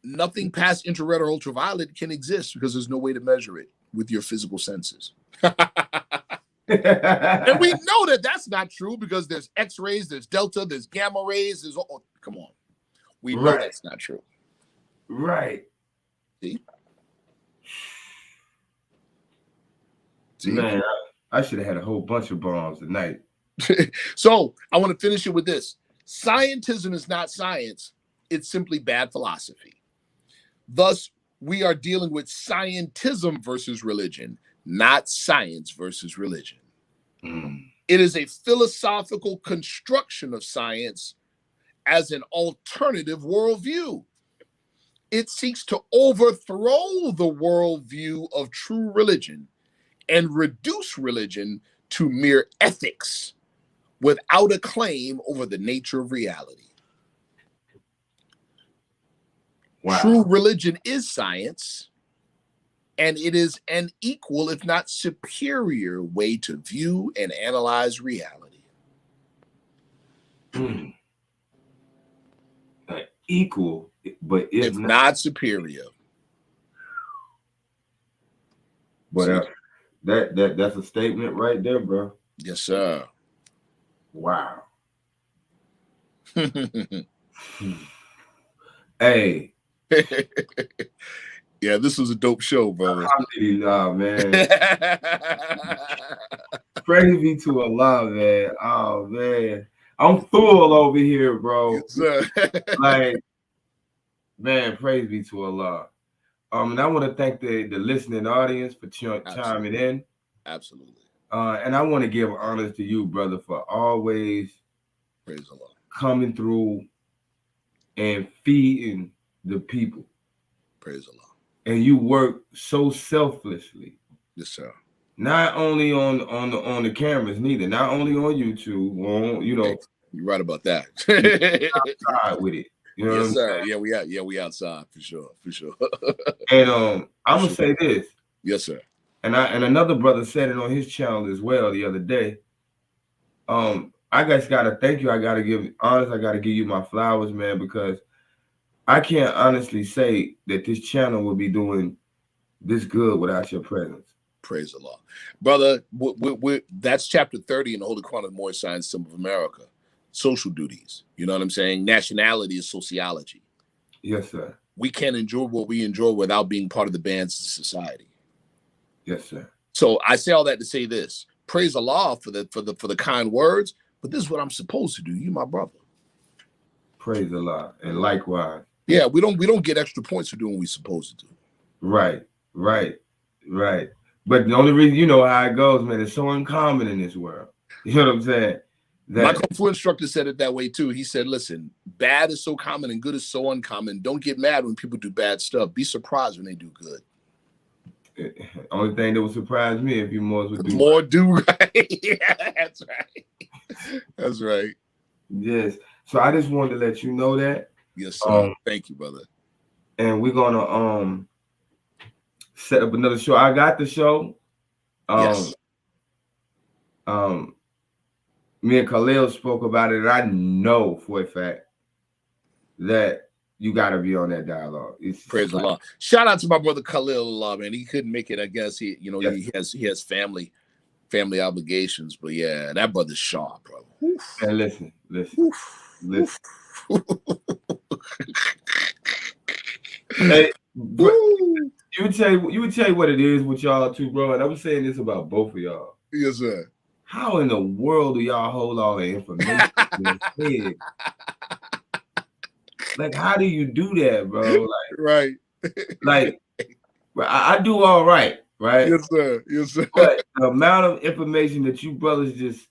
nothing past infrared or ultraviolet can exist because there's no way to measure it with your physical senses. And we know that that's not true because there's X-rays, there's delta, there's gamma rays, there's come on. We know that's not true. Right. See? Man, I should have had a whole bunch of bombs tonight. So I want to finish it with this. Scientism is not science. It's simply bad philosophy. Thus, we are dealing with scientism versus religion, not science versus religion. It is a philosophical construction of science as an alternative worldview. It seeks to overthrow the worldview of true religion and reduce religion to mere ethics without a claim over the nature of reality. Wow. True religion is science, and it is an equal, if not superior, way to view and analyze reality. Equal, but if not superior. But that's a statement right there, bro. Yes, sir. Wow. Hey. Yeah, this was a dope show, brother. Alhamdulillah, man. Praise be to Allah, man. Oh, man. I'm full over here, bro. Yes, sir. Like, man, praise be to Allah. And I want to thank the listening audience for chiming in. Absolutely. And I want to give honors to you, brother, for always praise Allah, coming through and feeding the people. Praise Allah. And you work so selflessly. Yes, sir. Not only on the cameras, neither. Not only on YouTube, Hey, you're right about that. outside with it. You know yes, sir. Saying? Yeah, we outside for sure. And I'm gonna say this. Yes, sir. And another brother said it on his channel as well the other day. I just gotta thank you. I gotta give you my flowers, man, because I can't honestly say that this channel would be doing this good without your presence. Praise Allah. Brother, that's chapter 30 in the Holy Quran of Moorish Scientism of America. Social duties. You know what I'm saying? Nationality is sociology. Yes, sir. We can't enjoy what we enjoy without being part of the bands of society. Yes, sir. So I say all that to say this. Praise Allah for the kind words, but this is what I'm supposed to do. You my brother. Praise Allah. And likewise. Yeah, we don't get extra points for doing what we're supposed to do. Right. But the only reason, you know how it goes, man, it's so uncommon in this world. You know what I'm saying? My Kung Fu instructor said it that way too. He said, listen, bad is so common and good is so uncommon. Don't get mad when people do bad stuff. Be surprised when they do good. Only thing that would surprise me if you more do right. Yeah, that's right. That's right. Yes. So I just wanted to let you know that. Yes, sir. Thank you, brother. And we're gonna set up another show. I got the show. Yes. Me and Khalil spoke about it, and I know for a fact that you got to be on that dialogue. Praise Allah. Shout out to my brother Khalil, man. He couldn't make it. I guess he has family obligations, but yeah, that brother's sharp, brother. And listen. Hey, you would tell you what it is with y'all too, bro. And I'm saying this about both of y'all. Yes, sir. How in the world do y'all hold all the information in your head? Like, how do you do that, bro? Like, right. Like, I do all right, right? Yes, sir. Yes, sir. But the amount of information that you brothers just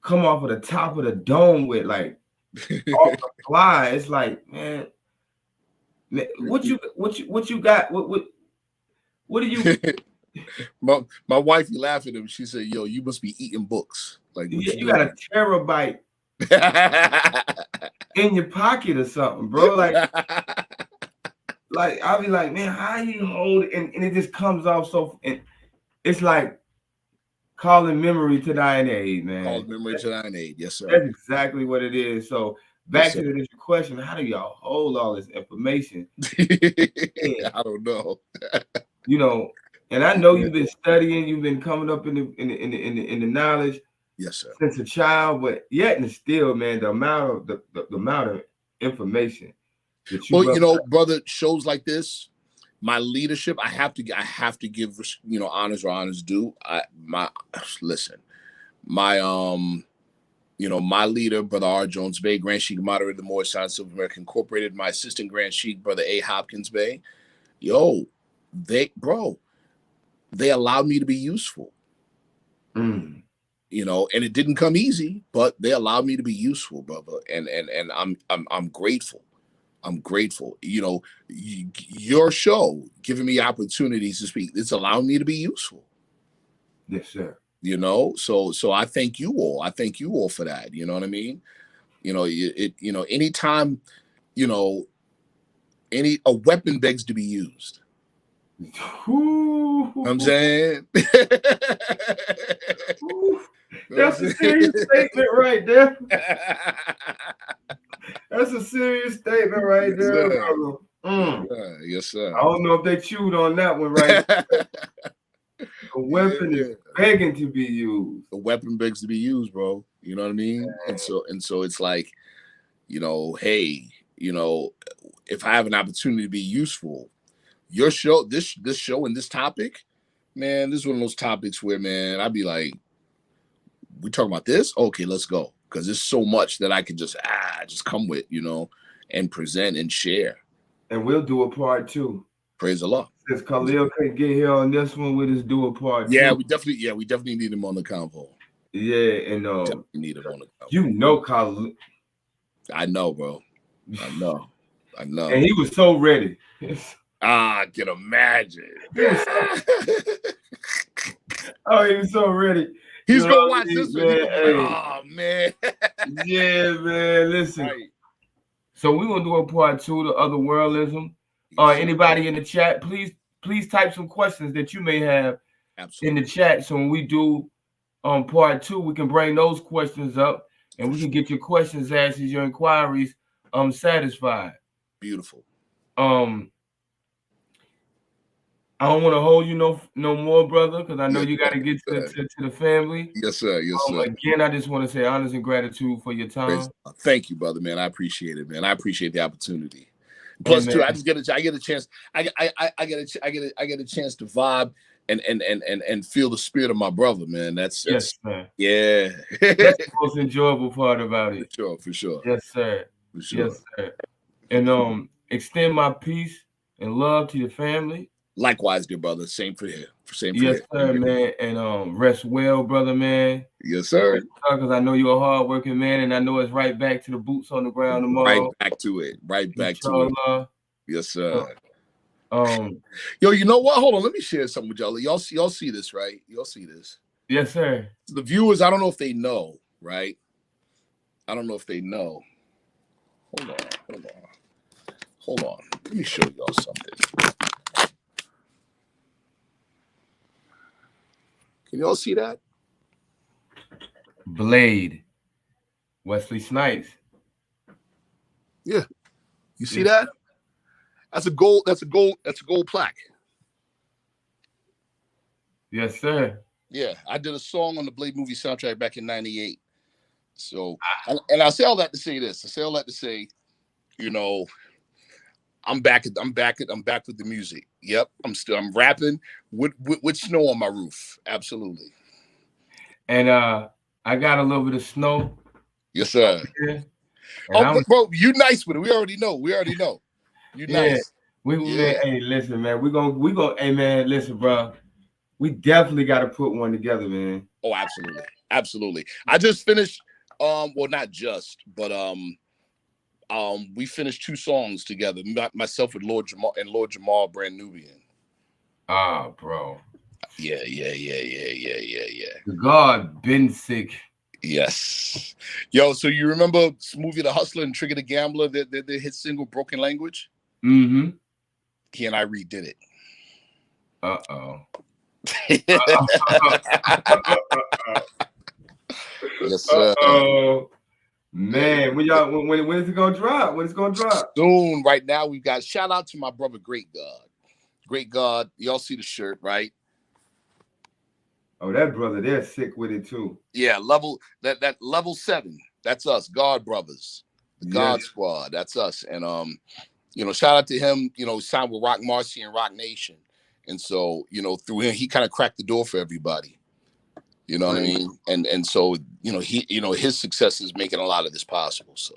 come off of the top of the dome with, like, off the fly, it's like, man, what you got? What do you? My wife, you laugh at him. She said, "Yo, you must be eating books. Like you got a terabyte in your pocket or something, bro. Like I'll be like, man, how you hold it? And it just comes off so. And it's like calling memory to thine aid, man. Calling memory to thine aid, yes, sir. That's exactly what it is. So back to the question: how do y'all hold all this information? I don't know. You know. And I know you've been studying, you've been coming up in the knowledge, yes, sir, since a child, but yet and still, man, the amount of information that you. Well, you know, brother, shows like this, my leadership, I have to give honors where honors due. My leader, Brother R. Jones Bey, Grand Sheik Moderator of the Moorish Science of America Incorporated, my assistant Grand Sheik, Brother A. Hopkins Bey, they allowed me to be useful. You know, and it didn't come easy, but they allowed me to be useful, brother. And I'm grateful. I'm grateful. You know, your show giving me opportunities to speak, it's allowing me to be useful. Yes, sir. You know, so I thank you all. I thank you all for that. You know what I mean? You know, anytime, a weapon begs to be used. Ooh. I'm saying. That's a serious statement right there. That's a serious statement right there, brother. Yes, sir. I don't know if they chewed on that one right there. A weapon is begging to be used. A weapon begs to be used, bro. You know what I mean? And so it's like, hey, if I have an opportunity to be useful, your show, this show and this topic, man, this is one of those topics where, man, I'd be like, we talking about this? Okay, let's go. Because there's so much that I can just come with, and present and share. And we'll do a part 2. Praise Allah. Since Khalil couldn't get here on this one, we'll just do a part 2. Yeah, we definitely need him on the convo. Yeah, and need him on the convo. Khalil. I know, bro. I know. And he was so ready. I can imagine. He was so ready. He's gonna watch this one. Man, oh man. Yeah, man. Listen. Right. So we're gonna do a part 2, the other worldism. Anybody in the chat, please type some questions that you may have in the chat. So when we do part 2, we can bring those questions up and we can get your questions answered, your inquiries satisfied. Beautiful. I don't want to hold you no more, brother, because I know you got to get to the family. Yes, sir. Yes, sir. Again, I just want to say honors and gratitude for your time. Thank you, brother, man. I appreciate it, man. I appreciate the opportunity. Plus, too, I get a chance. I get a chance to vibe and feel the spirit of my brother, man. That's man. Yeah. That's the most enjoyable part about it. For sure. Yes, sir. For sure. Yes, sir. And extend my peace and love to your family. Likewise, dear brother. Same for here. Yes, sir, man. And rest well, brother, man. Yes, sir. Because I know you're a hard-working man, and I know it's right back to the boots on the ground tomorrow. Right back to it. Yes, sir. Yo, you know what? Hold on. Let me share something with y'all. Y'all see this, right? Y'all see this? Yes, sir. The viewers, I don't know if they know, right? I don't know if they know. Hold on. Let me show y'all something. Can y'all see that? Blade. Wesley Snipes. Yeah. You see that? That's a gold plaque. Yes, sir. Yeah. I did a song on the Blade movie soundtrack back in '98. So, and I say all that to say this. I say all that to say, I'm back with the music. Yep, I'm rapping with snow on my roof. Absolutely. And I got a little bit of snow. Yes, sir. Bro, you nice with it. We already know. You nice. Man, hey, listen, man. We gonna. Hey, man, listen, bro. We definitely got to put one together, man. Oh, absolutely. I just finished. Well, not just, but we finished 2 songs together. Myself with Lord Jamal Brand Nubian. Ah, bro. Yeah. The God been sick. Yes. Yo, so you remember this movie The Hustler and Trigger the Gambler, the hit single Broken Language? Mm-hmm. He and I redid it. Uh-oh. Yes, sir. Uh-oh. Man, when is it gonna drop? When it's gonna drop? Soon. Right now, we've got shout out to my brother, Great God. Y'all see the shirt, right? Oh, that brother, they're sick with it too. Yeah, that level 7. That's us, God Brothers, the God Squad. That's us. And shout out to him. Signed with Rock Marcy and Rock Nation, and so through him, he kind of cracked the door for everybody. You know what I mean? And so his success is making a lot of this possible. So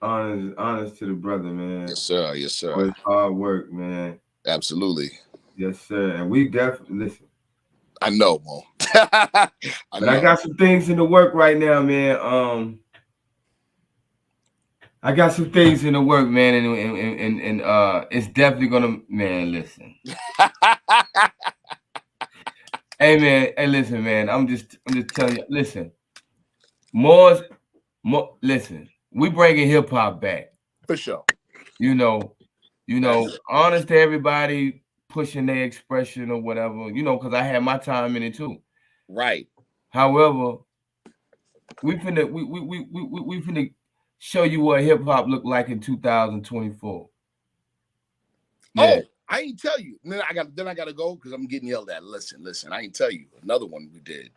honest to the brother, man. Yes, sir. For his hard work, man. Absolutely. Yes, sir. And we definitely listen. I know, Mo. I got some things in the work right now, man. I got some things in the work, man, and it's definitely gonna, man. Listen. Hey man, hey listen, man. I'm just telling you. Listen, listen. We bringing hip hop back. For sure. You know, honest to everybody pushing their expression or whatever. Because I had my time in it too. Right. However, we finna show you what hip hop looked like in 2024. Yeah. Oh, I ain't tell you. Then I gotta go because I'm getting yelled at. Listen. I ain't tell you. Another one we did.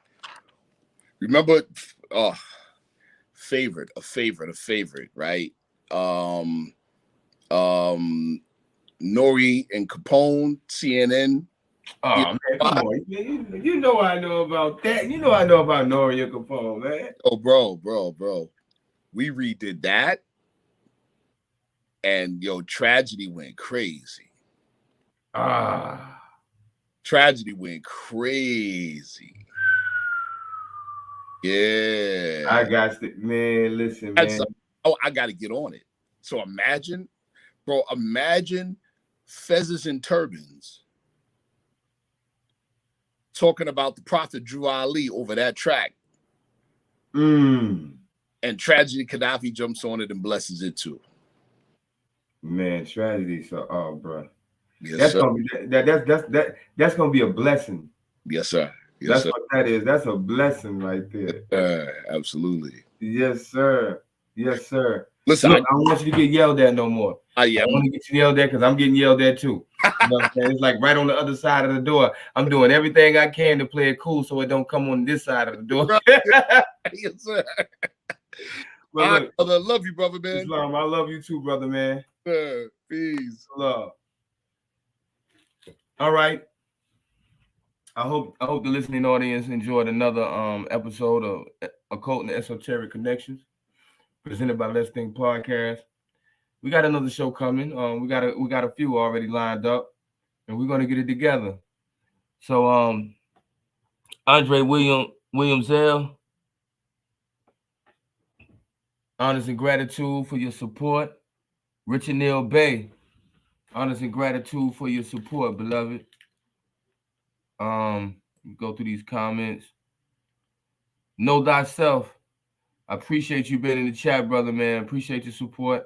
Remember? Oh, favorite, right? Nori and Capone, CNN. Oh man, come on. You know I know about that. You know I know about Nori and Capone, man. Oh, bro. We redid that. And Tragedy went crazy. Tragedy went crazy. Yeah. I got to, man, listen, man. I got to get on it. So imagine fezzes and turbans talking about the Prophet Drew Ali over that track. And Tragedy Gaddafi jumps on it and blesses it too. Man, Tragedy, so bro. Yes, that's sir. gonna be that's gonna be a blessing. Yes, sir. That's what that is. That's a blessing right there. Absolutely. Yes, sir. Yes, sir. Listen, look, I don't want you to get yelled at no more. Yeah, I want to get you yelled at because I'm getting yelled at too. You know what I'm saying? It's like right on the other side of the door. I'm doing everything I can to play it cool so it don't come on this side of the door. Yes, sir. But look, brother, love you, brother, man. Islam, I love you too, brother, man. Peace. Love. All right. I hope the listening audience enjoyed another episode of Occult and Esoteric Connections, presented by Let's Think Podcast. We got another show coming. We got a few already lined up, and we're gonna get it together. So Andre Williams L, honors and gratitude for your support. Rich Anael-Bey, honors and gratitude for your support, beloved. Go through these comments. Know thyself. I appreciate you being in the chat, brother, man. Appreciate your support.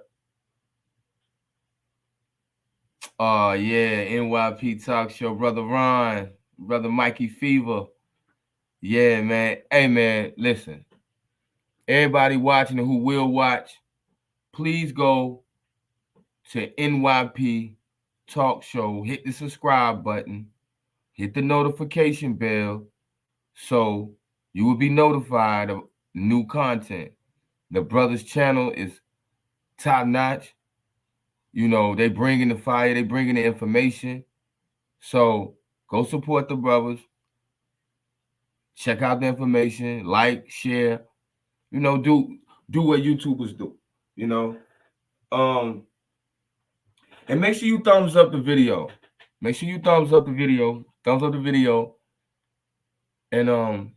Oh, yeah, NYP Talk Show. Brother Ron, Brother Mikey Fever. Yeah, man. Hey, man, listen. Everybody watching and who will watch, please go to NYP Talk Show. Hit the subscribe button. Hit the notification bell so you will be notified of new content. The brother's channel is top notch. They bring in the fire, they bring in the information. So go support the brothers. Check out the information, like, share. Do what YouTubers do. And make sure you thumbs up the video. Make sure you thumbs up the video. Thumbs up the video. And I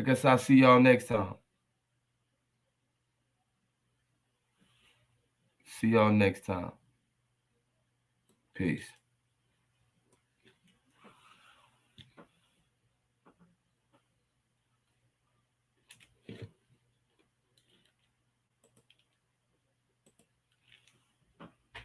guess I'll see y'all next time. See y'all next time. Peace.